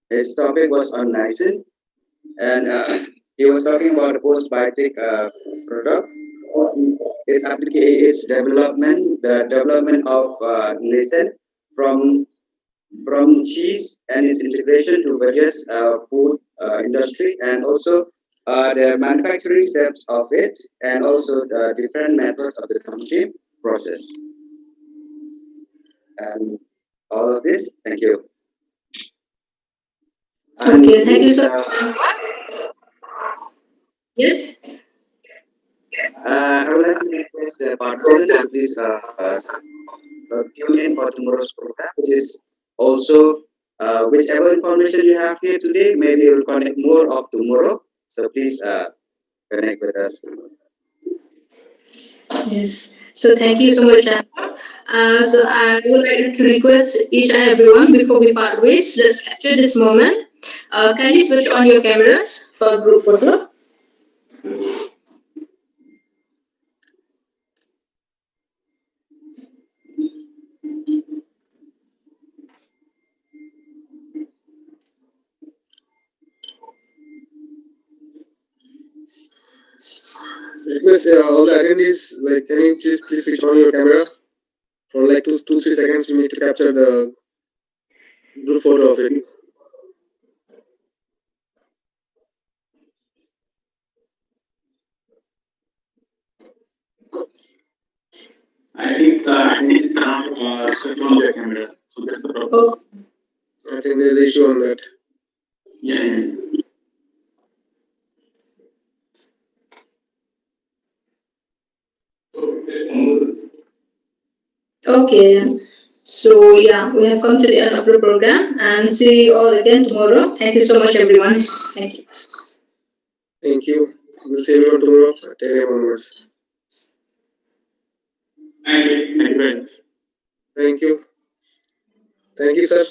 His topic was on niacin, and he was talking about the postbiotic product, its development, the development of niacin from cheese and its integration to various food industry, and also the manufacturing steps of it, and also the different methods of the downstream process. And all of this, thank you. Okay, thank you so much. Yes. I would like to request the participants to please tune in for tomorrow's program, which is also whichever information you have here today, maybe you'll connect more of tomorrow. So please connect with us tomorrow. Yes. So thank you so much, Anna. So I would like to request each and everyone before we part ways, let's capture this moment. Kindly switch on your cameras for group photo. Request all the attendees, like, can you please switch on your camera for like 2 3 seconds? We need to capture the group photo of it. I think attendees cannot switch on their camera, so that's the problem. Oh, I think there's an issue on that. Yeah. okay. So yeah, we have come to the end of the program and see you all again tomorrow. Thank you so much, everyone. Thank you. Thank you. We'll see everyone tomorrow at 10 a.m. onwards. Thank you. Thank you very much. Thank you. Thank you, sir.